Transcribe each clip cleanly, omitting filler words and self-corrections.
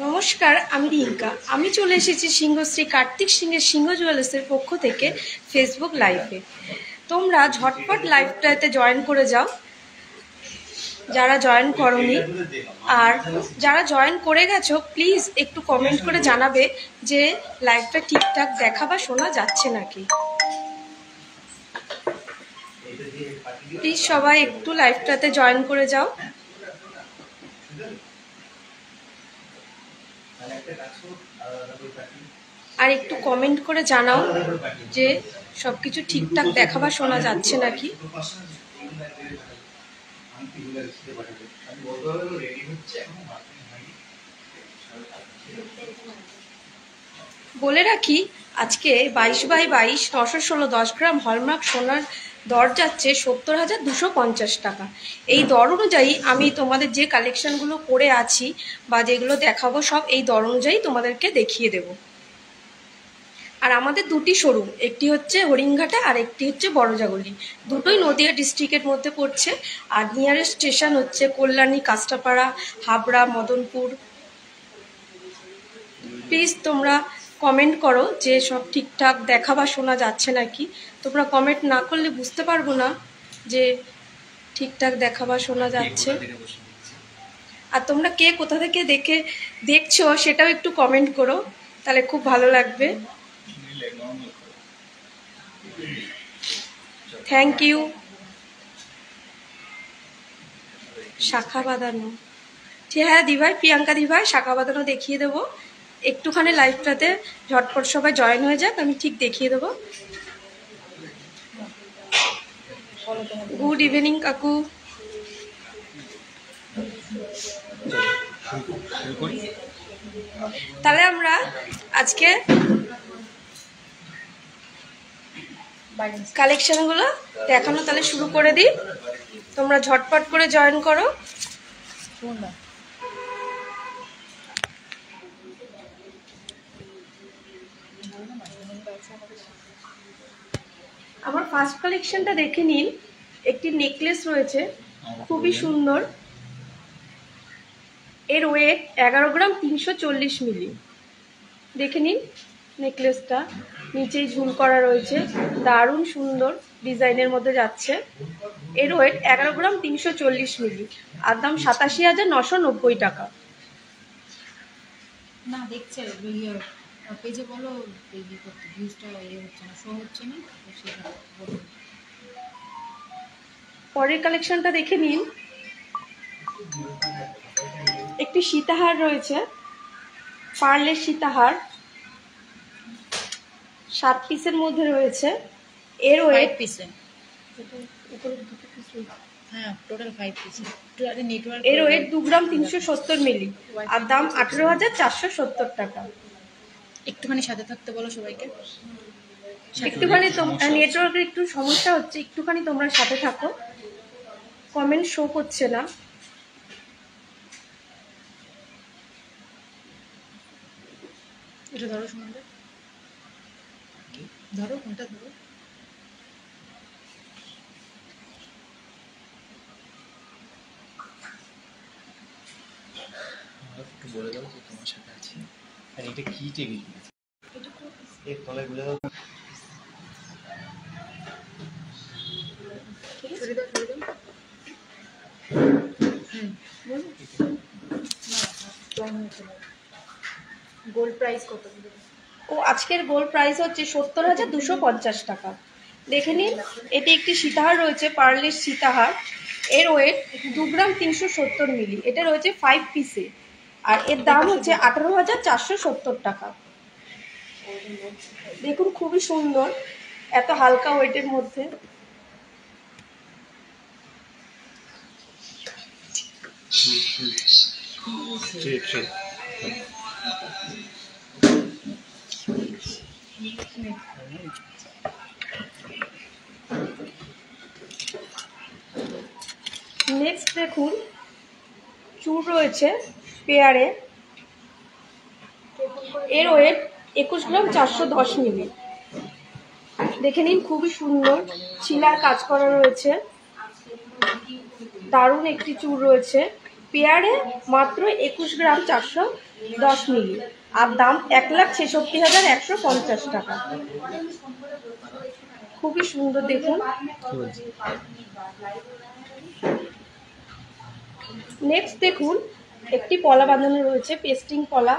নমস্কার, আমি রিঙ্কা। আমি চলে এসেছি সিংহশ্রী কার্তিক সিংহের সিংহ জুয়েলার্সের পক্ষ থেকে ফেসবুক লাইভে। তোমরা ঝটপট লাইভটাতে জয়েন করে যাও যারা জয়েন করোনি, আর যারা জয়েন করে গেছো প্লিজ একটু কমেন্ট করে জানাবে যে লাইভটা ঠিকঠাক দেখা বা শোনা যাচ্ছে নাকি। প্লিজ সবাই একটু লাইভটাতে জয়েন করে যাও আর একটু কমেন্ট করে জানাও যে সবকিছু ঠিকঠাক দেখা বা শোনা যাচ্ছে নাকি। বলে রাখি, আজকে 22x22 916 10 গ্রাম হলমার্ক সোনার দর যাচ্ছে 70,250 টাকা। এই দর অনুযায়ী আমি তোমাদের যে কালেকশনগুলো করে আছি বা যেগুলো দেখাবো সব এই দর অনুযায়ী তোমাদেরকে দেখিয়ে দেব। আর আমাদের দুটি শোরুম, একটি হচ্ছে হরিণঘাটা আর একটি হচ্ছে বড়জাগলি, দুটোই নদিয়া ডিস্ট্রিক্টের মধ্যে পড়ছে। আর নিয়ারেস্ট স্টেশন হচ্ছে কল্যাণী, কাস্টাপাড়া, হাবড়া, মদনপুর। প্লিজ তোমরা কমেন্ট করো যে সব ঠিকঠাক দেখা বা শোনা যাচ্ছে নাকি। তোমরা কমেন্ট না করলে বুঝতে পারবো না যে ঠিকঠাক দেখা বা শোনা যাচ্ছে। আর তোমরা কে কোথা থেকে দেখছো সেটাও একটু কমেন্ট করো, তাহলে খুব ভালো লাগবে। Thank you. শাখা বাঁধানো, হ্যাঁ দিভাই, প্রিয়াঙ্কা দিভাই, শাখা বাঁধানো দেখিয়ে দেবো। একটুখানি লাইভটাতে ঝটপট সবাই জয়েন হয়ে যাক, আমি ঠিক দেখিয়ে দেবো। গুড ইভিনিং কাকু। তাহলে আমরা আজকে কালেকশনগুলো দেখানো তাহলে শুরু করে দিই। তোমরা ঝটপট করে জয়েন করো। আমার ফার্স্ট কালেকশনটা দেখে নিন। একটি নেকলেস রয়েছে, খুবই সুন্দর। এর ওয়েট 11 গ্রাম 340 মিলি। দেখে নিন নেকলেসটা, নিচেই ঝুল করা রয়েছে, দারুণ সুন্দর ডিজাইনের মধ্যে যাচ্ছে। এর ওয়েট 11 গ্রাম 340 মিলি, আর দাম 87,990 টাকা। না দেখছে পেজে বলো, ভিউজটা হচ্ছে না, শো হচ্ছে না। পরের কালেকশনটা দেখে নিন। একটি সীতাহার রয়েছে, পার্লের সীতাহার, 7 পিসের মধ্যে রয়েছে। এর ওয়েট পিসে, হ্যাঁ টোটাল 5 পিস। এর ওয়েট 2 গ্রাম 370 মিলি, আর দাম 18,470 টাকা। একটুখানি সাথে থাকতে বলো সবাইকে। একটুখানি নেটওয়ার্কের একটু সমস্যা হচ্ছে, একটুখানি তোমরা সাথে থাকো। কমেন্ট শো করছে না। এটা ধরো, শুনবে ধরো, কোনটা ধরো। একটু বলে দাও যে তোমার সাথে আছি। আর এটা কি টেবিল? এর তলায় বলে দাও। গোল্ড প্রাইস কত? ও আজকের গোল্ড প্রাইস হচ্ছে 70,250 টাকা। দেখে নিন, এটি একটি সীতাহার রয়েছে, পার্লের সীতাহার। এর ওয়েট 2 গ্রাম 370 মিলি। এটা রয়েছে 5 পিসে, আর এর দাম হচ্ছে 18,470 টাকা। দেখুন খুবই সুন্দর, এত হালকা ওয়েটের মধ্যে। নেক্সট দেখুন, চূড় রয়েছে পেয়ারে। এর ওয়েট 21 গ্রাম 410 মিলি। দেখে নিন খুবই সুন্দর, শিলার কাজ করা রয়েছে, দারুণ একটি চূড় রয়েছে। পেয়ারে মাত্র 21 গ্রাম 410 মিলি, আর দাম 1,66,150 টাকা। খুবই সুন্দর দেখুন। নেক্সট দেখুন একটি পলা বাঁধানো রয়েছে, পেস্টিং পলা।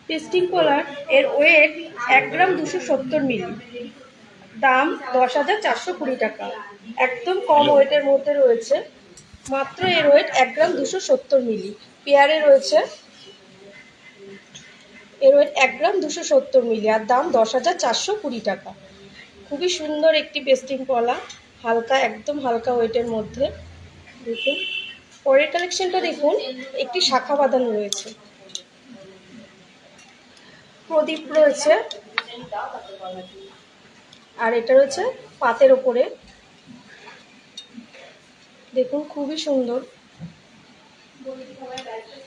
পেস্টিং পলার এর ওয়েট 1 গ্রাম 270 মিলি, দাম 10,420 টাকা। একদম কম ওয়েটের মধ্যে রয়েছে, মাত্র এর ওয়েট 1 গ্রাম 270 মিলি। পেয়ারে রয়েছে, এর ওয়েট 1 গ্রাম 270 মিলি, আর দাম 10,420 টাকা। খুবই সুন্দর একটি পেস্টিং পলা, হালকা, একদম হালকা ওয়েটের মধ্যে। দেখুন পরের কালেকশনটা দেখুন, একটি শাখা বাঁধানো রয়েছে, প্রদীপ রয়েছে, আর এটা রয়েছে পাতের ওপরে। দেখুন খুবই সুন্দর।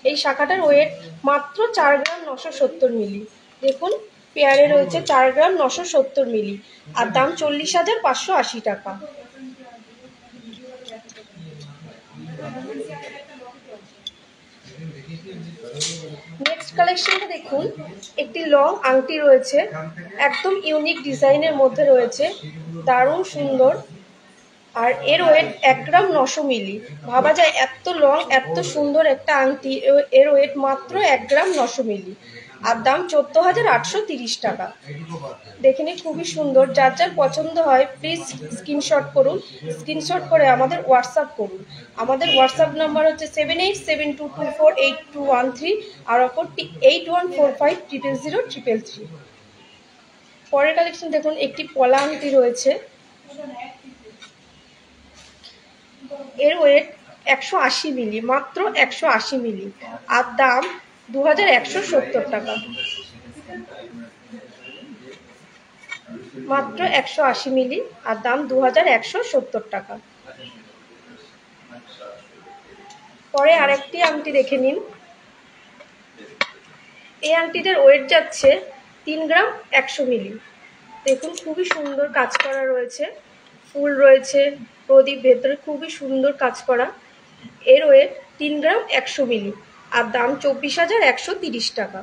এই শাখাটার ওয়েট মাত্র 4 গ্রাম 970 মিলি। দেখুন পেয়ারে রয়েছে 4 গ্রাম 970 মিলি, আর দাম 40,580 টাকা। নেক্সট কালেকশনটা দেখুন, একটি লং আংটি রয়েছে, একদম ইউনিক ডিজাইনের মধ্যে রয়েছে, দারুণ সুন্দর, আর এর ওয়েট 1 গ্রাম 900 মিলি। ভাবা যায় এত লং এত সুন্দর একটা আংটি, এর ওয়েট মাত্র 1 গ্রাম 900 মিলি, আর দাম 14,830 টাকা। দেখে নিন খুবই সুন্দর। যার যার পছন্দ হয় প্লিজ স্ক্রিনশট করুন, স্ক্রিনশট করে আমাদের হোয়াটসঅ্যাপ করুন। আমাদের হোয়াটসঅ্যাপ নাম্বার হচ্ছে 7872248213, আর অপরটি 8145000333। পরের কালেকশন দেখুন, একটি পলা আংটি রয়েছে, এর ওয়েট 180 মিলি, মাত্র 180 মিলি, আর দাম 2,170 টাকা। মাত্র 180 মিলি, আর দাম 2,170 টাকা। পরে আরেকটি আংটি দেখে নিন। এই আংটিটার ওয়েট যাচ্ছে 3 গ্রাম 100 মিলি। দেখুন খুবই সুন্দর কাজ করা রয়েছে, ফুল রয়েছে, প্রদীপ ভেতরে, খুবই সুন্দর কাজ করা। এর ওয়েট 3 গ্রাম 100 মিলি, আর দাম 24,130 টাকা।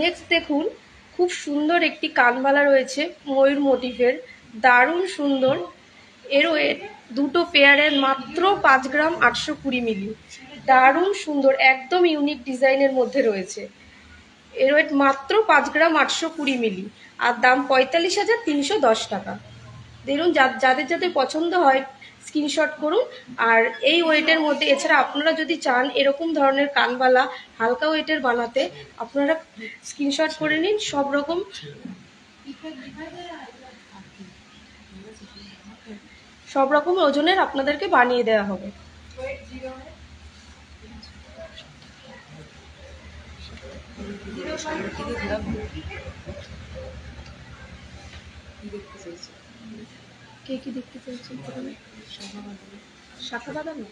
নেক্সট দেখুন, খুব সুন্দর একটি কানবালা রয়েছে ময়ূর মোটিভের, দারুণ সুন্দর। এর ওয়েট দুটো পেয়ারের মাত্র 5 গ্রাম 820 মিলি, দারুণ সুন্দর, একদম ইউনিক ডিজাইনের মধ্যে রয়েছে। এর ওয়েট মাত্র 5 গ্রাম 820 মিলি, আর দাম 45,310 টাকা। দেখুন যাদের যাদের পছন্দ হয় স্ক্রিনশট করুন। আর এই ওয়েটের মধ্যে এছাড়া আপনারা যদি চান এরকম ধরনের কানবালা হালকা ওয়েটের বানাতে, আপনারা স্ক্রিনশট করে নিন। সব রকম ওজনের আপনাদেরকে বানিয়ে দেওয়া হবে। কে কি দেখতে চাইছেন? শাখা বাঁধানো,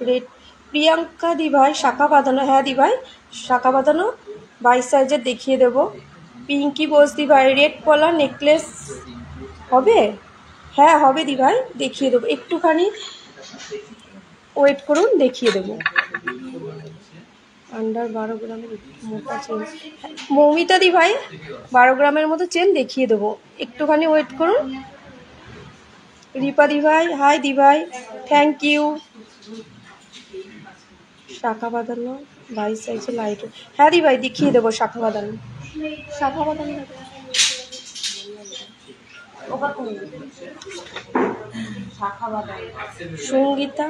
রেড প্রিয়াঙ্কা দিভাই শাখা বাঁধানো। হ্যাঁ দিভাই শাখা বাঁধানো 22 সাইজের দেখিয়ে দেবো। পিঙ্কি বোস দিভাই রেড পলা নেকলেস হবে? হ্যাঁ হবে দিভাই, দেখিয়ে দেবো, একটুখানি ওয়েট করুন, দেখিয়ে দেবো। আন্ডার 12 গ্রামের মোটা চেন, মৌমিতা দিভাই 12 গ্রামের মতো চেন দেখিয়ে দেবো, একটুখানি ওয়েট করুন। রিপা দিভাই হাই দিভাই, থ্যাংক ইউ। শাখা বাঁধানো 22 সাইজের লাইট, হ্যাঁ দিভাই দেখিয়ে দেবো। শাখা বাঁধানো, শাখা বাঁধানো সঙ্গীতা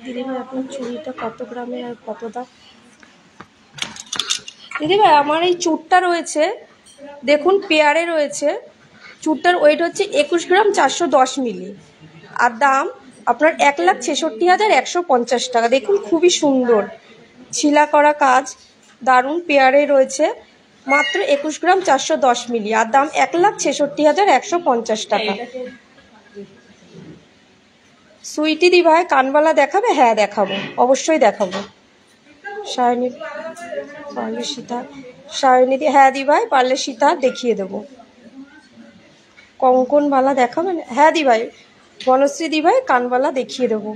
দিদিভাই আপনার চুড়িটা কত গ্রামের আর কত দাম? দিদিভাই আমার এই চুড়টা রয়েছে, দেখুন পেয়ারে রয়েছে, চুড়টার ওয়েট হচ্ছে 21 গ্রাম 410 মিলি, আর দাম আপনার 1,66,150 টাকা। দেখুন খুবই সুন্দর ছিলা করা কাজ, দারুণ পেয়ারে রয়েছে, মাত্র 21 গ্রাম 410 মিলি, আর দাম 1,66,150 টাকা। সুইটি দি ভাই কানবালা দেখাবে? হ্যাঁ দেখাবো, অবশ্যই দেখাবো। সায়নী পারলে সীতা, সায়নী দি, হ্যাঁ দি ভাই পারলে সীতা দেখিয়ে দেবো। কঙ্কনবালা দেখাবেন? হ্যাঁ দি ভাই, বনশ্রী দি ভাই কানবালা দেখিয়ে দেবো।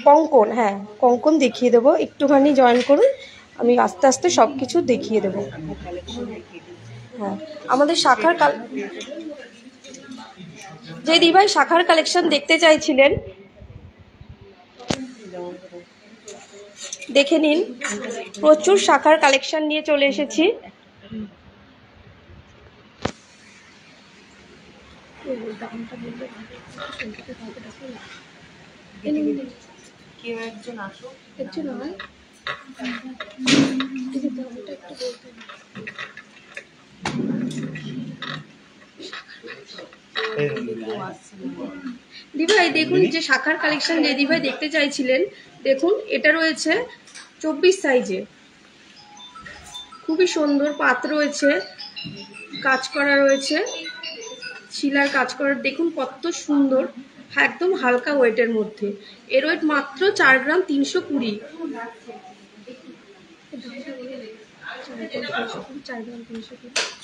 কঙ্কন, হ্যাঁ কঙ্কন দেখিয়ে দেবো, একটুখানি জয়েন করুন, আমি আস্তে আস্তে সব কিছু দেখিয়ে দেবো। হ্যাঁ আমাদের শাখার যে দিভাই শাখার কালেকশন দেখতে চাইছিলেন দেখে নিন, প্রচুর শাখার কালেকশন নিয়ে চলে এসেছি। কেউ একজন আসো, দিভাই দেখুন যে শাখার কালেকশন যে দিভাই দেখতে চাইছিলেন, দেখুন এটা রয়েছে 24 সাইজে, খুবই সুন্দর পাত রয়েছে, কাজ করা রয়েছে, শিলার কাজ করা, দেখুন কত সুন্দর, একদম হালকা ওয়েটের মধ্যে। এর ওয়েট মাত্র 4 গ্রাম 320।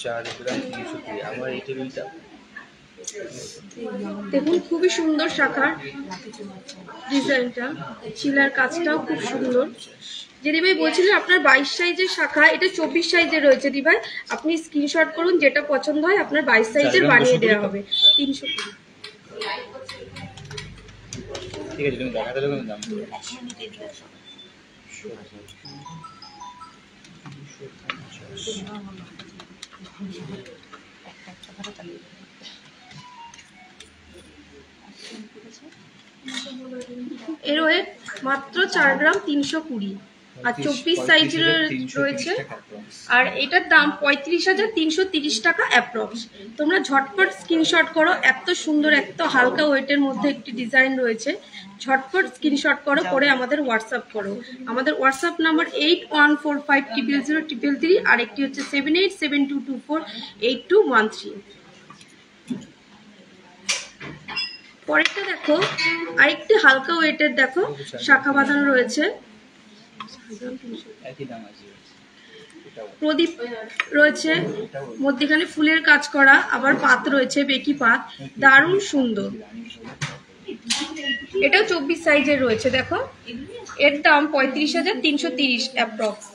4 গ্রাম 320। আমার এই টেবিলটা দেখুন খুবই সুন্দর শাখার ডিজাইনটা, শিলার কাজটাও খুব সুন্দর। যে দিভাই বলছিলেন আপনার 22 সাইজের শাখা, এটা 24 সাইজের রয়েছে দিভাই, আপনি স্ক্রিনশট করুন, যেটা পছন্দ হয় আপনার 22 সাইজের বানিয়ে দেওয়া হবে। 320। ঠিক আছে, তুমি দেখাতে লাগবে দাম। এর ওয়েট মাত্র 4 গ্রাম 320 আর 24 সাইজের রয়েছে, আর এটার দাম 35,330 টাকা অ্যাপ্রক্স। তোমরা ঝটপট স্ক্রিনশট করো, এত সুন্দর এত হালকা ওয়েটের মধ্যে একটি ডিজাইন রয়েছে, ঝটপট স্ক্রিনশট করো, করে আমাদের হোয়াটসঅ্যাপ করো। আমাদের হোয়াটসঅ্যাপ নাম্বার 8145000333 আর একটি হচ্ছে 7872248213। পরেরটা দেখো, আরেকটি হালকা ওয়েটের দেখো শাখা বাঁধানো রয়েছে, প্রদীপ রয়েছে, মধ্যখানে ফুলের কাজ করা, আবার পাত রয়েছে, বেকি পাত, দারুণ সুন্দর। এটাও 24 সাইজের রয়েছে, দেখো এর দাম 35,330 অ্যাপ্রক্স।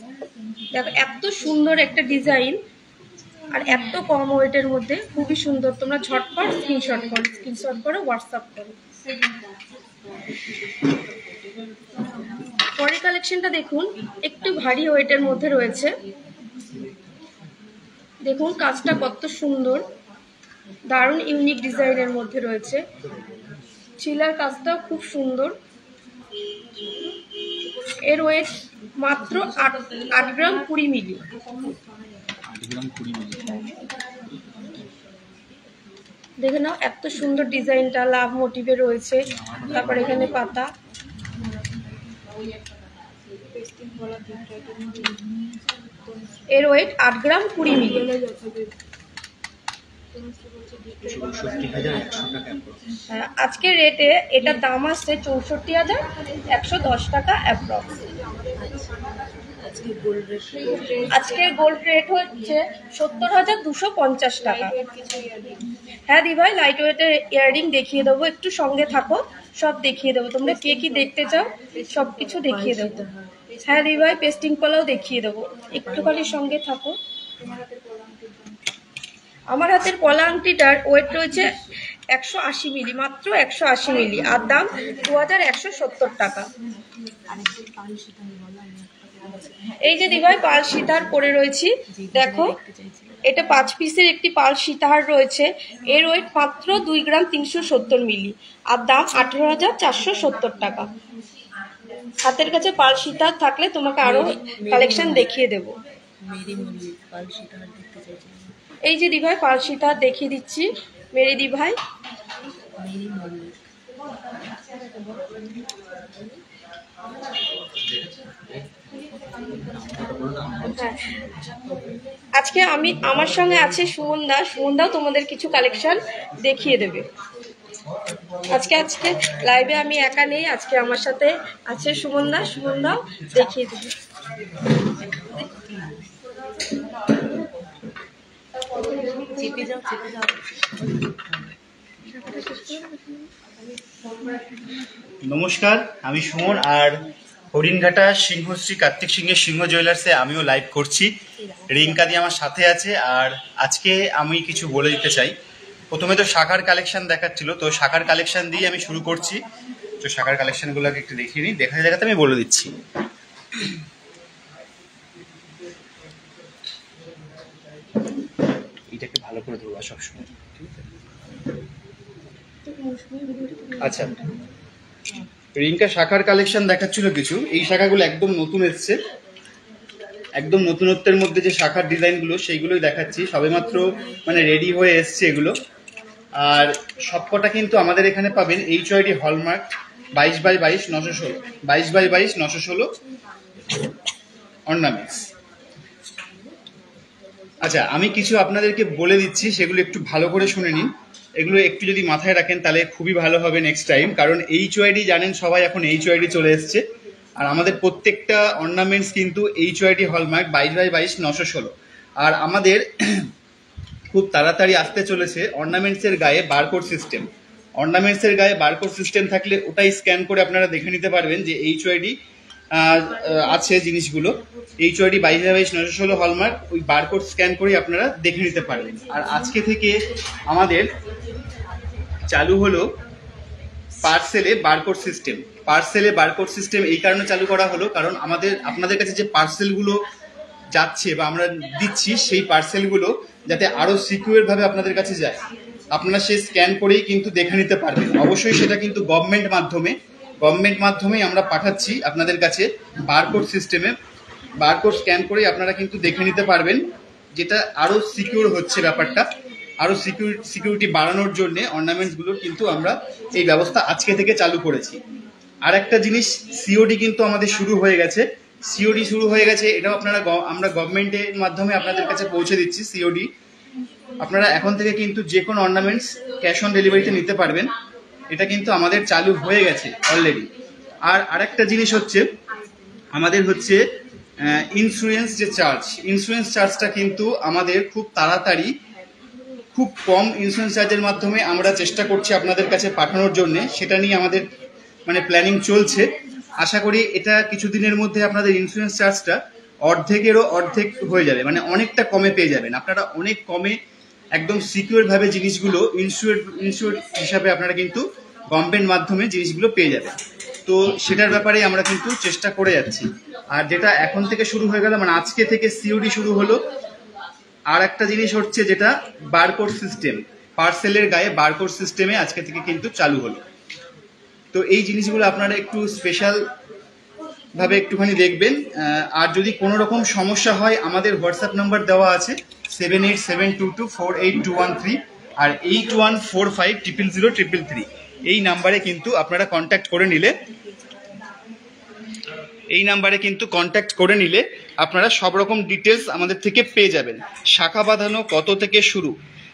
দেখো এত সুন্দর একটা ডিজাইন আর এত কম ওয়েটের মধ্যে, খুবই সুন্দর। তোমরা ঝটপট স্ক্রিনশট করো হোয়াটসঅ্যাপ করো। পরের কালেকশনটা দেখুন, একটু ভারী ওয়েটের মধ্যে রয়েছে, দেখুন কাজটা কত সুন্দর, দারুণ ইউনিক ডিজাইনের মধ্যে রয়েছে, শিলার কাজটাও খুব সুন্দর। এর ওয়েট মাত্র 8 গ্রাম 20 মিলি। দেখে নাও এত সুন্দর ডিজাইনটা, লাভ মোটিভে রয়েছে, তারপর এখানে পাতা। এর ওয়েট 8 গ্রাম 20 মিলি। আজকের রেটে এটার দাম আসছে 64,110 টাকা অ্যাপ্রক্স। আজকের গোল্ড রেট হচ্ছে 70,250 টাকা। হ্যাঁ দি ভাই লাইট ওয়েটের ইয়াররিং দেখিয়ে দেবো, একটু সঙ্গে থাকো, সব দেখিয়ে দেবো, তোমরা কে কি দেখতে চাও সব কিছু দেখিয়ে দেবো। হ্যাঁ দি ভাই পেস্টিং পলাও দেখিয়ে দেবো, একটুখানি সঙ্গে থাকো। আমার হাতের পলা আংটিটার ওয়েট রয়েছে 180 মিলি, মাত্র 180 মিলি, আর দাম 2170 টাকা। এই যে দিভাই পাল সীতাহার পরে রয়েছি, দেখো এটা 5 পিসের একটি পাল সীতাহার রয়েছে, এর ওয়েট মাত্র 2 গ্রাম 370 মিলি, আর দাম 18,470 টাকা। হাতের কাছে পাল সীতাহার থাকলে তোমাকে আরো কালেকশন দেখিয়ে দেব। এই যে দিভাই পাল সীতাহার দেখিয়ে দিচ্ছি, মেরি দিভাই। আজকে আমার সঙ্গে আছে সুমনদা, সুমনদাও তোমাদের কিছু কালেকশন দেখিয়ে দেবে। আজকে লাইভে আমি একা নেই, আজকে আমার সাথে আছে সুমন দাও দেখিয়ে দেবে। নমস্কার, আমি সুমন, আর হরিণঘাটা সিংহশ্রী কার্তিক সিংহের সিংহ জুয়েলার্সে আমিও লাইভ করছি। রিঙ্কা দি আমার সাথে আছে, আর আজকে আমি কিছু বলে দিতে চাই। প্রথমে তো শাখার কালেকশন দেখাচ্ছিল, তো শাখার কালেকশন দিয়ে আমি শুরু করছি। তো শাখার কালেকশনগুলোকে একটু দেখিয়ে নিই, দেখাতে আমি বলে দিচ্ছি। এটাকে ভালো করে ধরবা সবসময়, ঠিক আছে? আচ্ছা, রিঙ্কা শাখার কালেকশন দেখাচ্ছিল কিছু। এই শাখাগুলো একদম নতুন এসছে, একদম নতুনত্বের মধ্যে যে শাখার ডিজাইনগুলো সেইগুলোই দেখাচ্ছি। সবেমাত্র মানে রেডি হয়ে এসছে এগুলো। আর সবকটা কিন্তু আমাদের এখানে পাবেন HYD hallmark 22x22 22x22 ornaments. আচ্ছা, আমি কিছু আপনাদেরকে বলে দিচ্ছি, সেগুলো একটু ভালো করে শুনে নিন। এগুলো একটু যদি মাথায় রাখেন তাহলে খুবই ভালো হবে নেক্সট টাইম, কারণ HYD জানেন সবাই, এখন HYD চলে এসছে। আর আমাদের প্রত্যেকটা অর্নামেন্টস কিন্তু HYD হলমার্ক 22x22। আর আমাদের খুব তাড়াতাড়ি আসতে চলেছে অর্নামেন্টসের গায়ে বারকোড সিস্টেম। অর্নামেন্টসের গায়ে বারকোড সিস্টেম থাকলে ওটাই স্ক্যান করে আপনারা দেখে নিতে পারবেন যে HYD আছে জিনিসগুলো। HYD 22x22 হলমার্ক, ওই বারকোড স্ক্যান করে আপনারা দেখে নিতে পারবেন। আর আজকে থেকে আমাদের চালু হলো পার্সেলে বারকোড সিস্টেম। পার্সেলে বারকোড সিস্টেম এই কারণে চালু করা হলো, কারণ আপনাদের কাছে যে পার্সেলগুলো যাচ্ছে বা আমরা দিচ্ছি, সেই পার্সেলগুলো যাতে আরো সিকিউর ভাবে আপনাদের কাছে যায়, আপনারা সেই স্ক্যান করেই কিন্তু দেখে নিতে পারবেন। অবশ্যই সেটা কিন্তু গভর্নমেন্ট মাধ্যমেই আমরা পাঠাচ্ছি আপনাদের কাছে বারকোড সিস্টেমে। বারকোড স্ক্যান করেই আপনারা কিন্তু দেখে নিতে পারবেন, যেটা আরো সিকিউর হচ্ছে ব্যাপারটা। আরো সিকিউরিটি বাড়ানোর জন্য অর্নামেন্টসগুলোর কিন্তু আমরা এই ব্যবস্থা আজকে থেকে চালু করেছি। আর একটা জিনিস, সিওডি কিন্তু আমাদের শুরু হয়ে গেছে। এটাও আমরা গভর্নমেন্টের মাধ্যমে আপনাদের কাছে পৌঁছে দিচ্ছি। সিওডি আপনারা এখন থেকে কিন্তু যে কোনো অর্নামেন্টস ক্যাশ অন ডেলিভারিতে নিতে পারবেন। এটা কিন্তু আমাদের চালু হয়ে গেছে অলরেডি। আর আরেকটা জিনিস হচ্ছে, আমাদের হচ্ছে ইন্স্যুরেন্স চার্জটা কিন্তু আমাদের খুব তাড়াতাড়ি, খুব কম ইন্স্যুরেন্স চার্জের মাধ্যমে আমরা চেষ্টা করছি আপনাদের কাছে পাঠানোর জন্য। সেটা নিয়ে আমাদের মানে প্ল্যানিং চলছে। আশা করি এটা কিছুদিনের মধ্যে আপনাদের ইন্স্যুরেন্স চার্জটা অর্ধেকেরও অর্ধেক হয়ে যাবে, মানে অনেকটা কমে পেয়ে যাবেন আপনারা। অনেক কমে একদম সিকিউর ভাবে জিনিসগুলো ইনস্যুর হিসাবে আপনারা কিন্তু গভর্নমেন্ট মাধ্যমে জিনিসগুলো পেয়ে যাবেন। তো সেটার ব্যাপারে আমরা কিন্তু চেষ্টা করে যাচ্ছি। আর যেটা এখন থেকে শুরু হয়ে গেল, মানে আজকে থেকে সিওডি শুরু হলো। আর একটা জিনিস হচ্ছে যেটা বারকোড সিস্টেম, পার্সেলের গায়ে বারকোড সিস্টেমে আজকে থেকে কিন্তু চালু হলো। তো এই জিনিসগুলো আপনারা একটু স্পেশাল ভাবে একটুখানি দেখবেন। আর যদি কোনো রকম সমস্যা হয়, আমাদের হোয়াটসঅ্যাপ নাম্বার দেওয়া আছে 7872248213 আর 8145000333। এই নাম্বারে কিন্তু আপনারা কন্ট্যাক্ট করে নিলে আপনারা সব রকম ডিটেলস আমাদের থেকে পেয়ে যাবেন। শাখা বাঁধানো কত থেকে শুরু?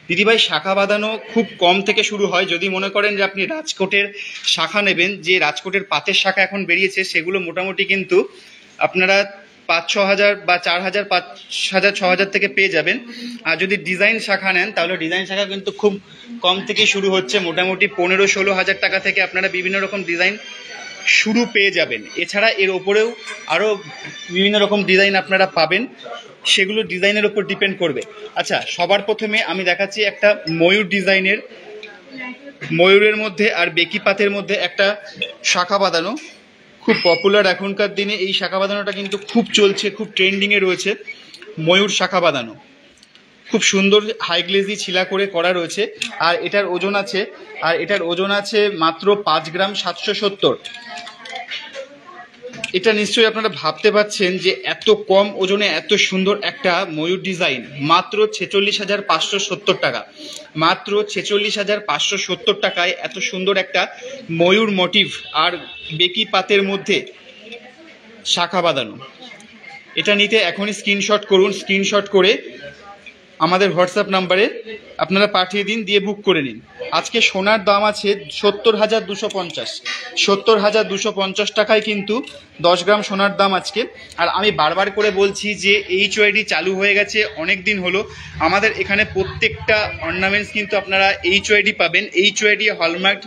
দিদিভাই, শাখা বাঁধানো খুব কম থেকে শুরু হয়। যদি মনে করেন যে আপনি রাজকোটের শাখা নেবেন, যে রাজকোটের পাতের শাখা এখন বেরিয়েছে, সেগুলো মোটামুটি কিন্তু আপনারা 5-6 হাজার বা 4 হাজার 5 হাজার 6 হাজার থেকে পেয়ে যাবেন। আর যদি ডিজাইন শাখা নেন, তাহলে ডিজাইন শাখা কিন্তু খুব কম থেকে শুরু হচ্ছে। মোটামুটি 15-16 হাজার টাকা থেকে আপনারা বিভিন্ন রকম ডিজাইন শুরু পেয়ে যাবেন। এছাড়া এর ওপরেও আরও বিভিন্ন রকম ডিজাইন আপনারা পাবেন, সেগুলো ডিজাইনের উপর ডিপেন্ড করবে। আচ্ছা, সবার প্রথমে আমি দেখাচ্ছি একটা ময়ূরের মধ্যে আর বেকি পাতের মধ্যে একটা শাখা বাঁধানো, খুব পপুলার এখনকার দিনে। এই শাখা বাঁধানোটা কিন্তু খুব চলছে, খুব ট্রেন্ডিংয়ে রয়েছে। ময়ূর শাখা বাঁধানো খুব সুন্দর হাই গ্লেজি ছিলা করে করা রয়েছে। আর এটার ওজন আছে মাত্র 5 গ্রাম 770। এটা নিশ্চয়ই আপনারা ভাবতে পারছেন যে এত কম ওজনে এত সুন্দর একটা ময়ূর ডিজাইন মাত্র 46,570 টাকা। মাত্র 46,570 টাকায় এত সুন্দর একটা ময়ূর মোটিভ আর বেকি পাতের মধ্যে শাখা বাঁধানো। এটা নিতে এখনই স্ক্রিনশট করুন। স্ক্রিনশট করে আমাদের হোয়াটসঅ্যাপ নাম্বারে আপনারা পাঠিয়ে দিন, দিয়ে বুক করে নিন। আজকে সোনার দাম আছে 70,250, 70,250 টাকায় কিন্তু 10 গ্রাম সোনার দাম আজকে। আর আমি বারবার করে বলছি যে HYD চালু হয়ে গেছে অনেক দিন হলো। আমাদের এখানে প্রত্যেকটা অর্নামেন্টস কিন্তু আপনারা HYD পাবেন, HYD হলমার্ক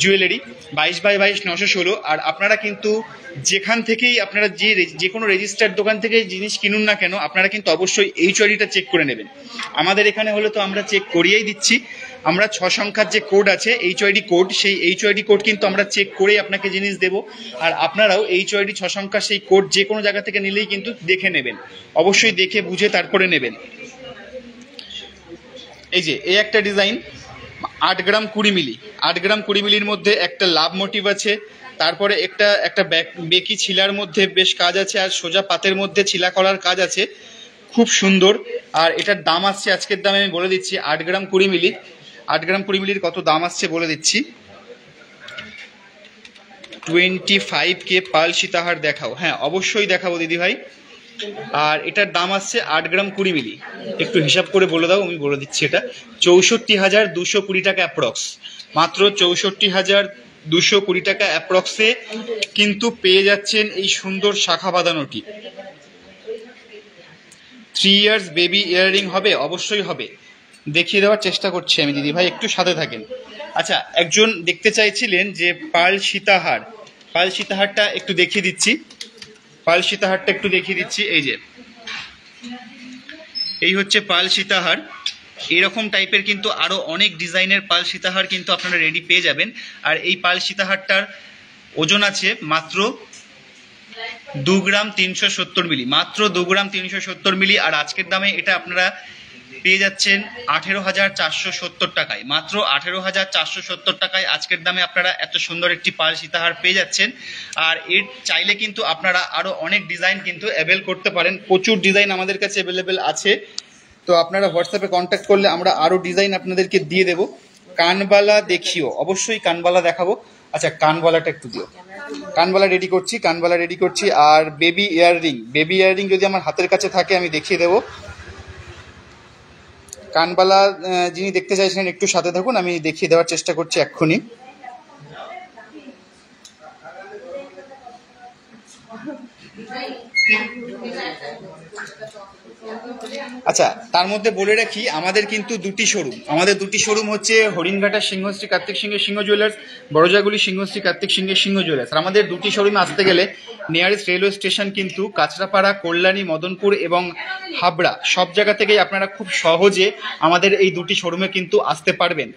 জুয়েলারি 22x22 916। আর আপনারা কিন্তু যেখান থেকেই আপনারা যে কোনো রেজিস্টার্ড দোকান থেকে জিনিস কিনুন না কেন, আপনারা কিন্তু অবশ্যই HYDটা চেক করে নেবেন। আমাদের এখানে হলে তো আমরা চেক করিয়েই দিচ্ছি। আমরা 6 সংখ্যার যে কোড আছে HYD কোড, সেই HYD কোড কিন্তু আমরা চেক করেই আপনাকে জিনিস দেব। আর আপনারাও HYD 6 সংখ্যার সেই কোড যে কোনো জায়গা থেকে নিলেই কিন্তু দেখে নেবেন, অবশ্যই দেখে বুঝে তারপরে নেবেন। এই যে এই একটা ডিজাইন 8 গ্রাম 20 মিলি, 8 গ্রাম 20 মিলির মধ্যে একটা লাভ মোটিভ আছে, তারপরে একটা বেকি ছিলার মধ্যে বেশ কাজ আছে, আর সোজা পাতের মধ্যে ছিলা করার কাজ আছে, খুব সুন্দর। আর এটার দাম আসছে, আজকের দামে আমি বলে দিচ্ছি, 8 গ্রাম 20 মিলি, 8 গ্রাম 20 মিলির কত দাম আসছে বলে দিচ্ছি। 25K পার্ল সীতাহার দেখাও। হ্যাঁ অবশ্যই দেখাবো দিদি ভাই। আর এটার দাম আসছে 8 গ্রাম 20 মিলি, একটু হিসাব করে বলে দাও, আমি বলে দিচ্ছি। এটা 64,220 টাকা অ্যাপ্রক্স, মাত্র 64,220 টাকা অ্যাপ্রক্সে কিন্তু পেয়ে যাচ্ছেন এই সুন্দর শাখা বাঁধানোটি। 3 ইয়ার্স বেবি ইয়াররিং হবে, অবশ্যই হবে, দেখিয়ে দেওয়ার চেষ্টা করছি আমি দিদি ভাই, একটু সাথে থাকেন। আচ্ছা, একজন দেখতে চাইছিলেন যে পার্ল সীতাহার, পার্ল সীতাহারটা একটু দেখিয়ে দিচ্ছি, পার্ল সীতাহারটা একটু দেখিয়ে দিচ্ছি। এই যে এই হচ্ছে পার্ল সীতাহার। এরকম টাইপের কিন্তু আরো অনেক ডিজাইনের পার্ল সীতাহার কিন্তু আপনারা রেডি পেয়ে যাবেন। আর এই পার্ল সীতাহারটার ওজন আছে মাত্র 2 গ্রাম 370 মিলি, মাত্র 2 গ্রাম 370 মিলি। আর আজকের দামে এটা আপনারা পেয়ে যাচ্ছেন 18,470 টাকায়, মাত্র 18,470 টাকায় আজকের দামে আপনারা এত সুন্দর একটি পার্ল সীতাহার পেয়ে যাচ্ছেন। আর এর চাইলে কিন্তু আপনারা আরো অনেক ডিজাইন কিন্তু অ্যাভেল করতে পারেন, প্রচুর ডিজাইন আমাদের কাছে অ্যাভেলেবেল আছে। তো আপনারা হোয়াটসঅ্যাপে কন্ট্যাক্ট করলে আমরা আরো ডিজাইন আপনাদেরকে দিয়ে দেবো। কানবালা দেখিও, অবশ্যই কানবালা দেখাবো। আচ্ছা কানবালাটা একটু দিও, কানবালা রেডি করছি, কানবালা রেডি করছি। আর বেবি ইয়াররিং, বেবি ইয়াররিং যদি আমার হাতের কাছে থাকে আমি দেখিয়ে দেবো। কানবালা যিনি দেখতে চাইছেন একটু সাথে থাকুন, আমি দেখিয়ে দেওয়ার চেষ্টা করছি এক্ষুনি। আচ্ছা, তার মধ্যে বলে রাখি আমাদের কিন্তু দুটি শোরুম, আমাদের দুটি শোরুম হচ্ছে হরিণঘাটা সিংহশ্রী কার্তিক সিংহের সিংহ জুয়েলার্স, বড়জাগুলি সিংহশ্রী কার্তিক সিংহের সিংহ জুয়েলার্স। আর আমাদের দুটি শোরুমে আসতে গেলে নিয়ারেস্ট রেলওয়ে স্টেশন কিন্তু কাঁচরাপাড়া, কল্যাণী, মদনপুর এবং হাবড়া, সব জায়গা থেকেই আপনারা খুব সহজে আমাদের এই দুটি শোরুমে কিন্তু আসতে পারবেন।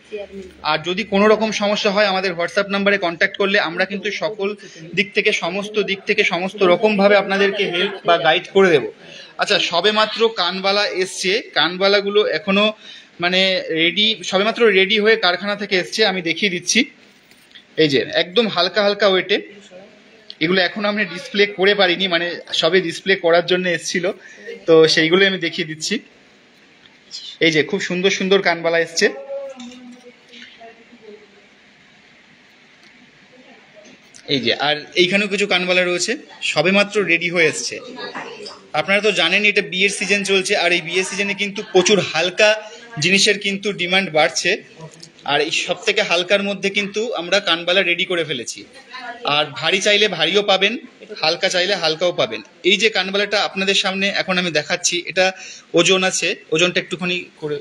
আর যদি কোনো রকম সমস্যা হয় আমাদের হোয়াটসঅ্যাপ নাম্বারে কন্ট্যাক্ট করলে আমরা কিন্তু সকল দিক থেকে সমস্ত রকমভাবে আপনাদেরকে হেল্প বা গাইড করে দেবো। আচ্ছা, সবেমাত্র কানবালা এসছে, কানবালাগুলো এখনো মানে সবেমাত্র রেডি হয়ে কারখানা থেকে এসছে, আমি দেখিয়ে দিচ্ছি। এই যে একদম হালকা হালকা ওয়েটে, এগুলো এখন আমি ডিসপ্লে করে পারিনি, মানে সবে ডিসপ্লে করার জন্য এসছিল, তো সেইগুলো আমি দেখিয়ে দিচ্ছি। এই যে খুব সুন্দর সুন্দর কানবালা এসছে। এই যে, আর এইখানেও কিছু কানবালা রয়েছে, সবেমাত্র রেডি হয়ে এসছে। আপনারা তো জানেন এটা বিয়ের সিজন চলছে, আর এই বিয়ের সিজনে কিন্তু প্রচুর হালকা জিনিসের কিন্তু ডিমান্ড বাড়ছে। আর এই সব থেকে হালকার মধ্যে কিন্তু আমরা কানবালা রেডি করে ফেলেছি। আর ভারী চাইলে ভারীও পাবেন, হালকা চাইলে হালকাও পাবেন। এই যে কানবালাটা আপনাদের সামনে এখন আমি দেখাচ্ছি, এটা ওজন আছে, ওজনটা একটুখানি করে।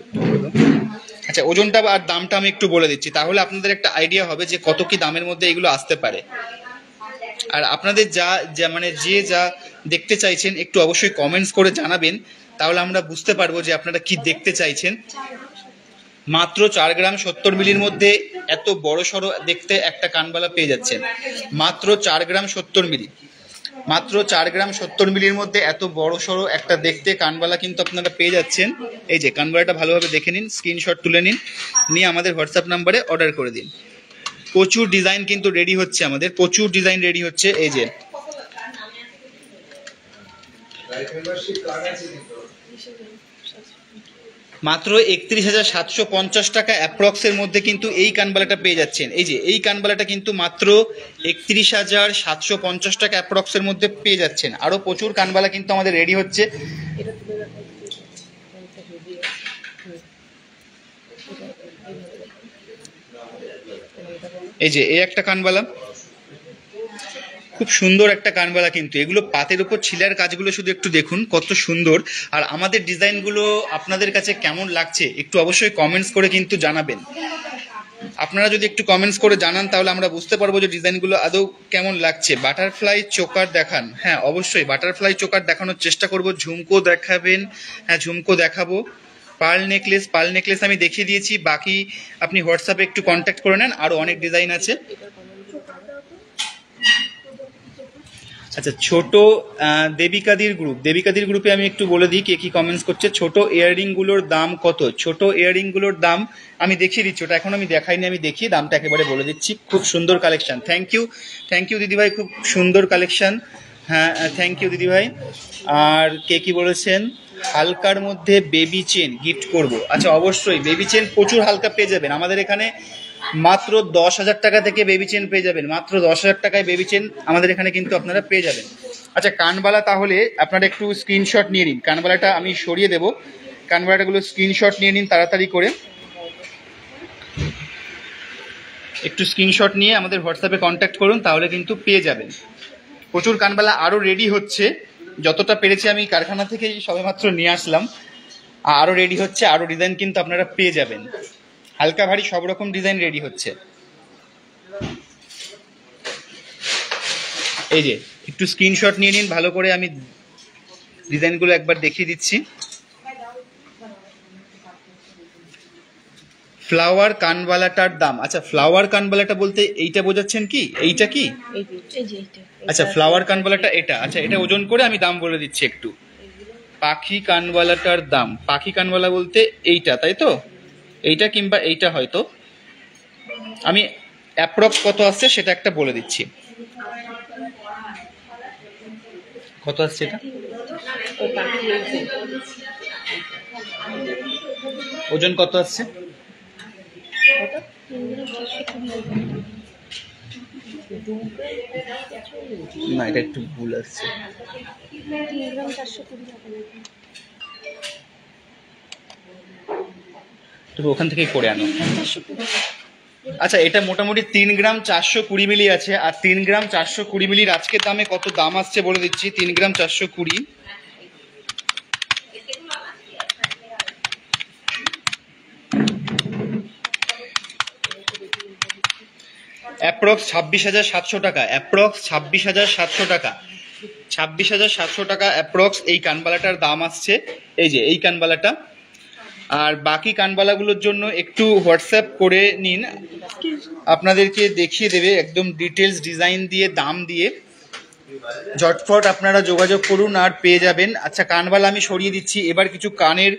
আচ্ছা, ওজনটা আর দামটা আমি একটু বলে দিচ্ছি, তাহলে আপনাদের একটা আইডিয়া হবে যে কত কি দামের মধ্যে এগুলো আসতে পারে। আর আপনাদের যা দেখতে চাইছেন একটু অবশ্যই কমেন্টস করে জানাবেন, তাহলে আমরা বুঝতে পারবো যে আপনারা কি দেখতে চাইছেন। মাত্র 4 গ্রাম 70 মিলির মধ্যে এত বড় সড়ো দেখতে একটা কানবালা পেয়ে যাচ্ছেন, মাত্র 4 গ্রাম 70 মিলি, মাত্র 4 গ্রাম 70 মিলির মধ্যে এত বড় সড়ো একটা দেখতে কানবালা কিন্তু আপনারা পেয়ে যাচ্ছেন। এই যে কানবালাটা ভালোভাবে দেখে নিন, স্ক্রিনশট তুলে নিন, নিয়ে আমাদের হোয়াটসঅ্যাপ নাম্বারে অর্ডার করে দিন। প্রচুর ডিজাইন কিন্তু রেডি হচ্ছে, আমাদের প্রচুর ডিজাইন রেডি হচ্ছে। এই যে মাত্র 31,750 টাকা অ্যাপ্রক্সের মধ্যে কিন্তু এই কানবালাটা পেয়ে যাচ্ছেন। এই যে এই কানবালাটা কিন্তু মাত্র 31,750 টাকা অ্যাপ্রক্সের মধ্যে পেয়ে যাচ্ছেন। আরো প্রচুর কানবালা কিন্তু আমাদের রেডি হচ্ছে। এই যে এই একটা কানবালা, খুব সুন্দর একটা কানবালা, কিন্তু এগুলো পাতের উপর ছিলার কাজগুলো শুধু একটু দেখুন কত সুন্দর। আর আমাদের ডিজাইনগুলো আপনাদের কাছে কেমন লাগছে একটু অবশ্যই কমেন্টস করে কিন্তু জানাবেন। আপনারা যদি একটু কমেন্টস করে জানান তাহলে আমরা বুঝতে পারবো যে ডিজাইনগুলো আদৌ কেমন লাগছে। বাটারফ্লাই চোকার দেখান, হ্যাঁ অবশ্যই বাটারফ্লাই চোকার দেখানোর চেষ্টা করব। ঝুমকো দেখাবেন, হ্যাঁ ঝুমকো দেখাবো। পার্ল নেকলেস আমি দেখিয়ে দিয়েছি, বাকি আপনি হোয়াটসঅ্যাপে একটু কন্ট্যাক্ট করে নেন, আরও অনেক ডিজাইন আছে। আচ্ছা, ছোট দেবিকাদির গ্রুপে আমি একটু বলে দিই কে কি কমেন্টস করছে। ছোট ইয়াররিং গুলোর দাম কত? ছোট ইয়াররিং গুলোর দাম আমি দেখিয়ে দিচ্ছি, ওটা এখন আমি দেখাইনি, আমি দেখিয়ে দামটা একেবারে বলে দিচ্ছি। খুব সুন্দর কালেকশন, থ্যাংক ইউ দিদিভাই, খুব সুন্দর কালেকশন। হ্যাঁ থ্যাংক ইউ দিদিভাই। আর কে কি বলেছেন? হালকার মধ্যে বেবি চেন গিফট করব। আচ্ছা অবশ্যই, বেবি চেন প্রচুর হালকা পেয়ে যাবেন আমাদের এখানে। মাত্র 10,000 টাকা থেকে বেবি চেন পেয়ে যাবেন, মাত্র 10,000 টাকায় বেবি চেন আমাদের এখানে কিন্তু আপনারা পেয়ে যাবেন। আচ্ছা কানবালা, তাহলে আপনারা একটু স্ক্রিনশট নিয়ে নিন, কানবালাটা আমি সরিয়ে দেবো, কানবালাটাগুলো স্ক্রিনশট নিয়ে নিন তাড়াতাড়ি করে। একটু স্ক্রিনশট নিয়ে আমাদের হোয়াটসঅ্যাপে কন্ট্যাক্ট করুন, তাহলে কিন্তু পেয়ে যাবেন। প্রচুর কানবালা আরও রেডি হচ্ছে, যতটা পেরেছি আমি কারখানা থেকেই সবেমাত্র নিয়ে আসলাম, আরও রেডি হচ্ছে, আরও ডিজাইন কিন্তু আপনারা পেয়ে যাবেন। হালকা ভারী সব রকম ডিজাইন রেডি হচ্ছে। এই যে একটু স্ক্রিনশট নিয়ে নিন ভালো করে, আমি ডিজাইনগুলো একবার দেখিয়ে দিচ্ছি। ফ্লাওয়ার কানবালাটার দাম, আচ্ছা ফ্লাওয়ার কানবালাটা বলতে এইটা বোঝাচ্ছেন কি? এইটা কি? আচ্ছা ফ্লাওয়ার কানবালাটা এটা, আচ্ছা এটা ওজন করে আমি দাম বলে দিচ্ছি একটু। পাখি কানবালাটার দাম, পাখি কানবালা বলতে এইটা, তাই তো? এইটা কিংবা এইটা হয়তো, আমি অ্যাপ্রক্স কত আসছে সেটা একটা বলে দিচ্ছি। কত আসছে এটা? ওজন কত আসছে? না এটা একটু ভুল আসছে, তুমি ওখান থেকেই করে আনো। আচ্ছা এটা মোটামুটি 3 গ্রাম 420 মিলি আছে, আর 3 গ্রাম 420 মিলির আজকের দামে কত দাম আসছে বলে দিচ্ছি। 3 গ্রাম 420 অ্যাপ্রক্স 26,700 টাকা, অ্যাপ্রক্স 26,700 টাকা, 26,700 টাকা অ্যাপ্রক্স এই কানবালাটার দাম আসছে। এই যে এই কানবালাটা, আর বাকি কানবালাগুলোর জন্য একটু হোয়াটসঅ্যাপ করে নিন, আপনাদেরকে দেখিয়ে দেবে একদম ডিটেলস ডিজাইন দিয়ে দাম দিয়ে। ঝটফট আপনারা যোগাযোগ করুন আর পেয়ে যাবেন। আচ্ছা কানবালা আমি সরিয়ে দিচ্ছি, এবার কিছু কানের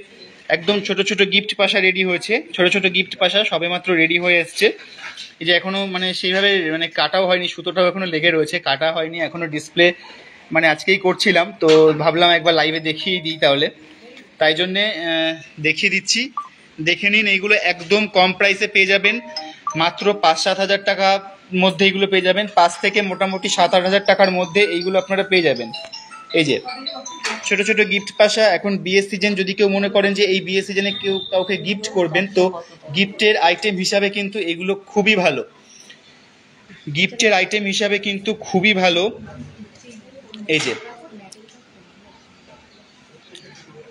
একদম ছোট ছোট গিফট পাশা রেডি হয়েছে, ছোট ছোট গিফট পাশা সবেমাত্র রেডি হয়ে এসছে। এই যে এখনো মানে সেইভাবে মানে কাটাও হয়নি, সুতোটাও এখনো লেগে রয়েছে, কাটা হয়নি এখনো, ডিসপ্লে মানে আজকেই করছিলাম তো ভাবলাম একবার লাইভে দেখিয়ে দিই, তাহলে তাই জন্যে দেখিয়ে দিচ্ছি, দেখে নিন। এইগুলো একদম কম প্রাইসে পেয়ে যাবেন, মাত্র 5-7 হাজার টাকার মধ্যে এইগুলো পেয়ে যাবেন, 5 থেকে মোটামুটি 7-8 হাজার টাকার মধ্যে এইগুলো আপনারা পেয়ে যাবেন। এই যে ছোট ছোট গিফট পাশা, এখন বিয়ের সিজন, যদি কেউ মনে করেন যে এই বিয়ের সিজনে কেউ কাউকে গিফট করবেন, তো গিফটের আইটেম হিসাবে কিন্তু এগুলো খুবই ভালো, গিফটের আইটেম হিসাবে কিন্তু খুবই ভালো। এই যে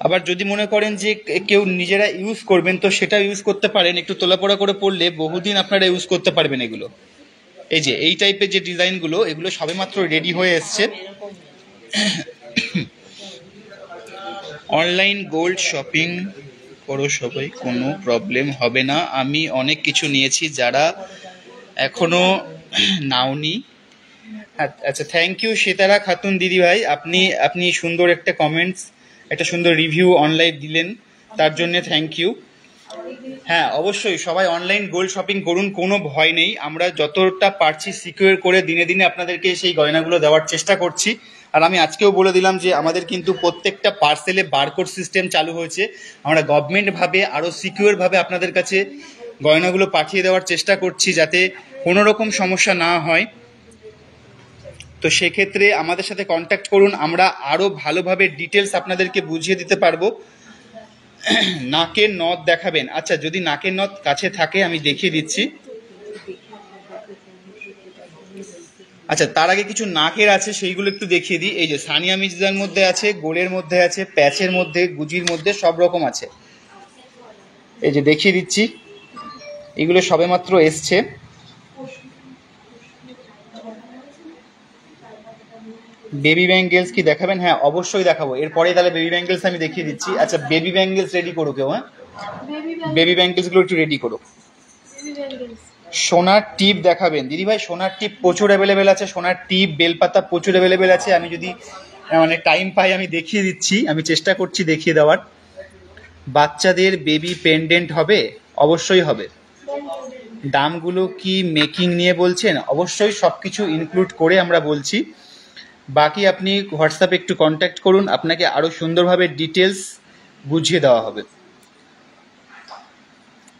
আবার যদি মনে করেন যে কেউ নিজেরা ইউজ করবেন, তো সেটা ইউজ করতে পারেন, একটু তোলাপড়া করে পড়লে বহুদিন আপনারা ইউজ করতে পারবেন এগুলো। এই যে এই টাইপের যে ডিজাইনগুলো, এগুলো সবেমাত্র রেডি হয়ে এসছে। অনলাইন গোল্ড শপিং করো সবাই, কোনো প্রবলেম হবে না, আমি অনেক কিছু নিয়েছি যারা এখনো নাওনি। আচ্ছা থ্যাংক ইউ সিতারা খাতুন দিদি ভাই, আপনি সুন্দর একটা কমেন্টস, একটা সুন্দর রিভিউ অনলাইন দিলেন, তার জন্য থ্যাংক ইউ। হ্যাঁ অবশ্যই সবাই অনলাইন গোল্ড শপিং করুন, কোনো ভয় নেই, আমরা যতটা পারছি সিকিউর করে দিনে দিনে আপনাদেরকে সেই গয়নাগুলো দেওয়ার চেষ্টা করছি। আর আমি আজকেও বলে দিলাম যে আমাদের কিন্তু প্রত্যেকটা পার্সেলে বারকোড সিস্টেম চালু হয়েছে, আমরা গভর্নমেন্টভাবে আরও সিকিউরভাবে আপনাদের কাছে গয়নাগুলো পাঠিয়ে দেওয়ার চেষ্টা করছি যাতে কোনো রকম সমস্যা না হয়। তো সেক্ষেত্রে আমাদের সাথে কন্ট্যাক্ট করুন, আমরা আরও ভালোভাবে ডিটেলস আপনাদেরকে বুঝিয়ে দিতে পারবো। নাকের নথ দেখাবেন, আচ্ছা যদি নাকের নথ কাছে থাকে আমি দেখিয়ে দিচ্ছি। আচ্ছা, তার আগে কিছু নাকের আছে, সেইগুলো একটু দেখিয়ে দিই। এই যে সানিয়া মির্জার মধ্যে আছে, গোলের মধ্যে আছে, প্যাচের মধ্যে, গুজির মধ্যে, সব রকম আছে। এই যে দেখিয়ে দিচ্ছি, এগুলো সবেমাত্র এসছে। বেবি ব্যাঙ্গেলস কি দেখাবেন? হ্যাঁ, অবশ্যই দেখাবো। এরপরে তাহলে বেবি ব্যাঙ্গেলস আমি দেখিয়ে দিচ্ছি। আচ্ছা, বেবি ব্যাঙ্গেলস রেডি করো কেউ। হ্যাঁ, বেবি ব্যাঙ্গেলস গুলো একটু রেডি করো। সোনার টিপ দেখাবেন দিদিভাই? সোনার টিপ প্রচুর অ্যাভেলেবেল আছে। সোনার টিপ, বেলপাতা প্রচুর অ্যাভেলেবেল আছে। আমি যদি মানে টাইম পাই আমি দেখিয়ে দিচ্ছি, আমি চেষ্টা করছি দেখিয়ে দেওয়ার। বাচ্চাদের বেবি পেন্ডেন্ট হবে? অবশ্যই হবে। দামগুলো কি মেকিং নিয়ে বলছেন? অবশ্যই সব কিছু ইনক্লুড করে আমরা বলছি। বাকি আপনি হোয়াটসঅ্যাপে একটু কন্ট্যাক্ট করুন, আপনাকে আরও সুন্দরভাবে ডিটেলস বুঝিয়ে দেওয়া হবে।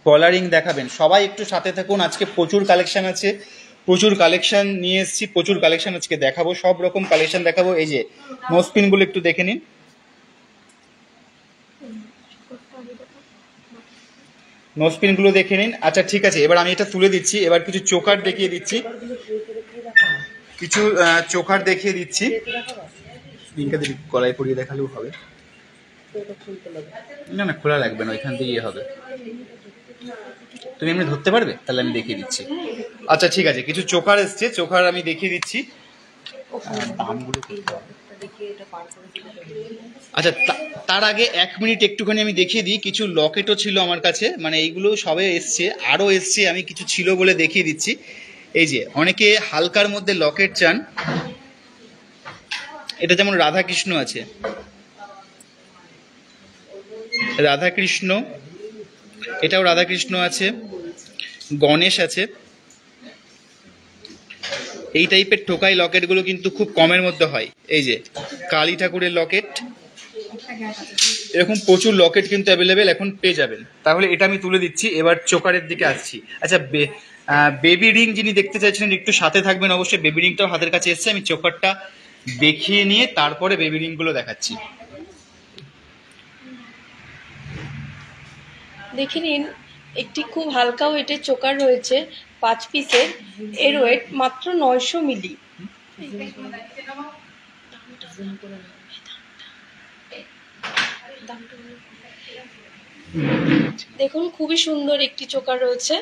কলারিং দেখাবেন? সবাই একটু সাথে থাকুন, আজকে প্রচুর কালেকশন আছে, প্রচুর কালেকশন নিয়ে এসেছি, প্রচুর কালেকশন আজকে দেখাবো, সব রকম কালেকশন দেখাবো। এই যে নোজপিনগুলো একটু দেখে নিন, নোজপিনগুলো দেখে নিন। আচ্ছা ঠিক আছে, এবার আমি এটা তুলে দিচ্ছি। এবার কিছু চোকার দেখিয়ে দিচ্ছি, কিছু চোকার দেখিয়ে দিচ্ছি। কলাই পরিয়ে দেখালেও হবে, না না খোলা লাগবে না, ওইখান থেকে হবে। তুমি এমনি ধরতে পারবে? তাহলে আমি দেখিয়ে দিচ্ছি। আচ্ছা ঠিক আছে, কিছু চোকার এসছে, চোকার আমি দেখিয়ে দিচ্ছি। দামগুলো আচ্ছা, তার আগে 1 মিনিট একটুখানি আমি দেখিয়ে দিই। কিছু লকেটও ছিল আমার কাছে, মানে এইগুলো সবে এসছে, আরও এসছে, আমি কিছু ছিল বলে দেখিয়ে দিচ্ছি। এই যে অনেকে হালকার মধ্যে লকেট চান, এটা যেমন রাধাকৃষ্ণ আছে, রাধাকৃষ্ণ, এটাও রাধাকৃষ্ণ আছে, গণেশ আছে। এই টাইপের টোকাই লকেটগুলো কিন্তু খুব কমের মধ্যে হয়। এই যে কালী ঠাকুরের লকেট, এরকম প্রচুর লকেট কিন্তু অ্যাভেলেবেল এখন পেয়ে যাবেন। তাহলে এটা আমি তুলে দিচ্ছি, এবার চোকারের দিকে আসছি। আচ্ছা, বেবি রিং যিনি দেখতে চাইছিলেন একটু সাথে থাকবেন অবশ্যই। বেবি রিংটাও হাতের কাছে এসছে, আমি চোকারটা দেখিয়ে নিয়ে তারপরে বেবি রিংগুলো দেখাচ্ছি। দেখে নিন, একটি খুব হালকা ওয়েটের চোকার রয়েছে 5 পিসের, এর ওয়েট মাত্র 900 মিলি। দেখুন খুবই সুন্দর একটি চোকার রয়েছে,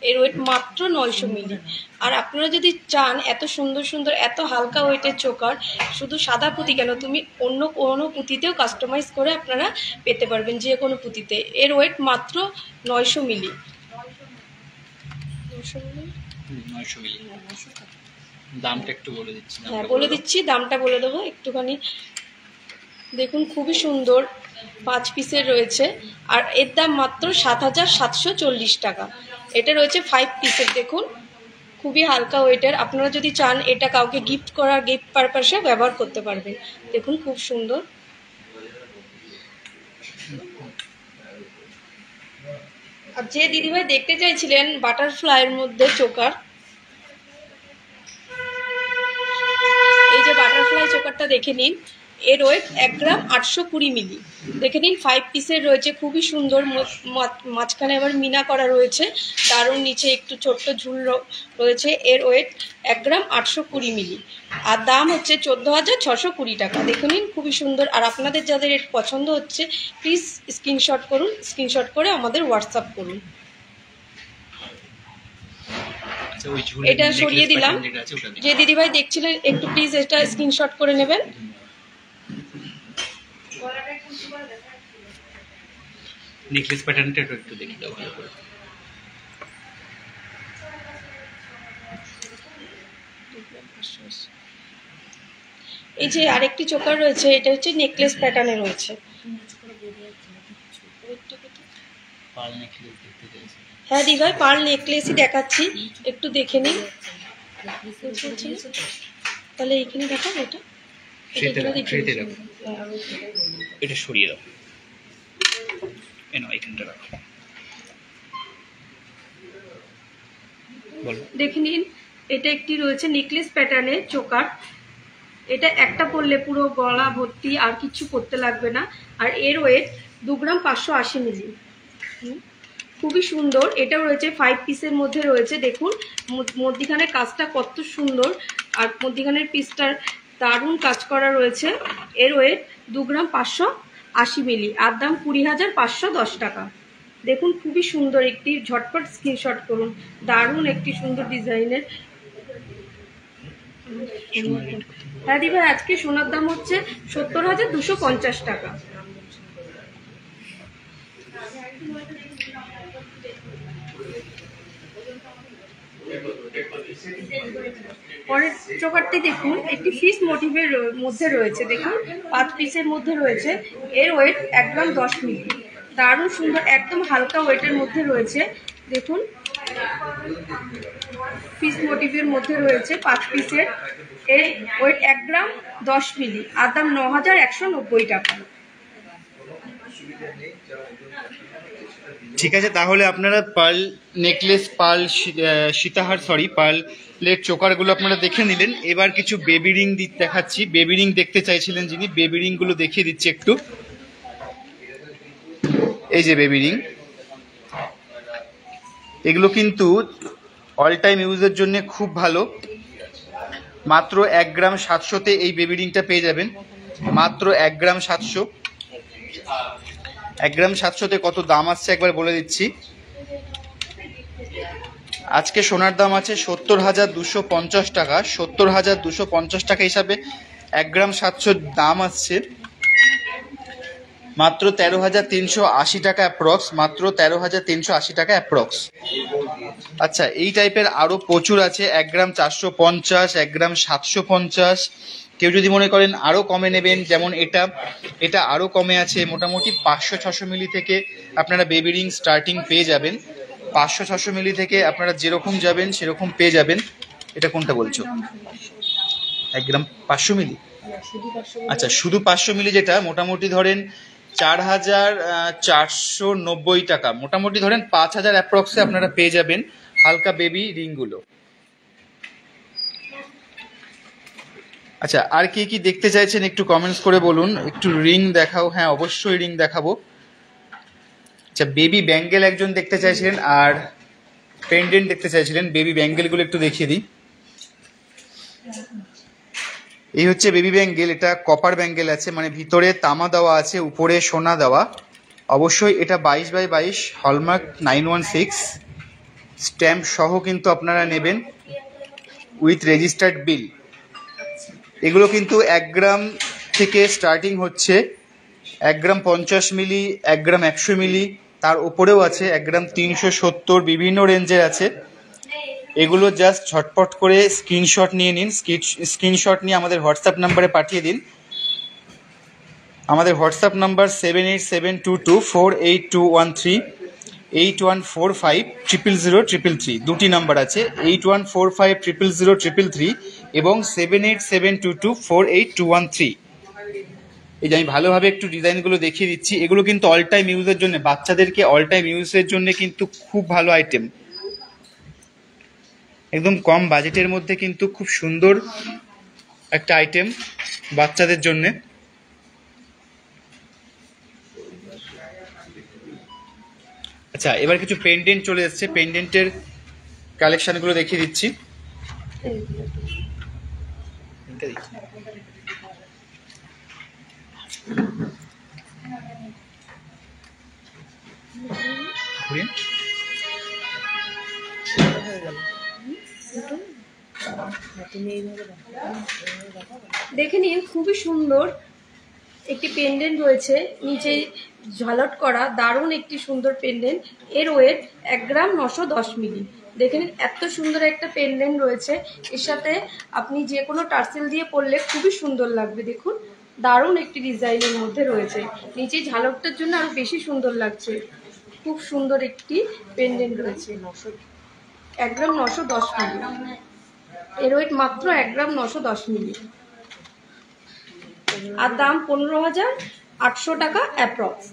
এর ওয়েট মাত্র 900 মিলি। আর আপনারা যদি চান এত সুন্দর সুন্দর এত হালকা ওয়েটের চোকার, শুধু সাদা পুঁতি কেন, তুমি অন্য কোনো পুঁতিতেও কাস্টমাইজ করে আপনারা পেতে পারবেন, যে কোনো পুঁতিতে। এর ওয়েট মাত্র 900 মিলি। 900 মিলি দামটা একটু বলে দিচ্ছি। হ্যাঁ বলে দিচ্ছি, দামটা বলে দেবো একটুখানি। দেখুন খুবই সুন্দর 5 পিসের রয়েছে, আর এর দাম মাত্র 7,740 টাকা। এটা রয়েছে 5 পিসের। দেখুন খুবই হালকা ওয়েটের, আপনারা যদি চান এটা কাউকে গিফট করার গিফট পারপাসে ব্যবহার করতে পারবেন। দেখুন খুব সুন্দর। আর যে দিদিভাই দেখতে চাইছিলেন বাটারফ্লাইয়ের মধ্যে চোকার, এই যে বাটারফ্লাই চোকারটা দেখে নিন, এর ওয়েট 1 গ্রাম 820 মিলি। দেখে নিন 5 পিসের রয়েছে, খুবই সুন্দর। মাঝখানে আবার মিনা করা রয়েছে, দারুণ। নিচে একটু ছোট্ট ঝুল রয়েছে। এর ওয়েট 1 গ্রাম 820 মিলি, আর দাম হচ্ছে 14,620 টাকা। দেখে নিন খুবই সুন্দর। আর আপনাদের যাদের এর পছন্দ হচ্ছে প্লিজ স্ক্রিনশট করুন, স্ক্রিনশট করে আমাদের হোয়াটসঅ্যাপ করুন। এটা সরিয়ে দিলাম, যে দিদিভাই দেখছিলেন একটু প্লিজ এটা স্ক্রিনশট করে নেবেন। নেকলেস প্যাটার্নটা একটু দেখি দাও ভালো করে। এই যে আরেকটি চোকার রয়েছে, এটা হচ্ছে নেকলেস প্যাটার্নে রয়েছে। হ্যাঁ দিদিভাই পার্ল নেকলেসই দেখাচ্ছি, একটু দেখে নিন। তাহলে এইখানে দেখাবো, এটা সরিয়ে দাও, এখানটা রাখো। দেখে নিন, এটা একটি রয়েছে নেকলেস প্যাটার্নের চোকার। এটা একটা পরলে পুরো গলা ভর্তি, আর কিছু পরতে লাগবে না। আর এর ওয়েট 2 গ্রাম 580 মিলি। খুবই সুন্দর। এটাও রয়েছে 5 পিসের মধ্যে রয়েছে। দেখুন মধ্যিখানে কাজটা কত সুন্দর, আর মধ্যিখানের পিসটার দারুণ কাজ করা রয়েছে। এর ওয়েট 2 গ্রাম 580 মিলি, আর দাম 20,510 টাকা। দেখুন খুবই সুন্দর একটি, ঝটপট স্ক্রিনশট করুন। দারুণ একটি সুন্দর ডিজাইনের। হ্যাঁ দিদি ভাই, আজকে সোনার দাম হচ্ছে 70,250 টাকা। পরের চোকারটি দেখুন, একটি ফিস মোটিভের মধ্যে রয়েছে। দেখুন 5 পিসের মধ্যে রয়েছে। এর ওয়েট 1 গ্রাম 10 মিলি। দারুণ সুন্দর, একদম হালকা ওয়েটের মধ্যে রয়েছে। দেখুন ফিস মোটিভের মধ্যে রয়েছে 5 পিসের। এর ওয়েট 1 গ্রাম 10 মিলি, আর দাম 9,190 টাকা। ঠিক আছে, তাহলে আপনারা পার্ল নেকলেস, পার্ল সীতাহার, পার্লের চোকারগুলো আপনারা দেখে নিলেন। এবার কিছু বেবি রিং দেখাচ্ছি। বেবি রিং দেখতে চাইছিলেন যিনি, বেবি রিং গুলো দেখিয়ে দিচ্ছি একটু। এই যে বেবি রিং, এগুলো কিন্তু অল টাইম ইউজের জন্য খুব ভালো। মাত্র 1 গ্রাম 700-তে এই বেবি রিংটা পেয়ে যাবেন। মাত্র 1 গ্রাম 700। 1 গ্রাম 700-তে কত দাম আসছে একবার বলে দিচ্ছি। আজকে সোনার দাম আছে 70,250 টাকা। 70,250 টাকা হিসাবে 1 গ্রাম 700 দাম আসছে মাত্র 13,380 টাকা অ্যাপ্রক্স। মাত্র 13,380 টাকা অ্যাপ্রক্স। আচ্ছা, এই টাইপের আরো প্রচুর আছে। 1 গ্রাম 450, 1 গ্রাম 750। কেউ যদি মনে করেন আরো কমে নেবেন, যেমন এটা আরো কমে আছে। মোটামুটি 500-600 মিলি থেকে আপনারা বেবি রিং স্টার্টিং পেয়ে যাবেন। 500-600 মিলি থেকে আপনারা যেরকম যাবেন সেরকম পেয়ে যাবেন। এটা কোনটা বলছো? 1 গ্রাম 500 মিলি? আচ্ছা, শুধু 500 মিলি যেটা, মোটামুটি ধরেন 4,490 টাকা। মোটামুটি ধরেন 5,000 অ্যাপ্রক্সে আপনারা পেয়ে যাবেন হালকা বেবি রিংগুলো। আচ্ছা, আর কি কি দেখতে চাইছেন একটু কমেন্টস করে বলুন। একটু রিং দেখাও। হ্যাঁ, অবশ্যই রিং দেখাবো। আচ্ছা, বেবি ব্যাঙ্গেল একজন দেখতে চাইছিলেন, আর পেন্ডেন্ট দেখতে চাইছিলেন। বেবি ব্যাঙ্গেলগুলো একটু দেখিয়ে দিই। এই হচ্ছে বেবি ব্যাঙ্গেল। এটা কপার ব্যাঙ্গেল আছে, মানে ভিতরে তামা দেওয়া আছে, উপরে সোনা দেওয়া। অবশ্যই এটা 22x22 হলমার্ক 916 স্ট্যাম্প সহ কিন্তু আপনারা নেবেন, উইথ রেজিস্টার্ড বিল। এগুলো কিন্তু 1 গ্রাম থেকে স্টার্টিং হচ্ছে। 1 গ্রাম 50 মিলি, 1 গ্রাম 100 মিলি, তার উপরেও আছে 1 গ্রাম 370, বিভিন্ন রেঞ্জের আছে। এগুলো জাস্ট ঝটপট করে স্ক্রিনশট নিয়ে নিন। স্ক্রিনশট নিয়ে আমাদের হোয়াটসঅ্যাপ নাম্বারে পাঠিয়ে দিন। আমাদের হোয়াটসঅ্যাপ নাম্বার 7872248213, 8145000333। দুটি নাম্বার আছে, 8145000333 এবং 7872248213। এই যে আমি ভালোভাবে একটু ডিজাইনগুলো দেখিয়ে দিচ্ছি। এগুলো কিন্তু অল টাইম ইউজের জন্য, বাচ্চাদেরকে অল টাইম ইউজের জন্য কিন্তু খুব ভালো আইটেম। একদম কম বাজেটের মধ্যে কিন্তু খুব সুন্দর একটা আইটেম বাচ্চাদের জন্য। আচ্ছা, এবার কিছু পেন্ডেন্ট চলে এসেছে। পেন্ডেন্টের কালেকশনগুলো দেখিয়ে দিচ্ছি। দেখে নিন, খুবই সুন্দর একটি পেন্ডেন্ট রয়েছে, নিচে ঝালট করা, দারুণ একটি সুন্দর পেন্ডেন্ট। এর ওয়েট 1 গ্রাম 910 মিলি। দেখে নিন, এত সুন্দর একটা পেন্ডেন্ট রয়েছে। এর সাথে আপনি যে কোনো টার্সেল দিয়ে পরলে খুবই সুন্দর লাগবে। দেখুন দারুণ একটি ডিজাইনের মধ্যে রয়েছে, নিচে ঝালকটার জন্য আরো বেশি সুন্দর লাগছে। খুব সুন্দর একটি পেন্ডেন্ট রয়েছে। 1 গ্রাম 910 মিলি। এর ওয়েট মাত্র 1 গ্রাম 910 মিলি, আর দাম 15,800 টাকা অ্যাপ্রক্স।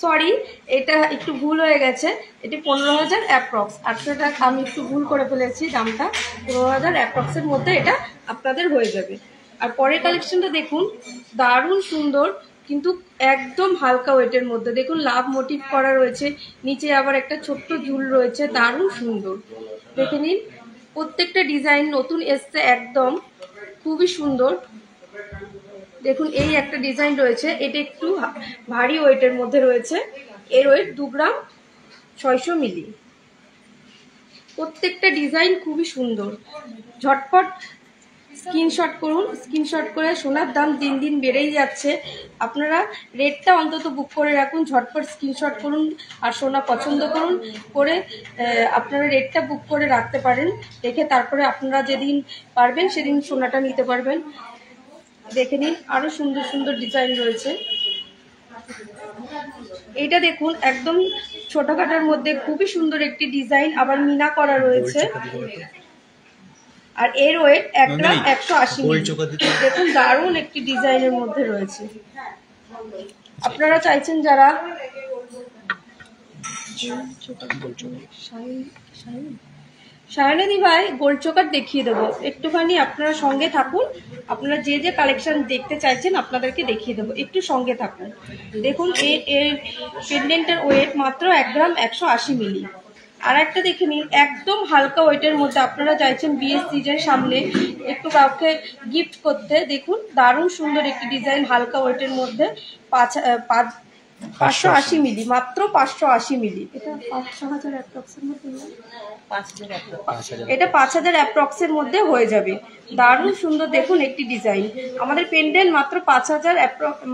সরি, এটা একটু ভুল হয়ে গেছে। এটি 15,000 অ্যাপ্রক্স। 800 টাকা আমি একটু ভুল করে ফেলেছি দামটা। 15,000 অ্যাপ্রক্সের মধ্যে এটা আপনাদের হয়ে যাবে। আর পরের কালেকশনটা দেখুন, দারুণ সুন্দর, কিন্তু একদম হালকা ওয়েটের মধ্যে। দেখুন লাভ মোটিভ করা রয়েছে, নিচে আবার একটা ছোট্ট ঝুল রয়েছে, দারুণ সুন্দর। দেখে নিন, প্রত্যেকটা ডিজাইন নতুন এসছে, একদম খুবই সুন্দর। দেখুন এই একটা ডিজাইন রয়েছে, এটা একটু ভারী ওয়েটের মধ্যে রয়েছে, এর ওয়েট 2 গ্রাম 600 মিলি। প্রত্যেকটা ডিজাইন খুবই সুন্দর। ঝটপট স্ক্রিনশট করুন, স্ক্রিনশট করে, সোনার দাম দিন দিন বেড়েই যাচ্ছে, আপনারা রেটটা অন্তত বুক করে রাখুন, ঝটপট স্ক্রিনশট করুন আর সোনা পছন্দ করুন, করে আপনারা রেটটা বুক করে রাখতে পারেন, দেখে তারপরে আপনারা যেদিন পারবেন সেদিন সোনাটা নিতে পারবেন। দেখে নিন আরও সুন্দর সুন্দর ডিজাইন রয়েছে। এইটা দেখুন একদম ছোটখাটোর মধ্যে খুবই সুন্দর একটি ডিজাইন, আবার মিনা করা রয়েছে, আর এর ওয়েট 1 গ্রাম 180 মিলি। দেখুন দারুণ একটি ডিজাইনের মধ্যে রয়েছে। আপনারা চাইছেন যারা সায়নাদি ভাই গোল্ড চোকার দেখিয়ে দেবো, একটুখানি আপনারা সঙ্গে থাকুন, আপনারা যে যে কালেকশন দেখতে চাইছেন আপনাদেরকে দেখিয়ে দেবো, একটু সঙ্গে থাকুন। দেখুন এর পেন্ডেন্টের ওয়েট মাত্র 1 গ্রাম 180 মিলি। আর একটা দেখে নিন, একদম হালকা ওয়েটের মধ্যে, আপনারা চাইছেন বিয়ের সিজন সামনে একটু কাউকে গিফট করতে, দেখুন দারুণ সুন্দর একটি ডিজাইন, হালকা ওয়েটের মধ্যে 580 মিলি, মাত্র 580 মিলি। এটা 5,000 অ্যাপ্রক্সের মধ্যে, এটা 5,000 অ্যাপ্রক্সের মধ্যে হয়ে যাবে। দারুণ সুন্দর দেখুন একটি ডিজাইন। আমাদের পেন্ডেন্ট মাত্র 5,000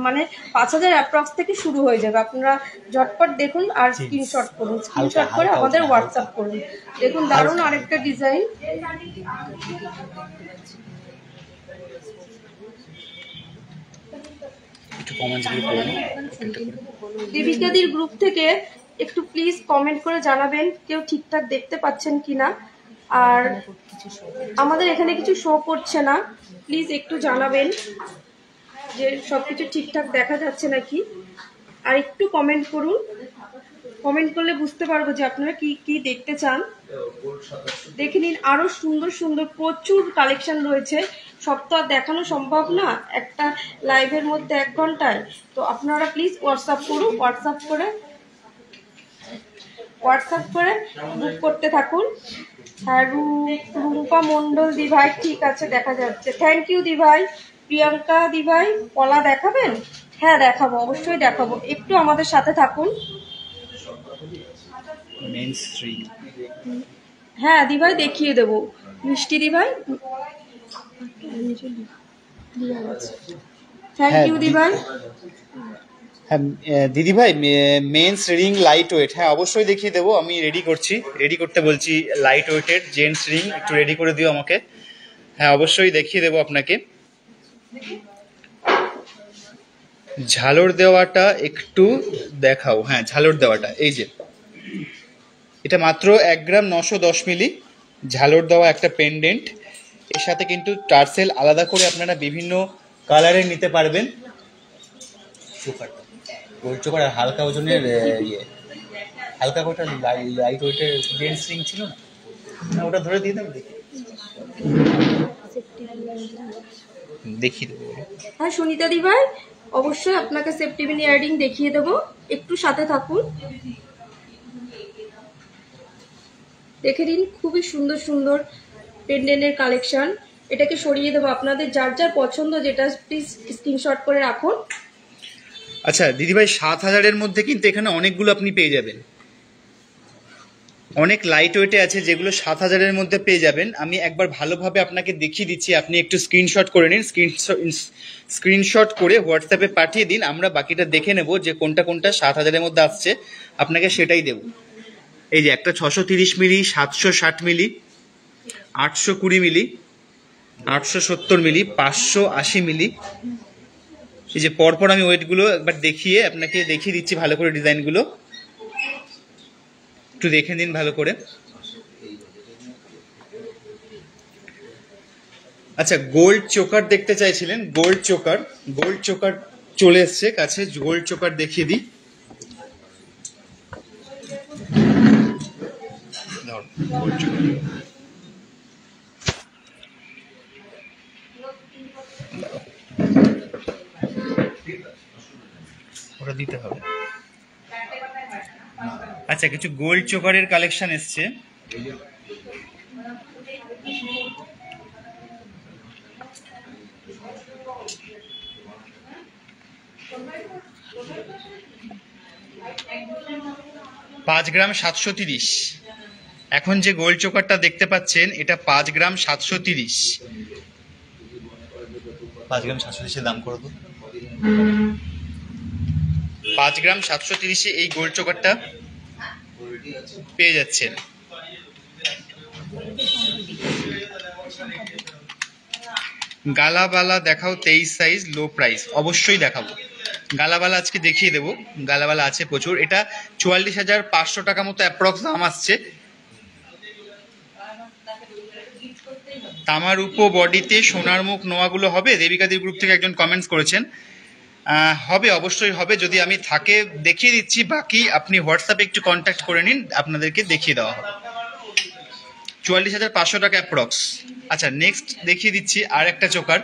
মানে 5,000 অ্যাপ্রক্স থেকে শুরু হয়ে যাবে। আপনারা ঝটপট দেখুন আর স্ক্রিনশট করুন, স্ক্রিনশট করে আমাদের হোয়াটসঅ্যাপ করুন। দেখুন দারুণ আরেকটা ডিজাইন। দেবিকাদির গ্রুপ থেকে একটু প্লিজ কমেন্ট করে জানাবেন কেউ ঠিকঠাক দেখতে পাচ্ছেন কিনা, আর আমাদের এখানে কিছু শো করছে না, প্লিজ একটু জানাবেন যে সবকিছু ঠিকঠাক দেখা যাচ্ছে নাকি, আর একটু কমেন্ট করুন, কমেন্ট করলে বুঝতে পারবো যে আপনারা কি কি দেখতে চান। দেখে নিন আরো সুন্দর সুন্দর প্রচুর কালেকশন রয়েছে, সব তো আর দেখানো সম্ভব না একটা লাইভের মধ্যে 1 ঘন্টায়। তো আপনারা প্লিজ হোয়াটসঅ্যাপ করুন, হোয়াটসঅ্যাপ করে বুক করতে থাকুন। হ্যাঁ রুম্পা মণ্ডল দিভাই, ঠিক আছে দেখা যাচ্ছে, থ্যাংক ইউ দিভাই। প্রিয়াঙ্কা দিভাই, পলা দেখাবেন? হ্যাঁ দেখাবো, অবশ্যই দেখাবো, একটু আমাদের সাথে থাকুন। হ্যাঁ দিভাই দেখিয়ে দেবো, মিষ্টি দিভাই, থ্যাংক ইউ দিভাই। হ্যাঁ দিদিভাই, মেন্স রিং লাইট ওয়েট, হ্যাঁ অবশ্যই দেখিয়ে দেবো, আমি রেডি করতে বলছি, লাইট ওয়েটের জেন্টস রিং একটু রেডি করে দিও আমাকে। হ্যাঁ অবশ্যই দেখিয়ে দেবো আপনাকে। ঝালর দেওয়াটা একটু দেখাও, হ্যাঁ ঝালর দেওয়াটা, এই যে এটা মাত্র 1 গ্রাম 910 মিলি ঝালর দেওয়া একটা পেন্ডেন্ট, এর সাথে কিন্তু টার্সেল আলাদা করে আপনারা বিভিন্ন কালারের নিতে পারবেন। গোল্ড চোকার আর হালকা ওজনের হালকা ওটা লাইট ওয়েটের জেন্টস রিং ছিল না, ওটা ধরে দিয়ে দেবেন, দেখিয়ে দেবো। হ্যাঁ সুনিতা দিভাই, অবশ্যই আপনাকে সেফটি পিন ইয়াররিং দেখিয়ে দেবো, একটু সাথে থাকুন। দেখে নিন খুবই সুন্দর সুন্দর পেন্ডেন্টের কালেকশন, এটাকে সরিয়ে দেবো, আপনাদের যার যার পছন্দ যেটা প্লিজ স্ক্রিনশট করে রাখুন। আচ্ছা দিদিভাই, 7,000-এর মধ্যে কিন্তু এখানে অনেকগুলো আপনি পেয়ে যাবেন, অনেক লাইট ওয়েটে আছে যেগুলো 7,000-এর মধ্যে পেয়ে যাবেন। আমি একবার ভালোভাবে আপনাকে দেখিয়ে দিচ্ছি, আপনি একটু স্ক্রিনশট করে নিন, স্ক্রিনশট করে হোয়াটসঅ্যাপে পাঠিয়ে দিন, আমরা বাকিটা দেখে নেব যে কোনটা কোনটা 7,000-এর মধ্যে আসছে, আপনাকে সেটাই দেব। এই যে একটা 630 মিলি, 760 মিলি, 820 মিলি, 870 মিলি, 580 মিলি। এই যে পরপর আমি ওয়েটগুলো একবার আপনাকে দেখিয়ে দিচ্ছি ভালো করে, ডিজাইনগুলো একটু দেখে নিন ভালো করে। আচ্ছা গোল্ড চোকার দেখতে চাইছিলেন, গোল্ড চোকার চলে এসছে কাছে, গোল্ড চোকার দেখিয়ে দিই। গোল্ড চোকার দিতে হবে। আচ্ছা, কিছু গোল্ড চোকারের কালেকশন এসছে। পাঁচ গ্রাম 730। এখন যে গোল্ড চোকারটা দেখতে পাচ্ছেন এটা 5 গ্রাম 730। 5 গ্রাম 730 দাম করে দাও। 5 গ্রাম 730 এই গোল্ড চোকারটা পেয়ে যাচ্ছেন। গালাবালা দেখাও 23 সাইজ, লো প্রাইস। অবশ্যই দেখাবো, গালাবালা আজকে দেখিয়ে দেবো। গালাবালা আছে প্রচুর। এটা 44,500 টাকা মতো অ্যাপ্রক্স দাম আসছে। তামার উপো বডিতে সোনার মুখ নোয়াগুলো হবে? দেবিকাদির গ্রুপ থেকে একজন কমেন্টস করেছেন। হবে, অবশ্যই হবে। যদি আমি থাকে দেখিয়ে দিচ্ছি, বাকি আপনি হোয়াটসঅ্যাপে একটু কন্ট্যাক্ট করে নিন, আপনাদেরকে দেখিয়ে দেওয়া হবে। 44,500 টাকা অ্যাপ্রক্স। আচ্ছা, নেক্সট দেখিয়ে দিচ্ছি আর একটা চোকার।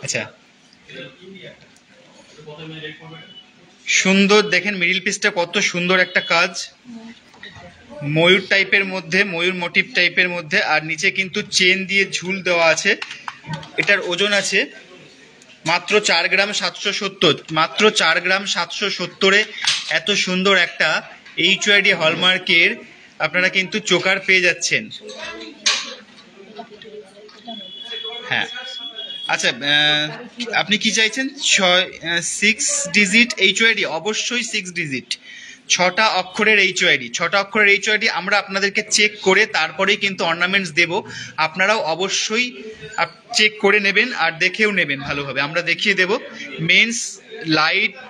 আচ্ছা, সুন্দর দেখেন মিডিল পিসটা কত সুন্দর একটা কাজ, ময়ূর টাইপের মধ্যে, ময়ূর মোটিভ টাইপের মধ্যে, আর নিচে কিন্তু চেন দিয়ে ঝুল দেওয়া আছে। এটার ওজন আছে মাত্র 4 গ্রাম 770। মাত্র 4 গ্রাম 770-এ এত সুন্দর একটা HYD হলমার্কের আপনারা কিন্তু চোকার পেয়ে যাচ্ছেন। হ্যাঁ, আচ্ছা, আপনি কি চাইছেন? 6 ডিজিট HYD? অবশ্যই 6 ডিজিট, 6টা অক্ষরের HYD। 6টা অক্ষরের HYD আমরা আপনাদেরকে চেক করে তারপরেই কিন্তু অর্নামেন্টস দেব। আপনারাও অবশ্যই চেক করে নেবেন আর দেখেও নেবেন ভালোভাবে, আমরা দেখিয়ে দেব। মেন্স লাইট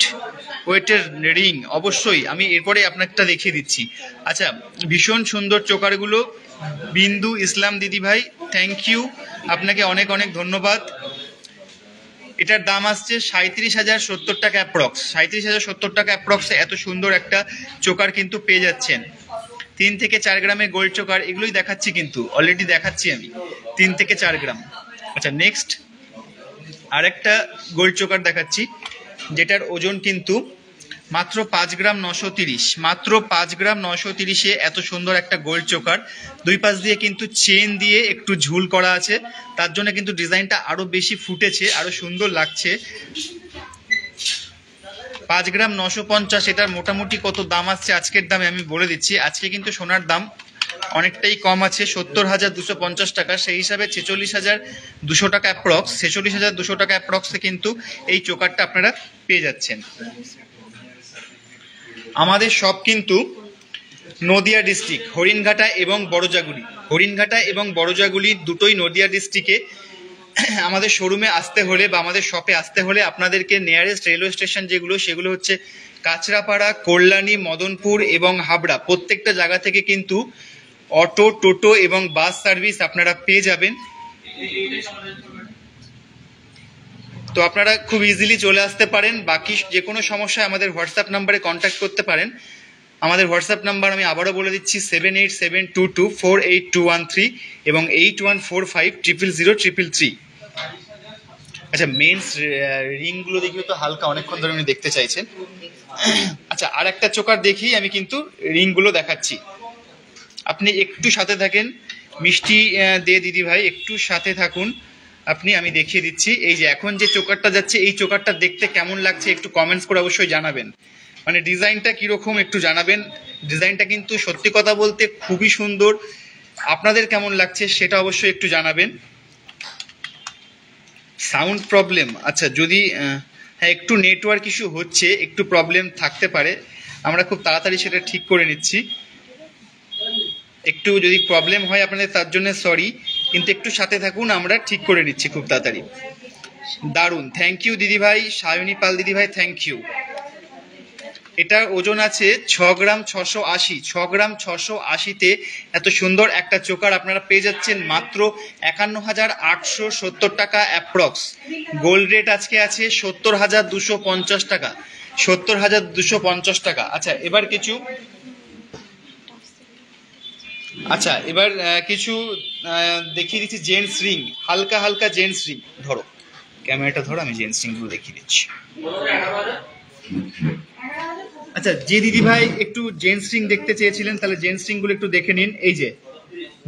ওয়েটের রিং অবশ্যই আমি এরপরে আপনারটা দেখিয়ে দিচ্ছি। আচ্ছা, ভীষণ সুন্দর চোকারগুলো। বিন্দু ইসলাম দিদি ভাই, থ্যাংক ইউ, আপনাকে অনেক অনেক ধন্যবাদ। এটার দাম আসছে 37,070 টাকা অ্যাপ্রক্স। 37,070 টাকা অ্যাপ্রক্সে এত সুন্দর একটা চোকার কিন্তু পেয়ে যাচ্ছেন। 3 থেকে 4 গ্রামের গোল্ড চোকার, এগুলোই দেখাচ্ছি, কিন্তু অলরেডি দেখাচ্ছি আমি 3 থেকে 4 গ্রাম। আচ্ছা, নেক্সট আরেকটা গোল্ড চোকার দেখাচ্ছি, যেটার ওজন কিন্তু মাত্র 5 গ্রাম 930। মাত্র 5 গ্রাম 930-এ এত সুন্দর একটা গোল্ড চোকার। দুই পাশ দিয়ে কিন্তু চেন দিয়ে একটু ঝুল করা আছে, তার জন্য কিন্তু ডিজাইনটা আরো বেশি ফুটেছে, আরো সুন্দর লাগছে। 5 গ্রাম 950। এটার মোটামুটি কত দাম আসছে আজকের দামে আমি বলে দিচ্ছি। আজকে কিন্তু সোনার দাম অনেকটাই কম আছে, 70,250 টাকা। সেই হিসাবে 46,200 টাকা অ্যাপ্রক্স। 46,200 টাকা অ্যাপ্রক্সে কিন্তু এই চোকারটা আপনারা পেয়ে যাচ্ছেন। আমাদের সব কিন্তু নদিয়া ডিস্ট্রিক্ট, হরিণঘাটা এবং বড়জাগুলি। হরিণঘাটা এবং বড়জাগুলি দুটোই নদিয়া ডিস্ট্রিক্টে। আমাদের শোরুমে আসতে হলে বা আমাদের শপে আসতে হলে আপনাদেরকে নিয়ারেস্ট রেলওয়ে স্টেশন যেগুলো, সেগুলো হচ্ছে কাঁচরাপাড়া, কল্যাণী, মদনপুর এবং হাবড়া। প্রত্যেকটা জায়গা থেকে কিন্তু অটো, টোটো এবং বাস সার্ভিস আপনারা পেয়ে যাবেন। তো আপনারা খুব ইজিলি চলে আসতে পারেন। বাকি যে কোনো সমস্যায় আমাদের হোয়াটসঅ্যাপ নাম্বারে কন্ট্যাক্ট করতে পারেন। আমাদের হোয়াটসঅ্যাপ নাম্বার আমি আবারও বলে দিচ্ছি, 7872248213 এবং 8145000333। আচ্ছা, মেন্স রিংগুলো দেখলে তো হালকা, অনেকক্ষণ ধরে উনি দেখতে চাইছেন। আচ্ছা, আর একটা চোকার দেখি আমি কিন্তু রিংগুলো দেখাচ্ছি, আপনি একটু সাথে থাকেন। মিষ্টি দে দিদি ভাই, একটু সাথে থাকুন আপনি, আমি দেখিয়ে দিচ্ছি। এই যে এখন যে চোকারটা যাচ্ছে, এই চোকারটা দেখতে কেমন লাগছে একটু কমেন্টস করে অবশ্যই জানাবেন। মানে ডিজাইনটা কীরকম একটু জানাবেন। ডিজাইনটা কিন্তু সত্যি কথা বলতে খুবই সুন্দর। আপনাদের কেমন লাগছে সেটা অবশ্যই একটু জানাবেন। সাউন্ড প্রবলেম, আচ্ছা, যদি হ্যাঁ একটু নেটওয়ার্ক ইস্যু হচ্ছে, একটু প্রবলেম থাকতে পারে, আমরা খুব তাড়াতাড়ি সেটা ঠিক করে নিচ্ছি। একটু যদি প্রবলেম হয় আপনাদের, তার জন্য সরি, কিন্তু একটু সাথে থাকুন, আমরা ঠিক করে নিচ্ছি খুব তাড়াতাড়ি। দারুণ, থ্যাংক ইউ দিদি ভাই, সায়নী পাল দিদি ভাই, থ্যাংক ইউ। এটার ওজন আছে 6 গ্রাম 680। 6 গ্রাম 680-তে এত সুন্দর একটা চোকার আপনারা পেয়ে যাচ্ছেন মাত্র 51,870 টাকা অ্যাপ্রক্স। গোল্ড রেট আজকে আছে 70,250 টাকা। 70,250 টাকা। আচ্ছা এবার কিছু দেখিয়ে দিচ্ছি জেন্টস রিং, হালকা হালকা জেন্টস রিং। ধরো ক্যামেরাটা ধরো, আমি জেন্টস রিং গুলো দেখিয়ে দিচ্ছি। আচ্ছা যে দিদি ভাই একটু জেন্টস রিং দেখতে চেয়েছিলেন তাহলে জেন্টস রিং গুলো একটু দেখে নিন। এই যে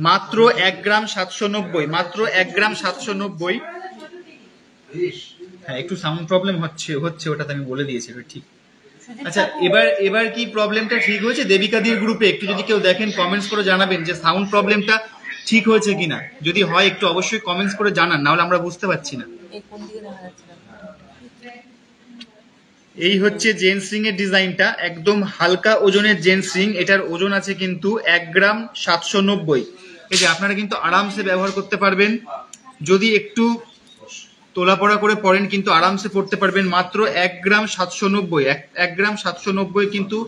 মাত্র 1 গ্রাম 790, মাত্র 1 গ্রাম 790। হ্যাঁ একটু সাউন্ড প্রবলেম হচ্ছে ওটাতে আমি বলে দিয়েছি ঠিক। আচ্ছা এবার কি প্রবলেমটা ঠিক হয়েছে দেবিকাদির গ্রুপে একটু যদি কেউ দেখেন কমেন্টস করে জানাবেন যে সাউন্ড প্রবলেমটা ঠিক হয়েছে কিনা। যদি হয় একটু অবশ্যই কমেন্টস করে জানান, না হলে আমরা বুঝতে পারছি না। এই হচ্ছে জেন্টস রিং এর ডিজাইনটা, একদম হালকা ওজনের জেন্টস রিং। এটার ওজন আছে কিন্তু 1 গ্রাম 790। এই যে আপনারা কিন্তু আরামসে ব্যবহার করতে পারবেন, যদি একটু তোলাপড়া করে পরেন কিন্তু আরামসে পড়তে পারবেন। মাত্র 1 গ্রাম 790, 1 গ্রাম 790 কিন্তু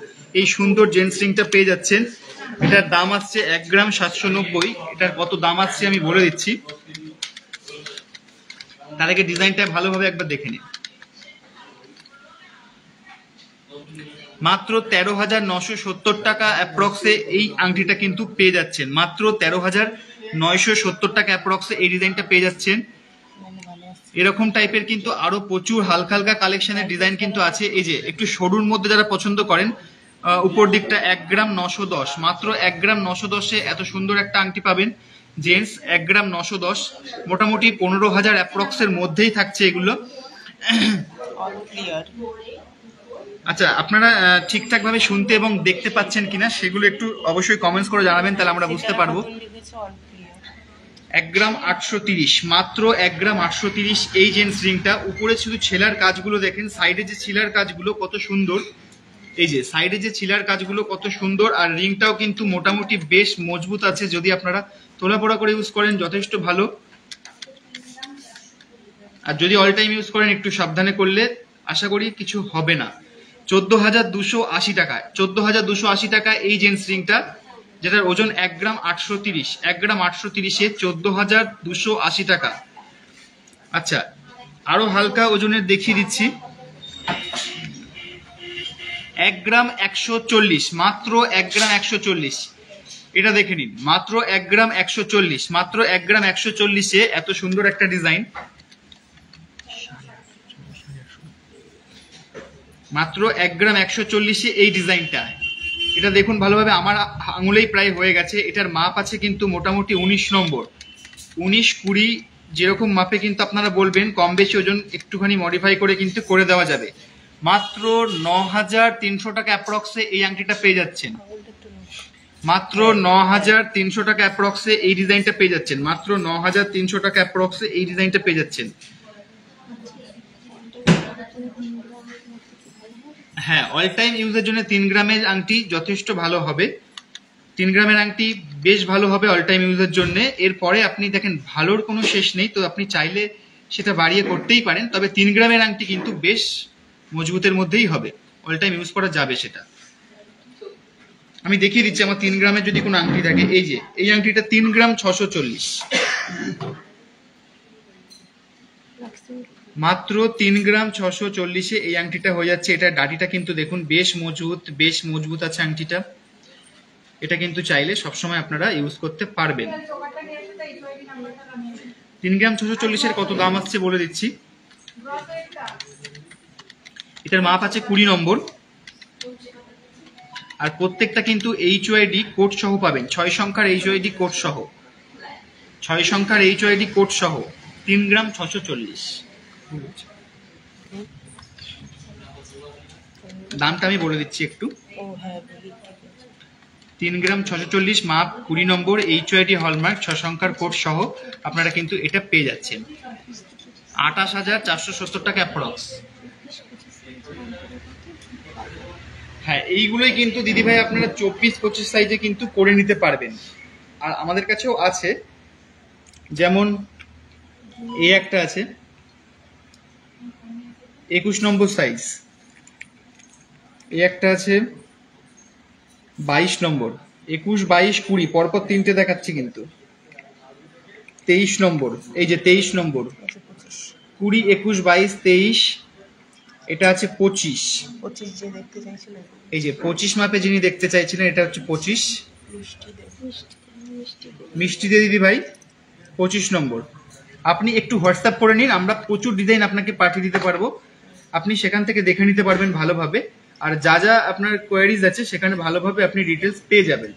এই সুন্দর জেন্টস রিংটা পেয়ে যাচ্ছেন। এটার দাম আসছে 1 গ্রাম 790। এটার কত দাম আসছে আমি বলে দিচ্ছি, তার আগে ডিজাইনটা ভালোভাবে একবার দেখে নিন। মাত্র 13,970 টাকা অ্যাপ্রক্সে এই আংটিটা কিন্তু পেয়ে যাচ্ছেন। মাত্র 13,970 টাকা অ্যাপ্রক্সে এই ডিজাইনটা পেয়ে যাচ্ছেন। এরকম টাইপের কিন্তু আরো প্রচুর হালকা হালকা কালেকশনের ডিজাইন কিন্তু আছে। এই যে একটু সরুর মধ্যে যারা পছন্দ করেন, উপর দিকটা 1 গ্রাম 910, মাত্র 1 গ্রাম 910-এ এত সুন্দর একটা আংটি পাবেন জেন্টস। 1 গ্রাম 910 মোটামুটি 15,000 অ্যাপ্রক্সের মধ্যেই থাকছে এগুলো। আচ্ছা আপনারা ঠিকঠাক ভাবে শুনতে এবং দেখতে পাচ্ছেন কিনা সেগুলো একটু অবশ্যই কমেন্টস করে জানাবেন, তাহলে আমরা বুঝতে পারবো। 1 গ্রাম 830, মাত্র 1 গ্রাম 830 এই জেন্টস রিংটা। উপরে শুধু ছেলার কাজগুলো দেখেন, সাইডে যে ছিলার কাজগুলো কত সুন্দর। এই যে সাইডে যে ছিলার কাজগুলো কত সুন্দর, আর রিংটাও কিন্তু মোটামুটি বেশ মজবুত আছে। যদি আপনারা তোলাপড়া করে ইউজ করেন যথেষ্ট ভালো, আর যদি অল টাইম ইউজ করেন একটু সাবধানে করলে আশা করি কিছু হবে না। 14,280 টাকা, 14,280 টাকা এই জেন্টস রিংটা, যেটার ওজন 1 গ্রাম 830, 1 গ্রাম 830-এ 14,280 টাকা। আচ্ছা আরো হালকা ওজনের দেখিয়ে দিচ্ছি, 1 গ্রাম 140, মাত্র 1 গ্রাম 140। এটা দেখে নিন, মাত্র 1 গ্রাম 140, মাত্র 1 গ্রাম 140-এ এত সুন্দর একটা ডিজাইন। মাত্র 1 গ্রাম 140-এ এই ডিজাইনটা। এটা দেখুন ভালোভাবে, আমার আঙুলেই প্রায় হয়ে গেছে। এটার মাপ আছে কিন্তু মোটামুটি 19 নম্বর, 19-20 যেরকম মাপে কিন্তু আপনারা বলবেন, কম বেশি ওজন একটুখানি মডিফাই করে কিন্তু করে দেওয়া যাবে। মাত্র 9,300 টাকা অ্যাপ্রক্সে এই আংটিটা পেয়ে যাচ্ছেন। মাত্র 9,300 টাকা অ্যাপ্রক্সে এই ডিজাইনটা পেয়ে যাচ্ছেন। মাত্র 9,300 টাকা অ্যাপ্রক্সে এই ডিজাইনটা পেয়ে যাচ্ছেন। হ্যাঁ অল টাইম ইউজের জন্য 3 গ্রামের আংটি যথেষ্ট ভালো হবে। 3 গ্রামের আংটি বেশ ভালো হবে অল টাইম ইউজের জন্য। এরপরে আপনি দেখেন ভালোর কোনো শেষ নেই, তো আপনি চাইলে সেটা বাড়িয়ে করতেই পারেন, তবে 3 গ্রামের আংটি কিন্তু বেশ মজবুতের মধ্যেই হবে, অল টাইম ইউজ করা যাবে সেটা। আমি দেখিয়ে দিচ্ছি আমার 3 গ্রামের যদি কোনো আংটি থাকে। এই যে এই আংটিটা 3 গ্রাম 640, মাত্র 3 গ্রাম 640-এ এই আংটিটা হয়ে যাচ্ছে। এটা ডাটিটা কিন্তু দেখুন বেশ মজবুত আছে আংটিটা। এটা কিন্তু চাইলে সবসময় আপনারা ইউজ করতে পারবেন। 3 গ্রাম 640-এর কত দাম আসছে বলে দিচ্ছি। এটার মাপ আছে 20 নম্বর, আর প্রত্যেকটা কিন্তু HYD কোড সহ পাবেন, 6 সংখ্যার HYD কোড সহ, 6 সংখ্যার HYD কোড সহ 3 গ্রাম 640। দামটা আমি বলে দিচ্ছি একটু। 3 গ্রাম 640, মাপ 20 নম্বর, HYD হলমার্ক, 6 সংখ্যার কোড সহ আপনারা কিন্তু এটা পেয়ে যাচ্ছেন। 28,470 টাকা অ্যাপ্রক্স। হ্যাঁ এইগুলোই কিন্তু দিদিভাই আপনারা 24-25 সাইজে কিন্তু করে নিতে পারবেন। আর আমাদের কাছেও আছে, যেমন এই একটা আছে 21 নম্বর সাইজ, এই একটা আছে 22 নম্বর, 21, 22, 20 পরপর 3টে দেখাচ্ছি কিন্তু। 23 নম্বর, এই যে 23 নম্বর, 20, 21, 22, 23, এটা আছে 25। 25 যে দেখতে চাইছিলেন, এই যে 25 মাপে যিনি দেখতে চাইছিলেন এটা হচ্ছে 25। মিষ্টি দিয়ে দিদি ভাই 25 নম্বর। আপনি একটু হোয়াটসঅ্যাপ করে নিন, আমরা প্রচুর ডিজাইন আপনাকে পাঠিয়ে দিতে পারবো, আপনি সেখান থেকে দেখে নিতে পারবেন ভালোভাবে। আর যা যা আপনার কোয়ারিজ আছে সেখানে ভালোভাবে আপনি ডিটেলস পেয়ে যাবেন।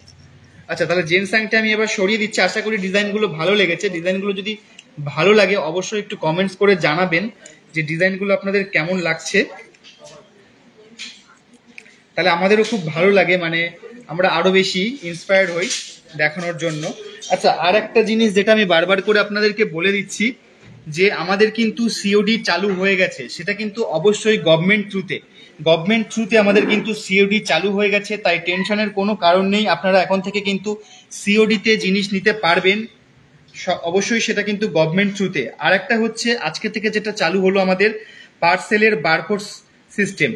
আচ্ছা, তাহলে জেন্টস হ্যাংটা আমি এবার সরিয়ে দিচ্ছি। আশা করি ডিজাইনগুলো ভালো লেগেছে। ডিজাইনগুলো যদি ভালো লাগে অবশ্যই একটু কমেন্টস করে জানাবেন যে ডিজাইনগুলো আপনাদের কেমন লাগছে, তাহলে আমাদেরও খুব ভালো লাগে, মানে আমরা আরো বেশি ইন্সপায়ার্ড হই দেখানোর জন্য। আচ্ছা, আর একটা জিনিস যেটা আমি বারবার করে আপনাদেরকে বলে দিচ্ছি যে আমাদের কিন্তু সিওডি চালু হয়ে গেছে, সেটা কিন্তু অবশ্যই গভর্নমেন্ট থ্রুতে আমাদের কিন্তু সিওডি চালু হয়ে গেছে, তাই টেনশনের কোনো কারণ নেই। আপনারা এখন থেকে কিন্তু সিওডিতে জিনিস নিতে পারবেন, অবশ্যই সেটা কিন্তু গভর্নমেন্ট থ্রুতে। আর একটা হচ্ছে আজকে থেকে যেটা চালু হলো আমাদের পার্সেলের বারকোড সিস্টেম,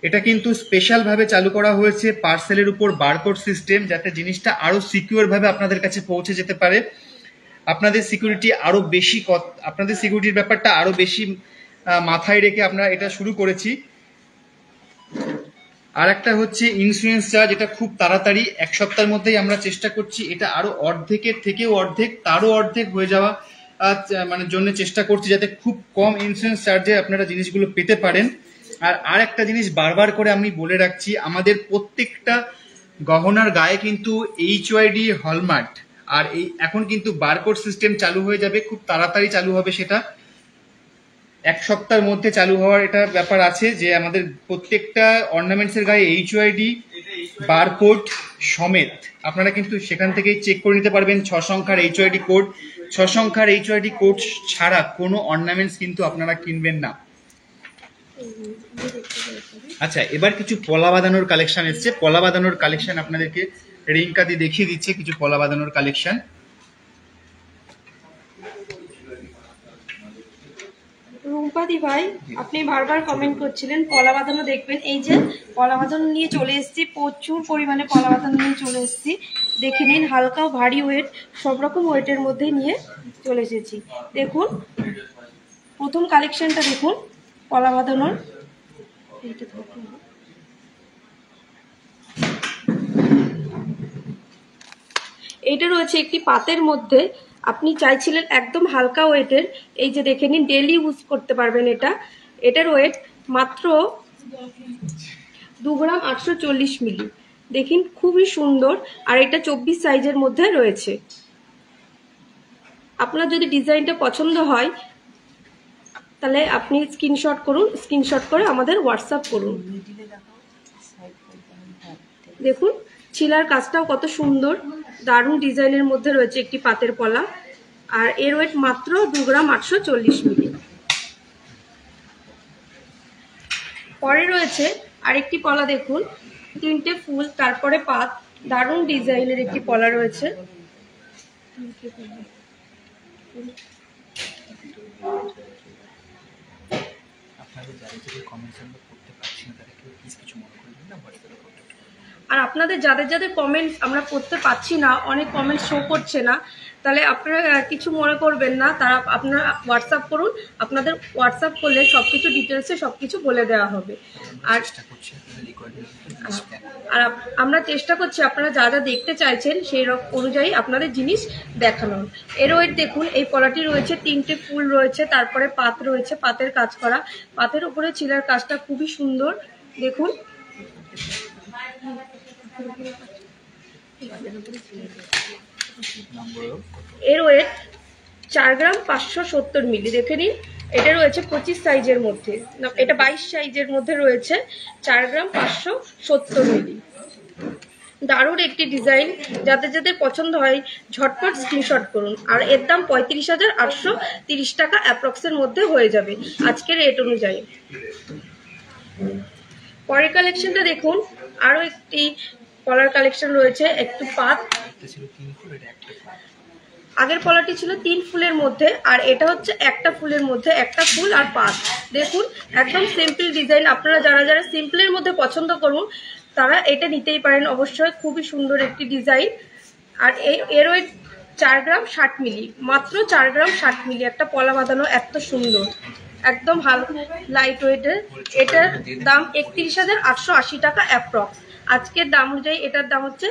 এটা কিন্তু স্পেশাল ভাবে চালু করা হয়েছে পার্সেলের উপর বারকোড সিস্টেম, যাতে জিনিসটা আরো সিকিউর ভাবে আপনাদের কাছে পৌঁছে যেতে পারে। আপনাদের সিকিউরিটির ব্যাপারটা আরো বেশি মাথায় রেখে আমরা এটা শুরু করেছি। আর একটা হচ্ছে ইন্স্যুরেন্স চার্জ, এটা খুব তাড়াতাড়ি 1 সপ্তাহের মধ্যেই আমরা চেষ্টা করছি এটা আরো অর্ধেকের থেকেও অর্ধেক, তারও অর্ধেক হয়ে যাওয়া মানে জন্য চেষ্টা করছি, যাতে খুব কম ইন্স্যুরেন্স চার্জে আপনারা জিনিসগুলো পেতে পারেন। আর একটা জিনিস বারবার করে আমি বলে রাখছি, আমাদের প্রত্যেকটা গহনার গায়ে কিন্তু HYD হলমার্ক, আর এই এখন কিন্তু বারকোড সিস্টেম চালু হয়ে যাবে, খুব তাড়াতাড়ি চালু হবে, সেটা 1 সপ্তাহের মধ্যে চালু হওয়ার এটা ব্যাপার আছে, যে আমাদের প্রত্যেকটা অর্নামেন্টসের গায়ে HYD বারকোড সমেত আপনারা কিন্তু সেখান থেকেই চেক করে নিতে পারবেন। 6 সংখ্যার HYD কোড, 6 সংখ্যার HYD কোড ছাড়া কোনো অর্নামেন্টস কিন্তু আপনারা কিনবেন না। আচ্ছা, এবার কিছু পলা বাঁধানোর কালেকশন এসছে। পলা বাঁধানোর কালেকশন আপনাদেরকে রিঙ্কা দিয়ে দেখিয়ে দিচ্ছে কিছু পলা বাঁধানোর কালেকশন। রুম্পাদি ভাই, আপনি বারবার কমেন্ট করছিলেন পলা বাঁধানো দেখবেন, এই যে পলা বাঁধানো নিয়ে চলে এসেছি, প্রচুর পরিমাণে পলা বাঁধানো নিয়ে চলে এসেছি। দেখে নিন, হালকা ভারী ওয়েট সব রকম ওয়েটের মধ্যে নিয়ে চলে এসেছি। দেখুন প্রথম কালেকশনটা দেখুন পলা বাঁধানোর। এইটা রয়েছে একটি পাতের মধ্যে, আপনি চাইছিলেন একদম হালকা ওয়েটের, এই যে দেখে নিন, ডেলি ইউজ করতে পারবেন। এটার ওয়েট মাত্র 2 গ্রাম 840 মিলি। দেখুন খুবই সুন্দর, আর এটা 24 সাইজের মধ্যে রয়েছে। আপনার যদি ডিজাইনটা পছন্দ হয় তাহলে আপনি স্ক্রিনশট করুন, স্ক্রিনশট করে আমাদের হোয়াটসঅ্যাপ করুন। দেখুন ছিলার কাজটাও কত সুন্দর, দারুণ ডিজাইনের মধ্যে রয়েছে একটি পাতের পলা, আর এর ওয়েট মাত্র 2 গ্রাম 840 মিলি। পরে রয়েছে আরেকটি পলা, দেখুন 3টে ফুল তারপরে পাত, দারুণ ডিজাইনের একটি পলা রয়েছে। আর আপনাদের যাদের যাদের কমেন্টস আমরা পড়তে পাচ্ছি না, অনেক কমেন্টস শো করছে না, তাহলে আপনারা কিছু মনে করবেন না, তারা আপনারা হোয়াটসঅ্যাপ করুন, আপনাদের হোয়াটসঅ্যাপ করলে সব কিছু ডিটেলসে সব কিছু বলে দেওয়া হবে। আর আমরা চেষ্টা করছি আপনারা যা যা দেখতে চাইছেন সেই অনুযায়ী আপনাদের জিনিস দেখানোর। এর ওয়েট দেখুন, এই পলাটি রয়েছে 3টে ফুল রয়েছে, তারপরে পাত রয়েছে, পাতের কাজ করা, পাতের উপরে ছিলার কাজটা খুবই সুন্দর। দেখুন এর ওয়েট 4 গ্রাম 570 মিলি। দেখে নিন, এটা রয়েছে 25 সাইজের মধ্যে, এটা 22 সাইজের মধ্যে রয়েছে, 4 গ্রাম 570 মিলি। দারুণ একটি ডিজাইন, যাদের যাদের পছন্দ হয় ঝটপট স্ক্রিনশট করুন। আর এর দাম 35,830 টাকা অ্যাপ্রক্সের মধ্যে হয়ে যাবে আজকের রেট অনুযায়ী। পরের কালেকশনটা দেখুন, আরো একটি পলার কালেকশন রয়েছে, একটু পাত। আগের পলাটি ছিল 3 ফুলের মধ্যে, আর এটা হচ্ছে একটা ফুলের মধ্যে, একটা ফুল আর পাত। দেখুন একদম সিম্পল ডিজাইন, আপনারা যারা যারা সিম্পলের মধ্যে পছন্দ করুন তারা এটা নিতেই পারেন অবশ্যই, খুবই সুন্দর একটি ডিজাইন। আর এর ওয়েট 4 গ্রাম 60 মিলি, মাত্র 4 গ্রাম 60 মিলি। একটা পলা বাঁধানো এত সুন্দর, একদম লাইট ওয়েটের। এটার দাম 31,880 টাকা অ্যাপ্রক্স। আজকের দাম অনুযায়ী এটার দাম হচ্ছে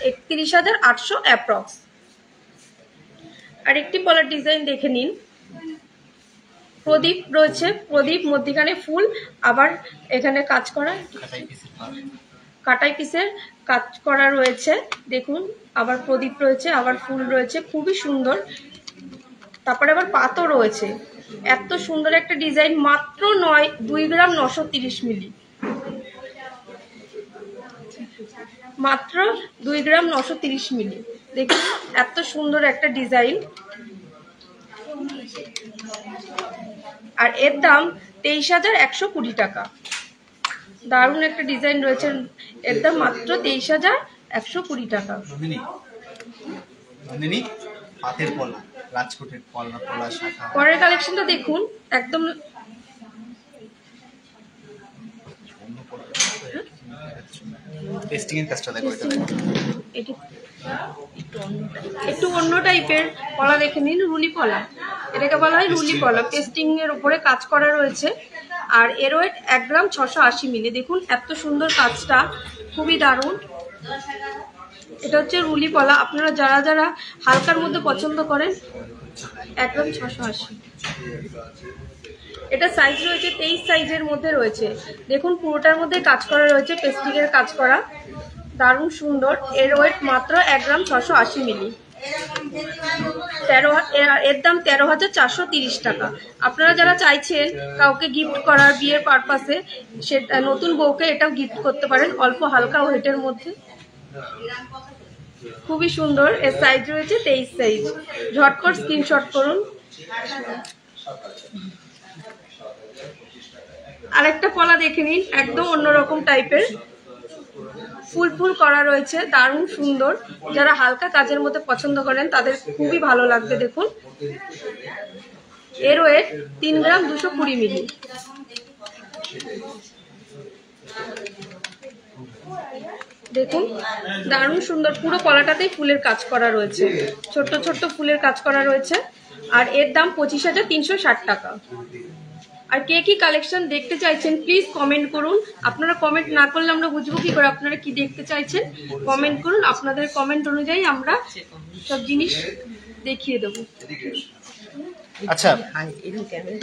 31,800 অ্যাপ্রক্স। আরেকটি পলার ডিজাইন দেখে নিন। প্রদীপ রয়েছে, প্রদীপ মধ্যিখানে ফুল, আবার এখানে কাজ করা কাটাই পিসের কাজ করা রয়েছে। দেখুন, আবার প্রদীপ রয়েছে, আবার ফুল রয়েছে, খুবই সুন্দর। তারপরে আবার পাতও রয়েছে। এত সুন্দর একটা ডিজাইন, মাত্র 2 গ্রাম 930 মিলি, মাত্র 2 গ্রাম 930 মিলি। দেখুন এত সুন্দর একটা ডিজাইন, আর এর দাম 23,120 টাকা। দারুণ একটা ডিজাইন রয়েছে, এর দাম মাত্র 23,120 টাকা। পাতের পলা, রাজকোটের পলা, পলা শাখা। পরের কালেকশনটা দেখুন, একদম টেস্টিং এর কাজটা দেখো, এটা একটু অন্য টাইপের পলা দেখে নিন। রুলি পলা, এটাকে বলা হয় রুলি পলা। পেস্টিং এর উপরে কাজ করা রয়েছে, আর এর ওয়েট 1 গ্রাম 680 মিলি। দেখুন এত সুন্দর কাজটা, খুবই দারুণ। এটা হচ্ছে রুলি পলা। আপনারা যারা যারা হালকার মধ্যে পছন্দ করেন, 1 গ্রাম 680। এটা সাইজ রয়েছে 23 সাইজের মধ্যে রয়েছে। দেখুন পুরোটার মধ্যে কাজ করা রয়েছে, পেস্টিং এর কাজ করা, দারুণ সুন্দর। এর ওয়েট মাত্র 1 গ্রাম 680 মিলি। এর দাম 13,430 টাকা। আপনারা যারা চাইছেন কাউকে গিফট করার, বিয়ের পারপাসে, সেটা নতুন বউকে এটাও গিফট করতে পারেন, অল্প হালকা ওয়েটের মধ্যে, খুবই সুন্দর। এর সাইজ রয়েছে 23 সাইজ। ঝটপট স্ক্রিনশট করুন। আরেকটা পলা দেখে নিন, একদম অন্যরকম টাইপের, ফুল ফুল করা রয়েছে, দারুণ সুন্দর। যারা হালকা কাজের মধ্যে পছন্দ করেন তাদের খুবই ভালো লাগবে। দেখুন এর ওয়েট 3 গ্রাম 220 মিলি। দেখুন দারুণ সুন্দর, পুরো পলাটাতেই ফুলের কাজ করা রয়েছে, ছোট্ট ছোট্ট ফুলের কাজ করা রয়েছে, আর এর দাম 25,360 টাকা। আর কে কি কালেকশন দেখতে চাইছেন প্লিজ কমেন্ট করুন। আপনারা কমেন্ট না করলে আমরা বুঝবো কি করে আপনারা কি দেখতে চাইছেন। কমেন্ট করুন, আপনাদের কমেন্ট অনুযায়ী আমরা সব জিনিস দেখিয়ে দেবো। আচ্ছা,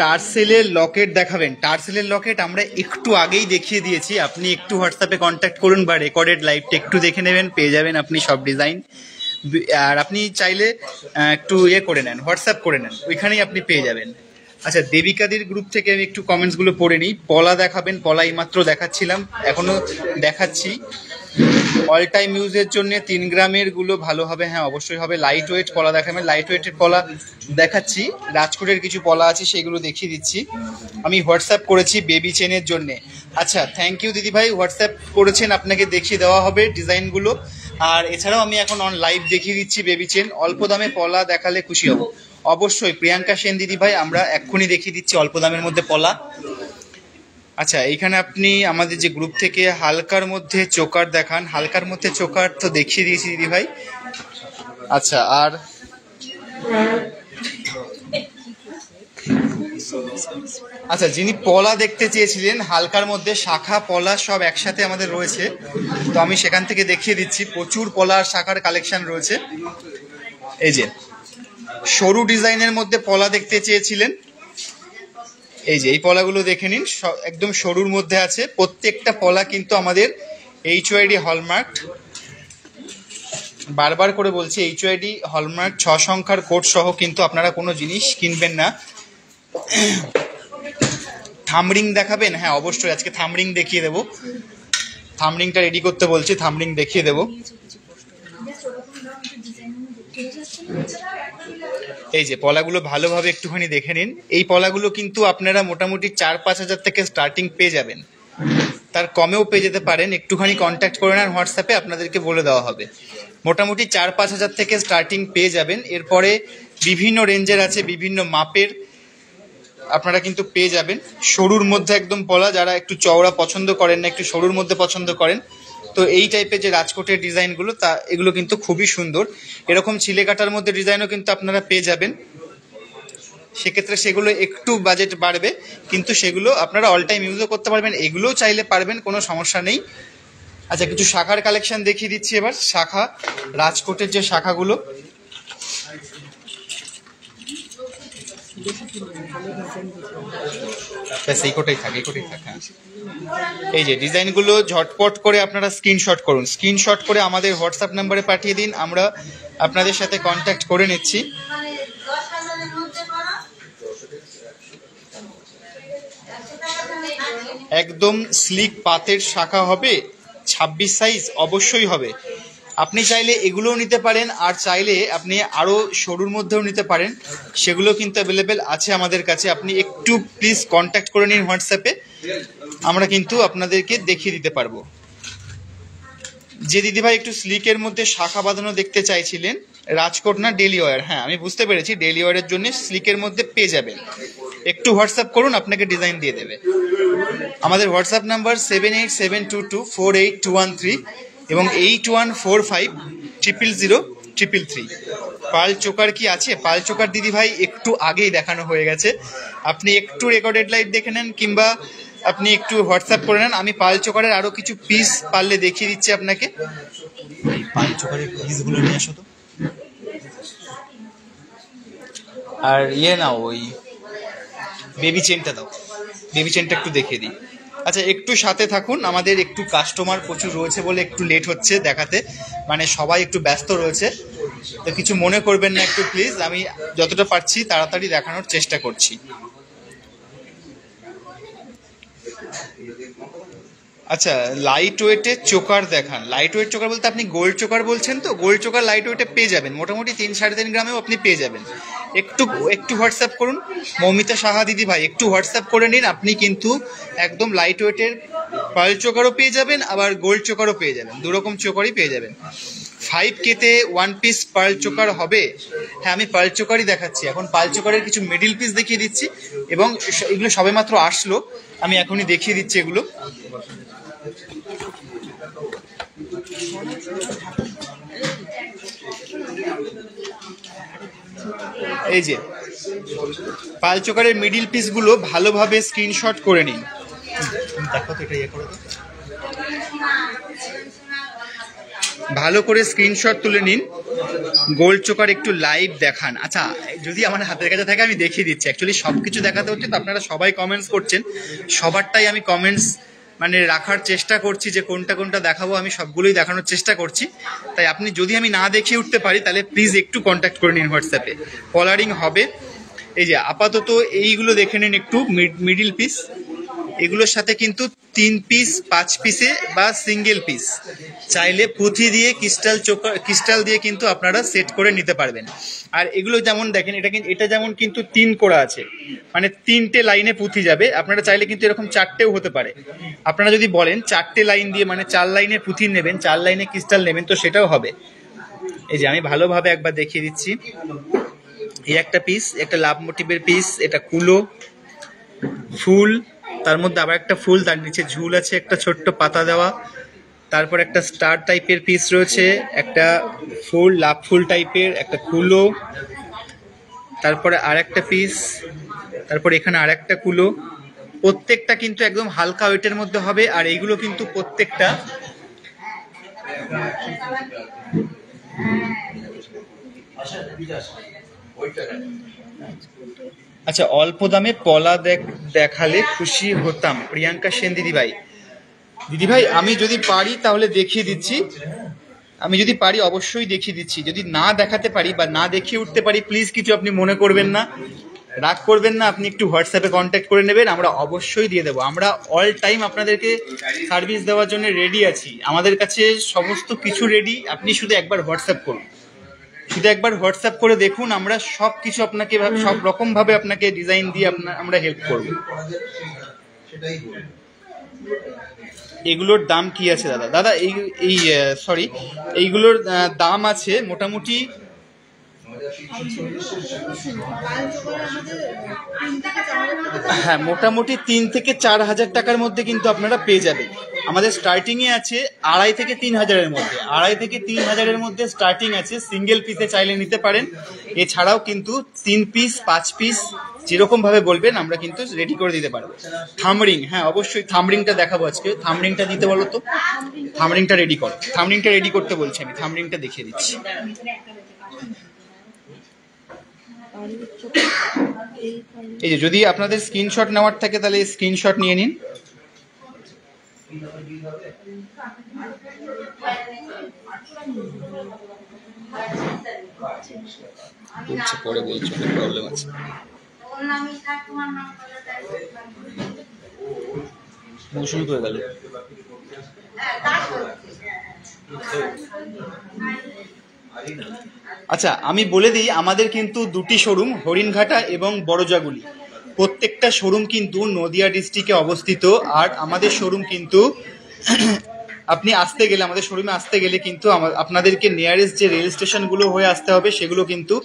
টার্সেলের লকেট দেখাবেন? টার্সেলের লকেট আমরা একটু আগেই দেখিয়ে দিয়েছি, আপনি একটু হোয়াটসঅ্যাপে কন্ট্যাক্ট করুন বা রেকর্ডেড লাইভটা একটু দেখে নেবেন, পেয়ে যাবেন আপনি সব ডিজাইন। আর আপনি চাইলে একটু করে নেন, হোয়াটসঅ্যাপ করে নেন, ওইখানেই আপনি পেয়ে যাবেন। আচ্ছা, দেবিকাদের গ্রুপ থেকে আমি একটু কমেন্টসগুলো পড়ে নিই। পলা দেখাবেন? পলা এইমাত্র দেখাচ্ছিলাম, এখনো দেখাচ্ছি। অল টাইম ইউজের জন্য 3 গ্রামের গুলো ভালো হবে। হ্যাঁ অবশ্যই হবে। লাইট ওয়েট পলা দেখাবেন? লাইট ওয়েটের পলা দেখাচ্ছি। রাজকোটের কিছু পলা আছে, সেগুলো দেখিয়ে দিচ্ছি। আমি হোয়াটসঅ্যাপ করেছি বেবি চেনের জন্যে। আচ্ছা, থ্যাংক ইউ দিদি ভাই, হোয়াটসঅ্যাপ করেছেন, আপনাকে দেখিয়ে দেওয়া হবে ডিজাইনগুলো। আর এছাড়াও আমি এখন অন লাইভ দেখিয়ে দিচ্ছি বেবি চেন। অল্প দামে পলা দেখালে খুশি হব। অবশ্যই প্রিয়াঙ্কা সেন দিদি ভাই, আমরা এক্ষুনি দেখিয়ে দিচ্ছি অল্প দামের মধ্যে পলা। আচ্ছা, এইখানে আপনি আমাদের যে গ্রুপ থেকে হালকার মধ্যে চোকার দেখান। হালকার মধ্যে চোকার তো দেখিয়ে দিয়েছি দিদি ভাই। আচ্ছা, আর আচ্ছা, যিনি পলা দেখতে চেয়েছিলেন হালকার মধ্যে, শাখা পলা সব একসাথে আমাদের রয়েছে, তো আমি সেখান থেকে দেখিয়ে দিচ্ছি। প্রচুর পলা আর শাখার কালেকশন রয়েছে। এই যে সরু ডিজাইনের মধ্যে পলা দেখতে চেয়েছিলেন, এই যে এই পলাগুলো দেখে নিন, একদম সরুর মধ্যে আছে। প্রত্যেকটা পলা কিন্তু আমাদের HYD হলমার্ক। বারবার করে বলছি, HYD হলমার্ক 6 সংখ্যার কোড সহ কিন্তু আপনারা কোনো জিনিস কিনবেন না। থামরিং দেখাবেন? হ্যাঁ অবশ্যই, আজকে থামরিং দেখিয়ে দেবো। থামরিংটা রেডি করতে বলছি, থামরিং দেখিয়ে দেবো। এই যে পলাগুলো ভালোভাবে একটুখানি দেখে নিন। এই পলাগুলো কিন্তু আপনারা মোটামুটি 4-5 হাজার থেকে স্টার্টিং পেয়ে যাবেন, তার কমেও পেয়ে যেতে পারেন। একটুখানি কন্ট্যাক্ট করে নেন হোয়াটসঅ্যাপে, আপনাদেরকে বলে দেওয়া হবে। মোটামুটি 4-5 হাজার থেকে স্টার্টিং পেয়ে যাবেন। এরপরে বিভিন্ন রেঞ্জের আছে, বিভিন্ন মাপের আপনারা কিন্তু পেয়ে যাবেন। সরুর মধ্যে একদম পলা, যারা একটু চওড়া পছন্দ করেন না, একটু সরুর মধ্যে পছন্দ করেন, তো এই টাইপের যে রাজকোটের ডিজাইনগুলো, এগুলো কিন্তু খুবই সুন্দর। এরকম ছিলে কাটার মধ্যে ডিজাইনও কিন্তু আপনারা পেয়ে যাবেন। সেক্ষেত্রে সেগুলো একটু বাজেট বাড়বে, কিন্তু সেগুলো আপনারা অল টাইম ইউজও করতে পারবেন, এগুলোও চাইলে পারবেন, কোনো সমস্যা নেই। আচ্ছা, কিছু শাখার কালেকশন দেখিয়ে দিচ্ছি এবার। শাখা, রাজকোটের যে শাখাগুলো, ব্যাস এই কোটাই থাকে, হ্যাঁ। এই যে ডিজাইনগুলো ঝটপট করে আপনারা স্ক্রিনশট করুন, স্ক্রিনশট করে আমাদের হোয়াটসঅ্যাপ নাম্বারে পাঠিয়ে দিন, আমরা আপনাদের সাথে কন্ট্যাক্ট করে নিচ্ছি। একদম স্লিক পাতের শাখা হবে, 26 সাইজ অবশ্যই হবে। আপনি চাইলে এগুলোও নিতে পারেন, আর চাইলে আপনি আরও সরুর মধ্যেও নিতে পারেন, সেগুলো কিন্তু অ্যাভেলেবেল আছে আমাদের কাছে। আপনি একটু প্লিজ কন্ট্যাক্ট করে নিন হোয়াটসঅ্যাপে, আমরা কিন্তু আপনাদেরকে দেখিয়ে দিতে পারবো। যে দিদিভাই একটু স্লিকের মধ্যে শাখা বাঁধানো দেখতে চাইছিলেন, রাজকোট না ডেলি ওয়্যার, হ্যাঁ আমি বুঝতে পেরেছি, ডেলি ওয়্যারের জন্য স্লিকের মধ্যে পেয়ে যাবেন। একটু হোয়াটসঅ্যাপ করুন, আপনাকে ডিজাইন দিয়ে দেবে। আমাদের হোয়াটসঅ্যাপ নাম্বার 7872248213 এবং 8145000333। পাল চোকার কি আছে? পাল চোকার দিদিভাই একটু আগেই দেখানো হয়ে গেছে, আপনি একটু রেকর্ডেড লাইট দেখে নেন, কিংবা আপনি একটু হোয়াটসঅ্যাপ করে নেন। আমি পাল চোকারের আরও কিছু পিস পারলে দেখিয়ে দিচ্ছি আপনাকে। পাল চোকারের পিসগুলো নিয়ে আসো তো। আর নাও, ওই বেবি চেনটা দাও, বেবি চেনটা একটু দেখিয়ে দিই। আচ্ছা, একটু সাথে থাকুন, আমাদের একটু কাস্টমার প্রচুর রয়েছে বলে একটু লেট হচ্ছে দেখাতে, মানে সবাই একটু ব্যস্ত রয়েছে, তো কিছু মনে করবেন না একটু প্লিজ, আমি যতটা পারছি তাড়াতাড়ি দেখানোর চেষ্টা করছি। আচ্ছা, লাইট ওয়েটের চোকার দেখান। লাইট ওয়েট চোকার বলতে আপনি গোল্ড চোকার বলছেন তো? গোল্ড চোকার লাইট ওয়েটে পেয়ে যাবেন, মোটামুটি 3-3.5 গ্রামেও আপনি পেয়ে যাবেন। একটু হোয়াটসঅ্যাপ করুন মৌমিতা সাহা দিদি ভাই, একটু হোয়াটসঅ্যাপ করে নিন, আপনি কিন্তু একদম লাইট ওয়েটের পার্ল চোকারও পেয়ে যাবেন, আবার গোল্ড চোকারও পেয়ে যাবেন, দুরকম চোকারই পেয়ে যাবেন। 5K-তে 1 পিস পার্ল চোকার হবে। হ্যাঁ, আমি পার্ল চোকারই দেখাচ্ছি এখন, পার্ল চোকারের কিছু মিডিল পিস দেখিয়ে দিচ্ছি, এবং এগুলো সবেমাত্র আসলো, আমি এখনই দেখিয়ে দিচ্ছি এগুলো। এই যে পাল চোকারের মিডিল পিসগুলো ভালোভাবে স্ক্রিনশট করে নিন। দেখো তো, এটা ইয়ে করো তো। ভালো করে স্ক্রিনশট তুলে নিন। গোল্ড চোকার একটু লাইভ দেখান। আচ্ছা, যদি আমার হাতের কাছে থাকে আমি দেখিয়ে দিচ্ছি। অ্যাকচুয়ালি সব কিছু দেখাতে হচ্ছে তো, আপনারা সবাই কমেন্টস করছেন, সবারটাই আমি কমেন্টস মানে রাখার চেষ্টা করছি, যে কোনটা কোনটা দেখাবো, আমি সবগুলোই দেখানোর চেষ্টা করছি। তাই আপনি যদি আমি না দেখিয়ে উঠতে পারি, তাহলে প্লিজ একটু কন্ট্যাক্ট করে নিন হোয়াটসঅ্যাপে, কলারিং হবে। এই যে আপাতত এইগুলো দেখে নিন একটু, মিডিল পিস, এগুলোর সাথে কিন্তু 3 পিস 5 পিসে বা সিঙ্গেল পিস চাইলে পুঁথি দিয়ে ক্রিস্টাল দিয়ে কিন্তু আপনারা সেট করে নিতে পারবেন। আর এগুলো যেমন দেখেন, এটা যেমন কিন্তু 3 করা আছে, মানে 3টে লাইনে পুঁথি যাবে। আপনারা চাইলে কিন্তু এরকম 4টেও হতে পারে। আপনারা যদি বলেন 4টে লাইন দিয়ে, মানে 4 লাইনে পুঁথি নেবেন, 4 লাইনে ক্রিস্টাল নেবেন, তো সেটাও হবে। এই যে আমি ভালোভাবে একবার দেখিয়ে দিচ্ছি। এই একটা পিস, একটা লাভ মোটিভের পিস, এটা কুলো ফুল, তার মধ্যে আবার একটা ফুল, তার নিচে ঝুল আছে, একটা ছোট্ট পাতা দেওয়া, তারপর একটা স্টার টাইপের পিস রয়েছে, একটা ফুল লাভ ফুল টাইপের, একটা কুলো, তারপরে আর একটা পিস, তারপর এখানে আর একটা কুলো। প্রত্যেকটা কিন্তু একদম হালকা ওয়েটের মধ্যে হবে, আর এইগুলো কিন্তু প্রত্যেকটা আচ্ছা, অল্প দামে পলা দেখালে খুশি হতাম। প্রিয়াঙ্কা সেন দিদিভাই আমি যদি পারি তাহলে দেখিয়ে দিচ্ছি, আমি যদি পারি অবশ্যই দেখিয়ে দিচ্ছি। যদি না দেখাতে পারি বা না দেখিয়ে উঠতে পারি, প্লিজ কিছু আপনি মনে করবেন না, রাগ করবেন না, আপনি একটু হোয়াটসঅ্যাপে কন্ট্যাক্ট করে নেবেন, আমরা অবশ্যই দিয়ে দেবো। আমরা অল টাইম আপনাদেরকে সার্ভিস দেওয়ার জন্য রেডি আছি, আমাদের কাছে সমস্ত কিছু রেডি। আপনি শুধু একবার হোয়াটসঅ্যাপ করুন, শুধু একবার হোয়াটসঅ্যাপ করে দেখুন, আমরা সব কিছু আপনাকে সব রকম ভাবে আপনাকে ডিজাইন দিয়ে আমরা হেল্প করব। এগুলোর দাম কি আছে দাদা? এই সরি, এইগুলোর দাম আছে মোটামুটি হ্যাঁ, মোটামুটি 3 থেকে 4 হাজার টাকার মধ্যে কিন্তু আপনারা পেয়ে যাবেন। আমাদের স্টার্টিংয়ে আছে 2.5 থেকে 3 হাজারের মধ্যে, 2.5 থেকে 3 হাজারের মধ্যে স্টার্টিং আছে। সিঙ্গেল পিসে চাইলে নিতে পারেন, এছাড়াও কিন্তু 3 পিস 5 পিস যেরকম ভাবে বলবেন আমরা কিন্তু রেডি করে দিতে পারবো। থামরিং, হ্যাঁ অবশ্যই থামরিংটা দেখাবো আজকে। থামরিংটা দিতে বলো তো, থামরিংটা রেডি করো। থামরিংটা রেডি করতে বলছি আমি, থামরিংটা দেখিয়ে দিচ্ছি। এই যে যদি আপনাদের স্ক্রিনশট নেওয়ার থাকে তাহলে স্ক্রিনশট নিয়ে নিন। বলছে পরে বলছে, প্রবলেম আছে। মৌসুমি করে গেল। আচ্ছা আমি বলে দিই, আমাদের কিন্তু দুটি শোরুম, হরিণঘাটা এবং বড়জাগুলি। প্রত্যেকটা শোরুম কিন্তু নদিয়া ডিস্ট্রিক্টে অবস্থিত। আর আমাদের শোরুম কিন্তু আপনি আসতে গেলে, আমাদের শোরুমে আসতে গেলে কিন্তু আপনাদেরকে নিয়ারেস্ট যে রেল স্টেশনগুলো হয়ে আসতে হবে সেগুলো কিন্তু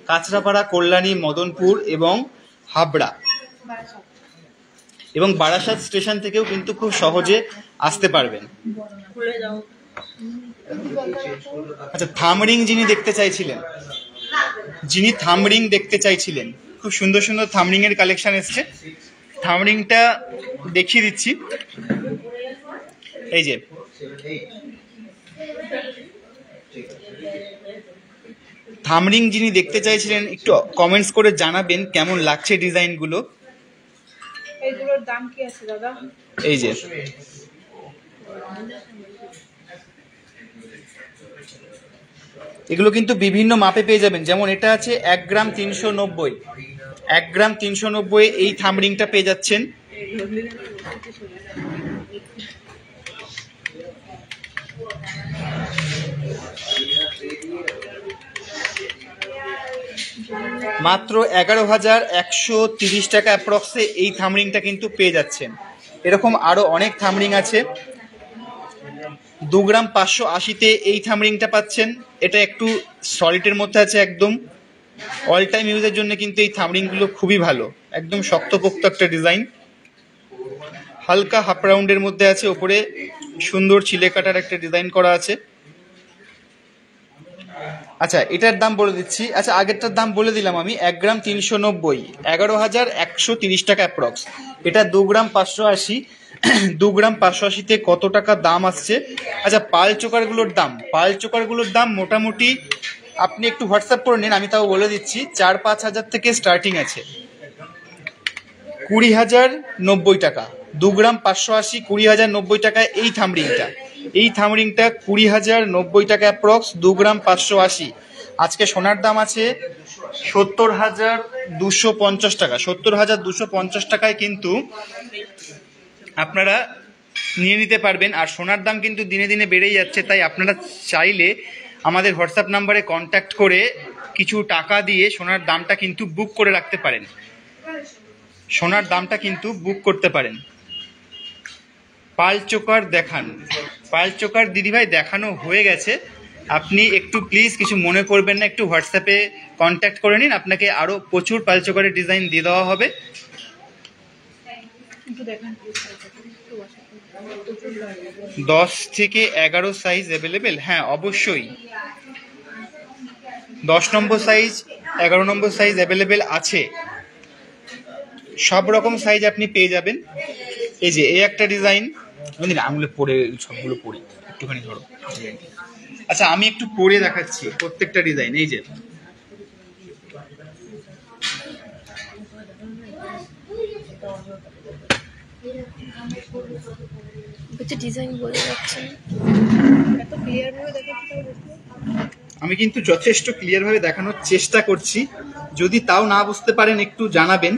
কাঁচরাপাড়া, কল্যাণী, মদনপুর এবং হাবড়া এবং বারাসাত স্টেশন থেকেও কিন্তু খুব সহজে আসতে পারবেন। আচ্ছা, থামরিং যিনি দেখতে চাইছিলেন, দেখতে চাইছিলেন, খুব সুন্দর সুন্দর থামরিং এর কালেকশন এসছে। থামরিংটা দেখিয়ে দিচ্ছি। এই যে থামরিং যিনি দেখতে চাইছিলেন, একটু কমেন্টস করে জানাবেন কেমন লাগছে ডিজাইনগুলো। এইগুলোর দাম কি আছে দাদা? এই যে এগুলো কিন্তু বিভিন্ন মাপে পেয়ে যাবেন। যেমন এটা আছে 1 গ্রাম 390, 1 গ্রাম 390 এই থামরিংটা পেয়ে যাচ্ছেন। মাত্র 11,130 টাকা অ্যাপ্রক্সে এই থামরিংটা কিন্তু পেয়ে যাচ্ছেন। এরকম আরো অনেক থামরিং আছে। 2 গ্রাম 580-তে এই থামরিংটা পাচ্ছেন। এটা একটু সলিডের মধ্যে আছে, একদম অল টাইম ইউজের জন্য কিন্তু এই থামরিংগুলো খুবই ভালো। একদম শক্তপোক্ত একটা ডিজাইন, হালকা হাফ রাউন্ডের মধ্যে আছে, ওপরে সুন্দর চিলে কাটার একটা ডিজাইন করা আছে। আচ্ছা এটার দাম বলে দিচ্ছি। আচ্ছা আগেরটার দাম বলে দিলাম আমি, 1 গ্রাম 390, 11,130 টাকা অ্যাপ্রক্স। এটা 2 গ্রাম 580, 2 গ্রাম 580-তে কত টাকা দাম আসছে? আচ্ছা পাল চোকারগুলোর দাম মোটামুটি আপনি একটু হোয়াটসঅ্যাপ করে নিন, আমি তাও বলে দিচ্ছি। 4-5 হাজার থেকে স্টার্টিং আছে, 20,090 টাকা। 2 গ্রাম 580, 20,090 টাকায় এই থামরিংটা। 20,090 টাকা অ্যাপ্রক্স, 2 গ্রাম 580। আজকে সোনার দাম আছে 70,250 টাকা। 70,250 টাকায় কিন্তু আপনারা নিয়ে নিতে পারবেন। আর সোনার দাম কিন্তু দিনে দিনে বেড়েই যাচ্ছে, তাই আপনারা চাইলে আমাদের হোয়াটসঅ্যাপ নাম্বারে কন্ট্যাক্ট করে কিছু টাকা দিয়ে সোনার দামটা কিন্তু বুক করে রাখতে পারেন। সোনার দামটা কিন্তু বুক করতে পারেন। পাল চোকার দেখান। পাল চোকার দিদিভাই দেখানো হয়ে গেছে, আপনি একটু প্লিজ কিছু মনে করবেন না, একটু হোয়াটসঅ্যাপে কন্ট্যাক্ট করে নিন, আপনাকে আরও প্রচুর পাল চোকারের ডিজাইন দিয়ে দেওয়া হবে। 10 থেকে 11 সাইজ অ্যাভেলেবেল, হ্যাঁ অবশ্যই। 10 নম্বর সাইজ, 11 নম্বর সাইজ অ্যাভেলেবেল আছে, সব রকম সাইজ আপনি পেয়ে যাবেন। এই যে এই একটা ডিজাইন, আঙুলে পরে সবগুলো পরি, একটুখানি ধরো। আচ্ছা আমি একটু পরে দেখাচ্ছি প্রত্যেকটা ডিজাইন। এই যে ডিজাইন বলে যাচ্ছে, আমি কিন্তু যথেষ্ট ক্লিয়ার ভাবে দেখানোর চেষ্টা করছি। যদি তাও না বুঝতে পারেন একটু জানাবেন,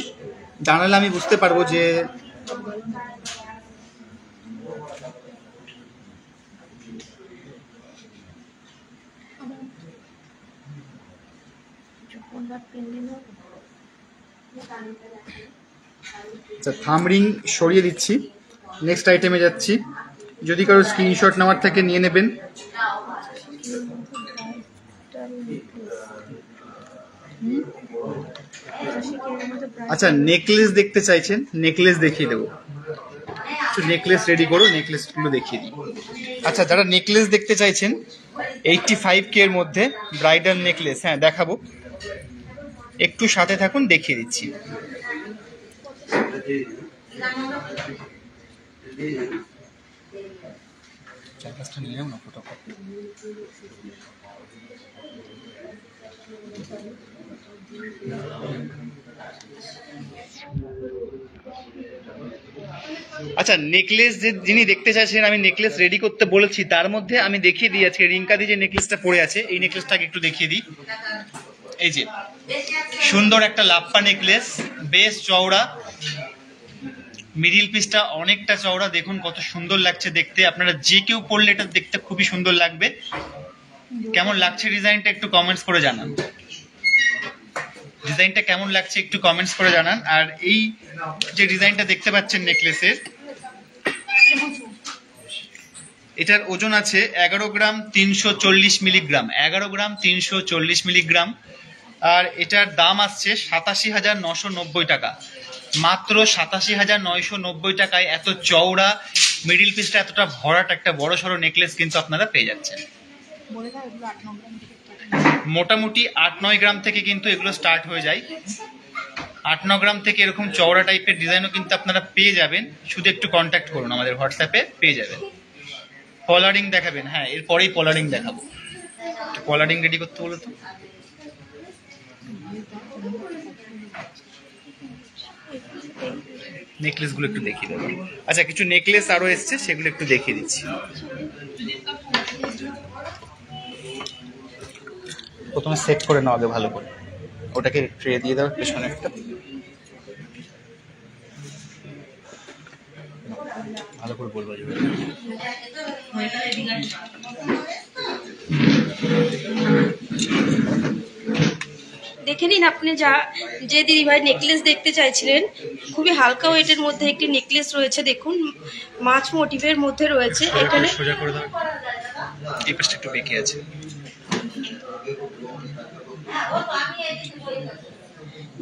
জানালে আমি বুঝতে পারবো যে থামরিং সরিয়ে দিচ্ছি, নেক্সট আইটেমে যাচ্ছি। যদি কারো স্ক্রিনশট নেওয়ার থেকে নিয়ে নেবেন। আচ্ছা, নেকলেস দেখতে চাইছেন, নেকলেস দেখিয়ে দেবো। একটু নেকলেস রেডি করো, নেকলেসগুলো দেখিয়ে দিই। আচ্ছা, যারা নেকলেস দেখতে চাইছেন 85K এর মধ্যে ব্রাইডাল নেকলেস, হ্যাঁ দেখাবো, একটু সাথে থাকুন, দেখিয়ে দিচ্ছি। চারপাশটা নিয়ে নাও না ফটো। আচ্ছা, নেকলেস যে যিনি দেখতে চাইছেন, আমি নেকলেস রেডি করতে বলেছি, তার মধ্যে আমি দেখিয়ে দিই আজকে রিঙ্কাদি যে নেকলেসটা পরে আছে, এই নেকলেসটাকে একটু দেখিয়ে দিই। এই যে সুন্দর একটা লাপ্পা নেকলেস, বেশ চওড়া, মিডিল পিসটা অনেকটা চওড়া, দেখুন কত সুন্দর লাগছে দেখতে। আপনারা যে কেউ পরলে এটা দেখতে খুবই সুন্দর লাগবে। কেমন লাগছে ডিজাইনটা একটু কমেন্টস করে জানান। ডিজাইনটা কেমন লাগছে একটু কমেন্টস করে জানান। আর এই যে ডিজাইনটা দেখতে পাচ্ছেন নেকলেসের, এটার ওজন আছে 11 গ্রাম 340 মিলিগ্রাম, 11 গ্রাম 340 মিলিগ্রাম। আর এটার দাম আসছে 87,990 টাকা, মাত্র 87,990 টাকায় এত চওড়া মিডিল পিসটা, এতটা ভরাট একটা বড় সড়ো নেকলেস কিন্তু আপনারা পেয়ে যাচ্ছেন। মোটামুটি 8-9 গ্রাম থেকে কিন্তু এগুলো স্টার্ট হয়ে যায়। 8-9 গ্রাম থেকে এরকম চওড়া টাইপের ডিজাইনও কিন্তু আপনারা পেয়ে যাবেন। শুধু একটু কন্ট্যাক্ট করুন, আমাদের হোয়াটসঅ্যাপে পেয়ে যাবেন। পলারিং দেখাবেন? হ্যাঁ, এরপরেই পলারিং দেখাবো। পলারিং রেডি করতে বলো তো। নেকলেসগুলো একটু দেখিয়ে দেবো। আচ্ছা, কিছু নেকলেস আরো এসছে, সেগুলো একটু দেখিয়ে দিচ্ছি। প্রথমে সেট করে নাও আগে ভালো করে, ওটাকে ট্রে দিয়ে দাও পেছনে একটা, ভালো করে বলবো। দেখে নিন আপনি যে দিদিভাই নেকলেস দেখতে চাইছিলেন, খুবই হালকা ওয়েটের মধ্যে একটি নেকলেস রয়েছে। দেখুন, মাছ মোটিভের মধ্যে রয়েছে। এখানে সোজা করে দাও, এই পাশটা একটু বেঁকে আছে।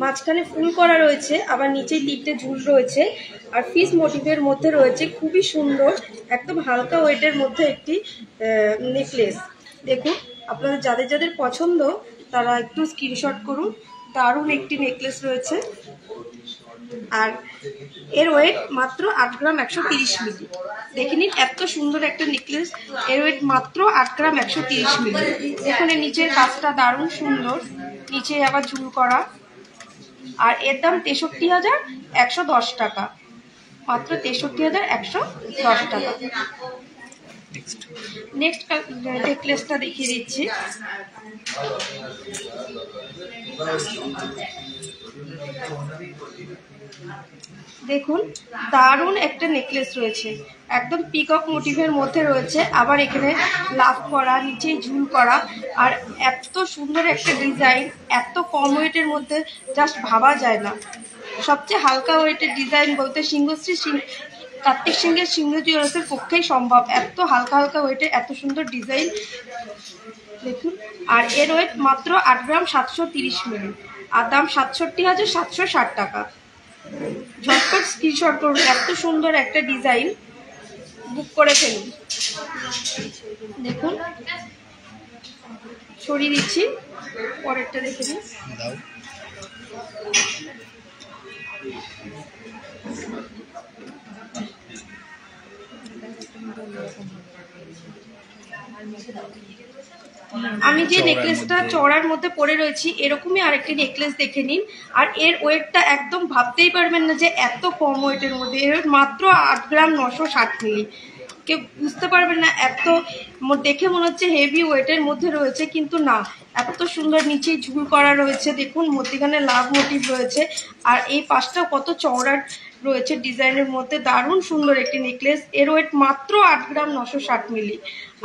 মাঝখানে ফুল করা রয়েছে, আবার নিচে 3টে ঝুল রয়েছে, আর ফিস মোটিভের মধ্যে রয়েছে। খুবই সুন্দর, একদম হালকা ওয়েটের মধ্যে একটি নেকলেস। দেখুন, আপনাদের যাদের যাদের পছন্দ তারা একটু স্ক্রিনশট করুন। দারুণ একটি নেকলেস রয়েছে, আর এর ওয়েট মাত্র 8 গ্রাম 130 মিলি। দেখে নিন, এত সুন্দর একটা নেকলেস, এর ওয়েট মাত্র 8 গ্রাম 130 মিলি। এখানে নিচের কাজটা দারুণ সুন্দর, নিচে আবার ঝুল করা, আর এর দাম 63,110 টাকা, মাত্র 63,110 টাকা। নেক্সট নেকলেসটা দেখিয়ে দিচ্ছি। দেখুন, দারুণ একটা নেকলেস রয়েছে, একদম পিকক মোটিভের মধ্যে রয়েছে, আবার এখানে লাভ করা, নিচে ঝুল করা, আর এত সুন্দর একটা ডিজাইন, এত কম ওয়েটের মধ্যে জাস্ট ভাবা যায় না। সবচেয়ে হালকা ওয়েটের ডিজাইন বলতে সিংহশ্রী কার্তিক সিংহের সিংহ জুয়েলার্সের পক্ষেই সম্ভব, এত হালকা হালকা ওয়েটের এত সুন্দর ডিজাইন। দেখুন, আর এর ওয়েট মাত্র 8 গ্রাম 730 মিলি, আর দাম 67,760 টাকা। ঝটপট স্ক্রিনশট করুন, এত সুন্দর একটা ডিজাইন, বুক করে ফেলুন। দেখুন, সরিয়ে দিচ্ছি, পরেরটা দেখে নিন। আমি যে নেকলেসটা চওড়ার মধ্যে পরে রয়েছি, এরকমই আরেকটি নেকলেস দেখে নিন। আর এর ওয়েটটা একদম ভাবতেই পারবেন না যে এত কম ওয়েটের মধ্যে। এর ওয়েট মাত্র 8 গ্রাম 960 মিলি। কেউ বুঝতে পারবেন না, এত দেখে মনে হচ্ছে হেভি ওয়েটের মধ্যে রয়েছে, কিন্তু না, এত সুন্দর নিচে ঝুল করা রয়েছে। দেখুন, মধ্যখানে লাভ মোটিভ রয়েছে, আর এই পাশটা কত চওড়ার রয়েছে ডিজাইনের মধ্যে। দারুণ সুন্দর একটি নেকলেস। এর ওয়েট মাত্র 8 গ্রাম 960 মিলি,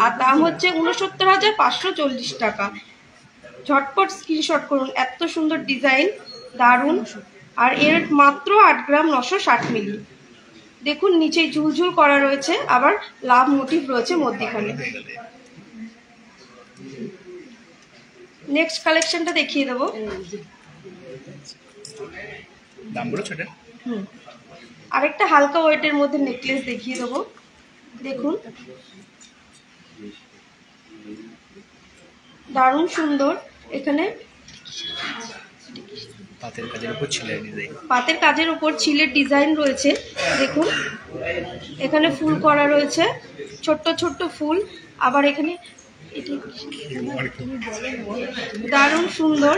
আর দাম হচ্ছে 69,540 টাকা। ঝটপট স্ক্রিনশট করুন, এত সুন্দর ডিজাইন, দারুণ। আর এর মাত্র 8 গ্রাম 960 মিলি। দেখুন, নিচে ঝুলঝুল করা রয়েছে, আবার লাভ মোটিভ রয়েছে মধ্যখানে। নেক্সট কালেকশনটা দেখিয়ে দেবো। দাম বলো ছোট। আরেকটা হালকা ওয়েটের মধ্যে নেকলেস দেখিয়ে দেবো। দেখুন দারুণ সুন্দর। এখানে পাতের কাজের উপর ছিলের ডিজাইন, পাতের কাজের উপর ছিলের ডিজাইন রয়েছে। দেখুন এখানে ফুল করা রয়েছে, ছোট্ট ছোট্ট ফুল। আবার এখানে দারুণ সুন্দর,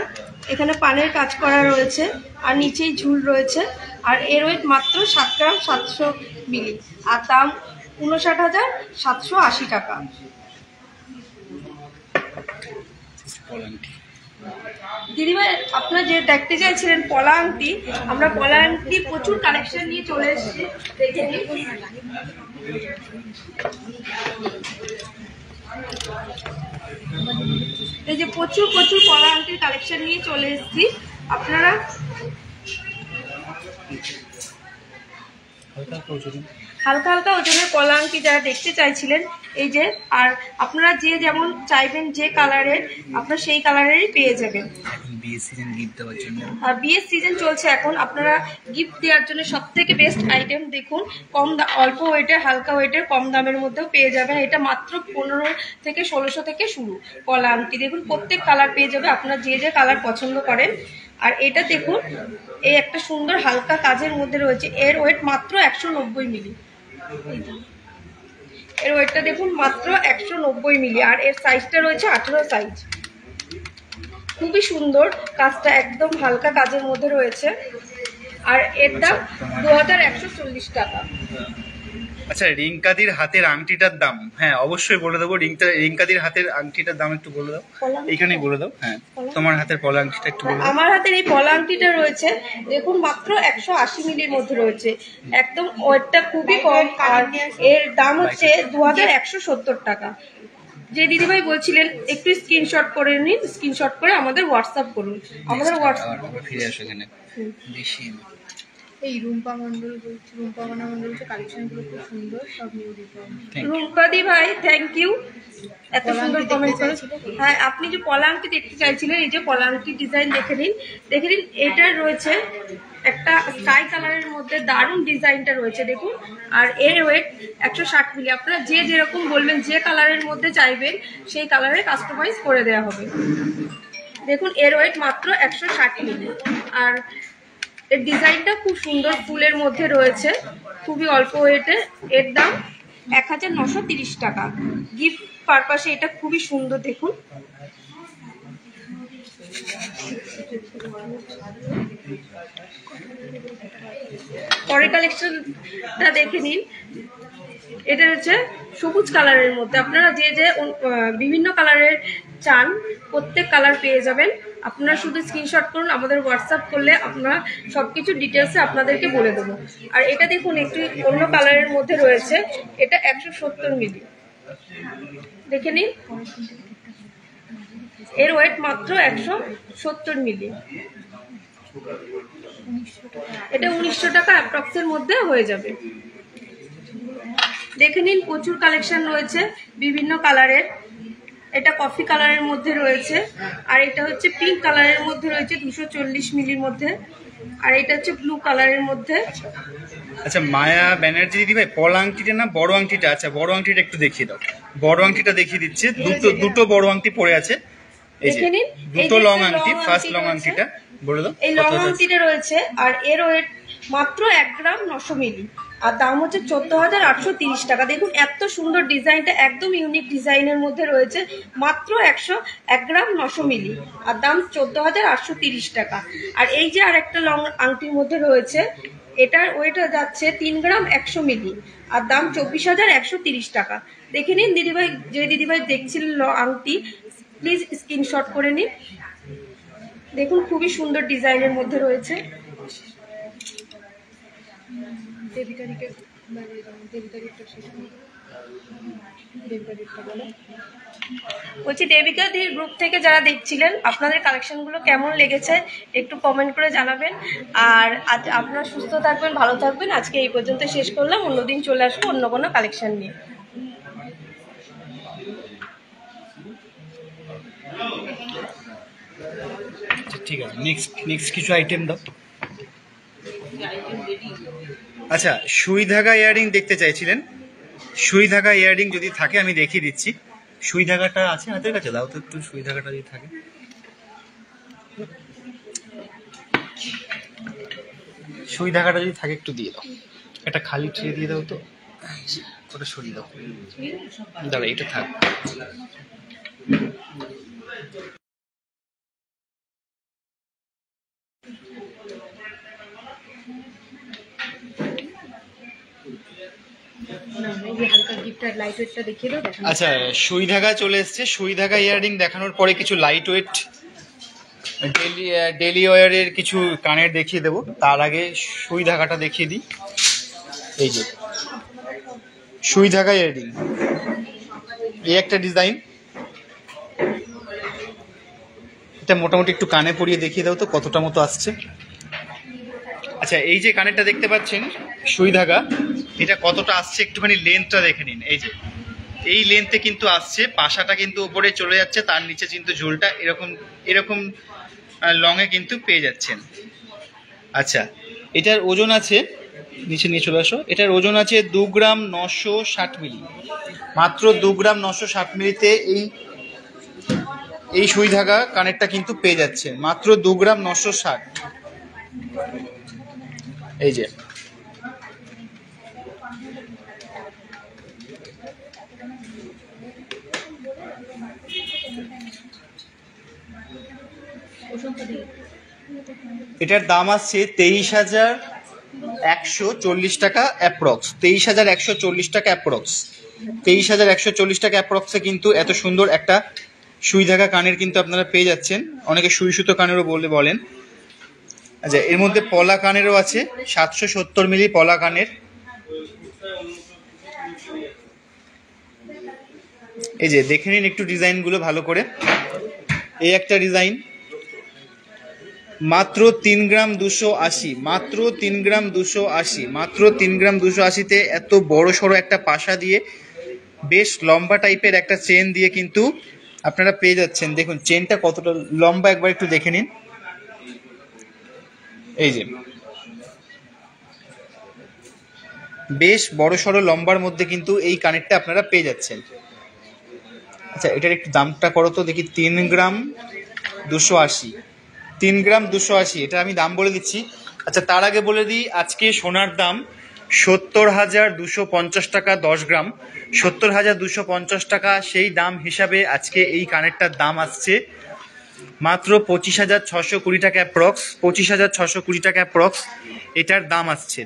এখানে পানের কাজ করা রয়েছে আর নিচেই ঝুল রয়েছে। আর এর ওয়েট মাত্র 7 গ্রাম 700 মিলি, আর দাম 59,780 টাকা। দিদিভাই আপনারা যে দেখতে চাইছিলেন পলা আংটি, আমরা পলা আংটি প্রচুর কালেকশন নিয়ে চলে এসেছি। দেখে নিন। এই যে প্রচুর প্রচুর পলা আংটির কালেকশন নিয়ে চলে এসেছি। আপনারা হালকা হালকা ওজনের পলা আংটি যারা দেখতে চাইছিলেন, এই যে, আর আপনারা যে যেমন চাইবেন যে কালারের, আপনারা সেই কালারেরই পেয়ে যাবেন। বিয়ের সিজন গিফট দেওয়ার জন্য, আর বিয়ের সিজন চলছে এখন, আপনারা গিফট দেওয়ার জন্য সব থেকে বেস্ট আইটেম। দেখুন অল্প ওয়েটের হালকা ওয়েটের কম দামের মধ্যেও পেয়ে যাবেন। এটা মাত্র 15 থেকে 1600 থেকে শুরু পলা আংটি। দেখুন প্রত্যেক কালার পেয়ে যাবে, আপনারা যে যে কালার পছন্দ করেন। আর এটা দেখুন এই একটা সুন্দর হালকা কাজের মধ্যে রয়েছে, এর ওয়েট মাত্র 190 মিলি। এর ওয়েটটা দেখুন মাত্র 190 মিলি, আর এর সাইজটা রয়েছে 18 সাইজ। খুবই সুন্দর কাজটা, একদম হালকা কাজের মধ্যে রয়েছে। আর এর দাম 2140 টাকা। আচ্ছা রিঙ্কাদির হাতের আংটিটার দাম, হ্যাঁ অবশ্যই বলে দেবো। রিঙ্কাদির হাতের আংটিটার দাম একটু বলে দাও, এইখানেই বলে দাও। হ্যাঁ তোমার হাতের পলা আংটিটা একটু বলে দাও। আমার হাতের এই পলা আংটিটা রয়েছে দেখুন মাত্র 180 মিলির মধ্যে রয়েছে, একদম ওয়েটটা খুবই কম। আর এর দাম হচ্ছে 2170 টাকা। যে দিদিভাই বলছিলেন একটু স্ক্রিনশট করে নিন, স্ক্রিনশট করে আমাদের হোয়াটসঅ্যাপ করুন। আমাদের হোয়াটসঅ্যাপ ফিরে আসো এখানে বেশি। এই রুম্পা মন্ডল বলছে কালেকশনগুলো খুব সুন্দর, সব নিউ ডিজাইন। রুম্পা দি ভাই থ্যাংক ইউ, এত সুন্দর কমেন্ট করে। হ্যাঁ আপনি যে পলা আংটি দেখতে চাইছিলেন, এই যে পলা আংটির ডিজাইন দেখে নিন। এটা রয়েছে একটা স্কাই কালারের মধ্যে, দারুণ ডিজাইনটা রয়েছে দেখুন। আর এর ওয়েট 160 মিলি। আপনারা যে যেরকম বলবেন, যে কালারের মধ্যে চাইবেন সেই কালারে কাস্টমাইজ করে দেওয়া হবে। দেখুন এর ওয়েট মাত্র 160 মিলি। আর এর ডিজাইনটা খুব সুন্দর, ফুলের মধ্যে রয়েছে, খুবই অল্প ওয়েটে। এর দাম 1930 টাকা। গিফট পারপাসে এটা খুবই সুন্দর। দেখুন পরের কালেকশনটা দেখে নিন। এটা হচ্ছে সবুজ কালারের মধ্যে, আপনারা যে যে বিভিন্ন কালারের চান প্রত্যেক কালার পেয়ে যাবেন। আপনারা শুধু স্ক্রিনশট করুন, আমাদের হোয়াটসঅ্যাপ করলে আপনারা সবকিছু ডিটেলসে আপনাদেরকে বলে দেবো। আর এটা দেখুন একটু অন্য কালারের মধ্যে রয়েছে, এটা 170 মিলি। দেখে নিন এর ওয়েট মাত্র 170 মিলি। এটা 1900 টাকা অ্যাপ্রক্সের মধ্যে হয়ে যাবে। দেখে নিন প্রচুর কালেকশন রয়েছে বিভিন্ন কালারের। এটা কফি কালারের মধ্যে রয়েছে, আর এটা হচ্ছে পিঙ্ক কালারের মধ্যে রয়েছে 240 মিলির মধ্যে, আর এটা হচ্ছে ব্লু কালারের মধ্যে। আচ্ছা মায়া ব্যানার্জি দিদি ভাই পলা আংটিটা না বড় আংটিটা, আচ্ছা বড় আংটিটা একটু দেখিয়ে দাও। বড় আংটিটা দেখিয়ে দিচ্ছে, দুটো বড় আংটি পড়ে আছে। এই যে দুটো লং আংটি, ফার্স্ট লং আংটিটা বলে দাও। এই লং আংটিটা রয়েছে, আর এর ওয়েট মাত্র 1 গ্রাম 900 মিলি, আর দাম হচ্ছে 14,830 টাকা। দেখুন এত সুন্দর ডিজাইনটা, একদম ইউনিক ডিজাইনের মধ্যে রয়েছে, মাত্র 1 গ্রাম 900 মিলি, আর দাম 14,830 টাকা। আর এই যে আর একটা লং আংটির মধ্যে রয়েছে, এটার ওয়েট যাচ্ছে 3 গ্রাম 100 মিলি, আর দাম 24,130 টাকা। দেখে নিন দিদিভাই, যে দিদিভাই দেখছিলেন আংটি, প্লিজ স্ক্রিনশট করে নিন। দেখুন খুবই সুন্দর ডিজাইনের মধ্যে রয়েছে। বলছি দেবিকা দির গ্রুপ থেকে যারা দেখছিলেন, আপনাদের কালেকশনগুলো কেমন লেগেছে একটু কমেন্ট করে জানাবেন। আর আজ আপনারা সুস্থ থাকবেন, ভালো থাকবেন। আজকে এই পর্যন্ত শেষ করলাম, অন্যদিন চলে আসবো অন্য কোনো কালেকশন নিয়ে। ঠিক আছে, নেক্সট কিছু আইটেম দাও। আচ্ছা, সুই ধাগা ইয়াররিং দেখতে চাইছিলেন? সুই ধাগা ইয়াররিং যদি থাকে আমি দেখিয়ে দিচ্ছি। সুই ধাগাটা আছে হাতের কাছে, দাও তো একটু সুই ধাগাটা যদি থাকে। সুই ধাগাটা যদি থাকে একটু দিয়ে দাও, একটা খালি ট্রে দিয়ে দাও তো, ওটা সরিয়ে দাও। দাঁড়া, এটা থাক। আচ্ছা, সুই ধাগা চলে এসছে। সুই ধাগা ইয়াররিং দেখানোর পরে কিছু লাইট ওয়েট ডেলি ওয়ারের কিছু কানের দেখিয়ে দেবো। তার আগে সুই ধাগাটা দেখিয়ে দিই। এই যে সুই ধাগা ইয়াররিং, এই একটা ডিজাইন। এটা মোটামুটি একটু কানে পরিয়ে দেখিয়ে দাও তো কতটা মতো আসছে। আচ্ছা, এই যে কানেরটা দেখতে পাচ্ছেন সুই ধাগা, এটা কতটা আসছে একটুখানি লেন্থটা দেখে নিন। এই যে এই লেন্থে কিন্তু আসছে, পাশাটা কিন্তু উপরে চলে যাচ্ছে, তার নিচে কিন্তু ঝুলটা এরকম এরকম লংয়ে কিন্তু পেয়ে যাচ্ছেন। আচ্ছা, এটার ওজন আছে, নিচে নিয়ে চলে আসো, এটার ওজন আছে 2 গ্রাম 960 মিলি। মাত্র 2 গ্রাম 960 মিলিতে এই সুই ধাগা কানেরটা কিন্তু পেয়ে যাচ্ছে, মাত্র 2 গ্রাম 960। এই যে এটার দাম আসছে 23,140 টাকা অ্যাপ্রক্স। 23,140 টাকা অ্যাপ্রক্স। 23,140 টাকা অ্যাপ্রক্সে কিন্তু এত সুন্দর একটা সুই ধাগা কানের কিন্তু আপনারা পেয়ে যাচ্ছেন। অনেকে সুই সুতো কানেরও বলেন। আচ্ছা, এর মধ্যে পলা কানেরও আছে, 770 মিলি পলা কানের। এই যে দেখে নিন একটু ডিজাইনগুলো ভালো করে। এই একটা ডিজাইন, মাত্র 3 গ্রাম 280, মাত্র 3 গ্রাম 280, মাত্র 3 গ্রাম 280তে এত বড় সড়ো একটা পাশা দিয়ে বেশ লম্বা টাইপের একটা চেন দিয়ে কিন্তু আপনারা পেয়ে যাচ্ছেন। দেখুন চেনটা কতটা লম্বা, একবার একটু দেখে নিন। এই যে বেশ বড় সড়ো লম্বার মধ্যে কিন্তু এই কানেরটা আপনারা পেয়ে যাচ্ছেন। আচ্ছা, এটার একটু দামটা করো তো দেখি। 3 গ্রাম 280, 3 গ্রাম 280, এটা আমি দাম বলে দিচ্ছি। আচ্ছা, তার আগে বলে দিই আজকে সোনার দাম 70,250 টাকা 10 গ্রাম, 70,250 টাকা। সেই দাম হিসাবে আজকে এই কানেরটার দাম আসছে মাত্র 25,620 টাকা অ্যাপ্রক্স। 25,620 টাকা অ্যাপ্রক্স এটার দাম আসছে।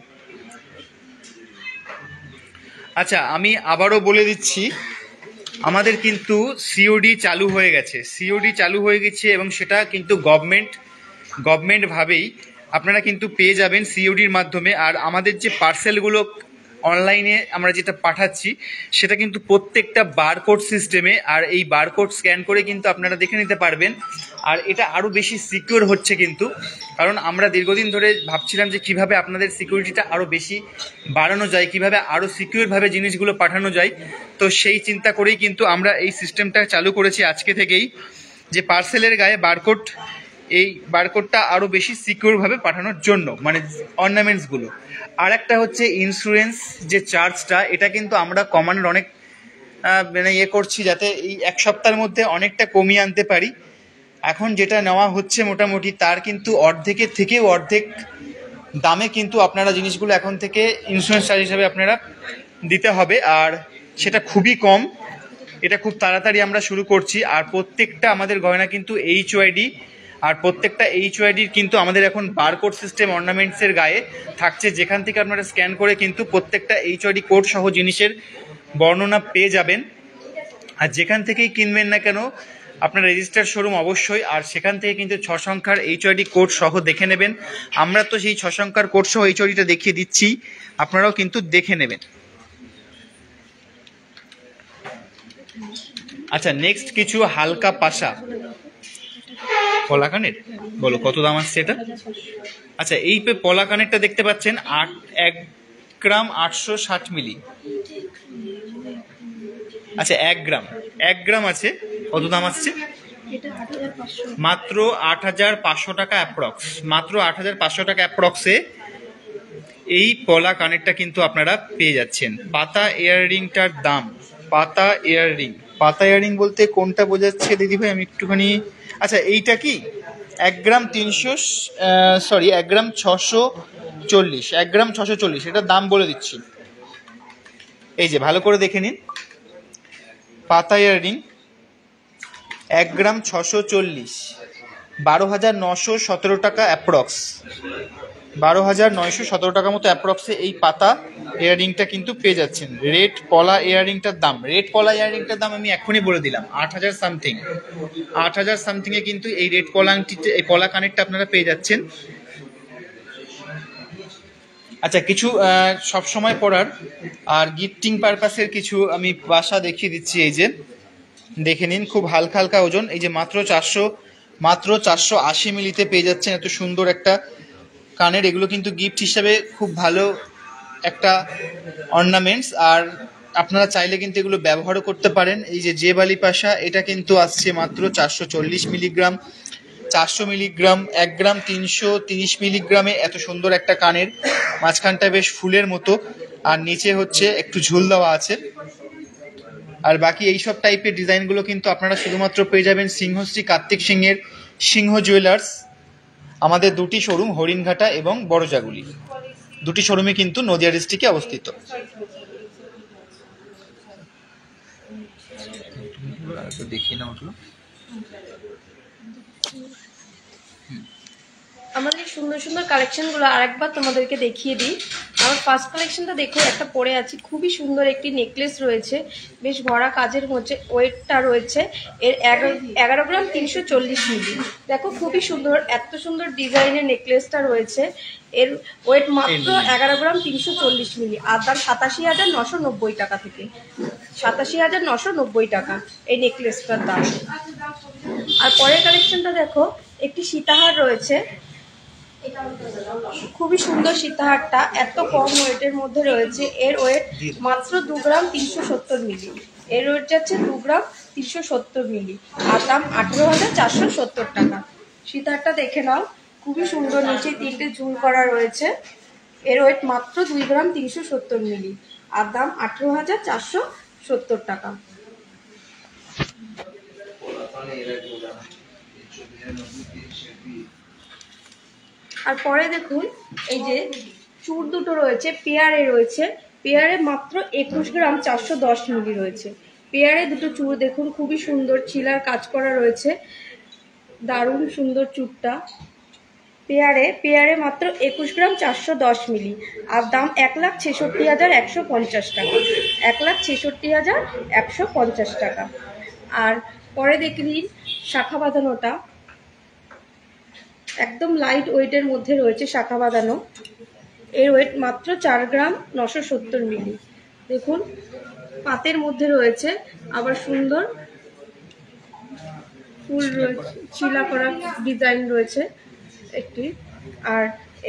আচ্ছা, আমি আবারও বলে দিচ্ছি, আমাদের কিন্তু সিওডি চালু হয়ে গেছে। সিওডি চালু হয়ে গেছে এবং সেটা কিন্তু গভর্নমেন্ট ভাবেই আপনারা কিন্তু পেয়ে যাবেন সিওডির মাধ্যমে। আর আমাদের যে পার্সেলগুলো অনলাইনে আমরা যেটা পাঠাচ্ছি সেটা কিন্তু প্রত্যেকটা বারকোড সিস্টেমে, আর এই বারকোড স্ক্যান করে কিন্তু আপনারা দেখে নিতে পারবেন। আর এটা আরও বেশি সিকিউর হচ্ছে কিন্তু, কারণ আমরা দীর্ঘদিন ধরে ভাবছিলাম যে কিভাবে আপনাদের সিকিউরিটিটা আরও বেশি বাড়ানো যায়, কিভাবে আরও সিকিউরভাবে জিনিসগুলো পাঠানো যায়। তো সেই চিন্তা করেই কিন্তু আমরা এই সিস্টেমটা চালু করেছি আজকে থেকেই, যে পার্সেলের গায়ে বারকোড, এই বারকোডটা আরও বেশি সিকিউরভাবে পাঠানোর জন্য, মানে অর্নামেন্টসগুলো। আর একটা হচ্ছে ইন্স্যুরেন্স যে চার্জটা, এটা কিন্তু আমরা কমানোর অনেক মানে করছি, যাতে এই 1 সপ্তাহের মধ্যে অনেকটা কমিয়ে আনতে পারি। এখন যেটা নেওয়া হচ্ছে মোটামুটি তার কিন্তু অর্ধেকের থেকেও অর্ধেক দামে কিন্তু আপনারা জিনিসগুলো এখন থেকে ইন্স্যুরেন্স চার্জ হিসাবে আপনারা দিতে হবে, আর সেটা খুবই কম। এটা খুব তাড়াতাড়ি আমরা শুরু করছি। আর প্রত্যেকটা আমাদের গয়না কিন্তু HYD, আর প্রত্যেকটা HYDর কিন্তু আমাদের এখন বারকোড সিস্টেম অর্নামেন্টসের গায়ে থাকছে, যেখান থেকে আপনারা স্ক্যান করে কিন্তু প্রত্যেকটা HYD কোড সহ জিনিসের বর্ণনা পেয়ে যাবেন। আর যেখান থেকেই কিনবেন না কেন আপনার রেজিস্টার শোরুম অবশ্যই, আর সেখান থেকে কিন্তু 6 সংখ্যার HYD কোড সহ দেখে নেবেন। আমরা তো সেই 6 সংখ্যার কোড সহ HYDটা দেখিয়ে দিচ্ছি, আপনারাও কিন্তু দেখে নেবেন। আচ্ছা, নেক্সট কিছু হালকা পাশা পলা কানের, বলো কত দাম আসছে এটা? আচ্ছা, এই পলা কানেরটা দেখতে পাচ্ছেন 1 গ্রাম 860 মিলি। আচ্ছা, 1 গ্রাম আছে, কত দাম আসছে? এটা 8500। মাত্র 8,500 টাকা অ্যাপ্রক্স, মাত্র 8,500 টাকা অ্যাপ্রক্সে এই পলা কানেরটা কিন্তু আপনারা পেয়ে যাচ্ছেন। পাতা ইয়াররিংটার দাম, পাতা ইয়াররিং, পাতা ইয়াররিং বলতে কোনটা বোঝাচ্ছে দিদি ভাই, আমি একটুখানি, আচ্ছা এইটা কি 1 গ্রাম 300, সরি 1 গ্রাম 640, 1 গ্রাম 640, এটার দাম বলে দিচ্ছি। এই যে ভালো করে দেখে নিন, পাতা ইয়াররিং 1 গ্রাম 640, 12,917 টাকা অ্যাপ্রক্স, 12,917 টাকা মতো অ্যাপ্রক্সে এই পাতা ইয়াররিংটা কিন্তু পেয়ে যাচ্ছেন। রেড পলা ইয়াররিংটার দাম, রেড পলা ইয়াররিংটার দাম আমি এখনই বলে দিলাম 8,000 সামথিং, 8,000 সামথিংয়ে কিন্তু এই রেড পলা আংটিতে, এই পলা কানেরটা আপনারা পেয়ে যাচ্ছেন। আচ্ছা, কিছু সবসময় পরার আর গিফটিং পারপাসের কিছু আমি বাসা দেখিয়ে দিচ্ছি। এই যে দেখে নিন, খুব হালকা হালকা ওজন, এই যে মাত্র 480 মিলিতে পেয়ে যাচ্ছেন এত সুন্দর একটা কানের। এগুলো কিন্তু গিফট হিসাবে খুব ভালো একটা অর্নামেন্টস, আর আপনারা চাইলে কিন্তু এগুলো ব্যবহারও করতে পারেন। এই যে জেবালি পাশা, এটা কিন্তু আসছে মাত্র 440 মিলিগ্রাম, 400 মিলিগ্রাম, 1 গ্রাম 330 মিলিগ্রামে এত সুন্দর একটা কানের, মাঝখানটা বেশ ফুলের মতো আর নিচে হচ্ছে একটু ঝুল দেওয়া আছে। আর বাকি এইসব টাইপের ডিজাইনগুলো কিন্তু আপনারা শুধুমাত্র পেয়ে যাবেন সিংহশ্রী কার্তিক সিংহের সিংহ জুয়েলার্স। আমাদের দুটি শোরুম হরিণঘাটা এবং বড়জাগুলি, দুটি শোরুমে কিন্তু নদিয়া ডিস্ট্রিক্টে অবস্থিত। দেখিয়ে না উঠলো আমাদের সুন্দর সুন্দর কালেকশনগুলো আরেকবার তোমাদেরকে দেখিয়ে দিই। আমার ফার্স্ট কালেকশনটা দেখো, একটা পরে আছি, খুবই সুন্দর একটি নেকলেস রয়েছে, বেশ ভরা কাজের মধ্যে, ওয়েটটা রয়েছে এর 11 গ্রাম 340 মিলি। দেখো খুবই সুন্দর, এত সুন্দর ডিজাইনের নেকলেসটা রয়েছে, এর ওয়েট মাত্র 11 গ্রাম 340 মিলি, আর দাম 87,990 টাকা থেকে, 87,990 টাকা এই নেকলেসটার দাম। আর পরের কালেকশনটা দেখো, একটি সীতাহার রয়েছে, খুবই সুন্দর সীতাহারটা, এত কম ওয়েটের মধ্যে রয়েছে, এর ওয়েট মাত্র 2 গ্রাম 370 মিলি, এর ওয়েট যাচ্ছে 2 গ্রাম 370 মিলি, আর দাম 18,470 টাকা। সীতাহারটা দেখে নাও, খুবই সুন্দর, নিচে 3টে ঝুল করা রয়েছে, এর ওয়েট মাত্র 2 গ্রাম 370 মিলি, আর দাম 18,470 টাকা। আর পরে দেখুন, এই যে চূড় দুটো রয়েছে, পেয়ারে রয়েছে, পেয়ারে মাত্র 21 গ্রাম 410 মিলি রয়েছে। পেয়ারে দুটো চূড় দেখুন, খুবই সুন্দর, চিলার কাজ করা রয়েছে, দারুণ সুন্দর চূড়টা। পেয়ারে মাত্র 21 গ্রাম 410 মিলি, আর দাম 1,66,150 টাকা, 1,66,150 টাকা। আর পরে দেখুন শাখা বাঁধানোটা, একদম লাইট ওয়েটের মধ্যে রয়েছে শাখা বাঁধানো, এর ওয়েট মাত্র 4 গ্রাম 970 মিলি। দেখুন পাতের মধ্যে রয়েছে, আবার সুন্দর ফুল রয়েছে, চিলা করা ডিজাইন রয়েছে একটি, আর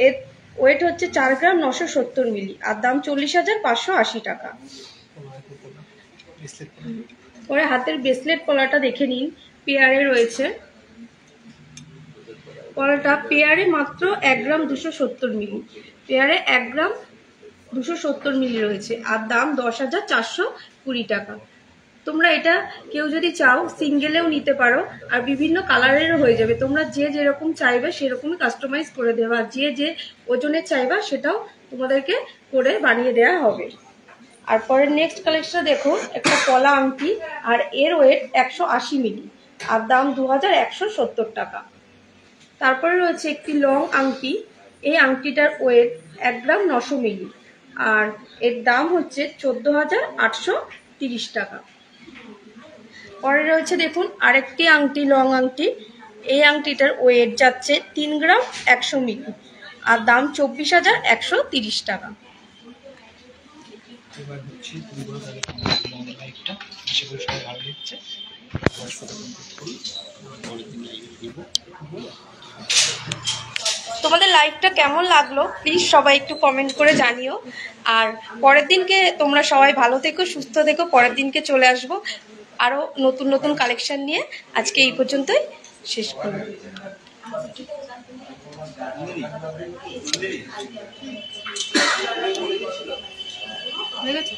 এর ওয়েট হচ্ছে 4 গ্রাম 970 মিলি, আর দাম 40,580 টাকা। পরে হাতের ব্রেসলেট পলাটা দেখে নিন, পেয়ারে রয়েছে, পলাটা পেয়ারে মাত্র 1 গ্রাম 270 মিলি, পেয়ারে 1 গ্রাম 270 মিলি রয়েছে, আর দাম 10,420 টাকা। তোমরা এটা কেউ যদি চাও সিঙ্গেলেও নিতে পারো, আর বিভিন্ন কালারেরও হয়ে যাবে, তোমরা যে যেরকম চাইবে সেরকমই কাস্টমাইজ করে দেওয়া, যে যে ওজনের চাইবা সেটাও তোমাদেরকে করে বানিয়ে দেওয়া হবে। আর পরের নেক্সট কালেকশন দেখো, একটা পলা আংটি, আর এর ওয়েট 180 মিলি, আর দাম 2,170 টাকা। তারপরে রয়েছে একটি লং আংটি, এই আংটিটার ওয়েট 1 গ্রাম 900 মিলি, আর এর দাম হচ্ছে 14,830 টাকা। পরে রয়েছে দেখুন আরেকটি আংটি, লং আংটি, এই আংটিটার ওয়েট যাচ্ছে 3 গ্রাম 100 মিলি, আর দাম 24,130 টাকা। তোমাদের লাইভটা কেমন লাগলো প্লিজ সবাই একটু কমেন্ট করে জানিও। আর পরের দিনকে তোমরা সবাই ভালো থেকো, সুস্থ থেকো, পরের দিনকে চলে আসবো আরও নতুন নতুন কালেকশন নিয়ে আজকে এই পর্যন্তই শেষ করব। হয়ে গেছে।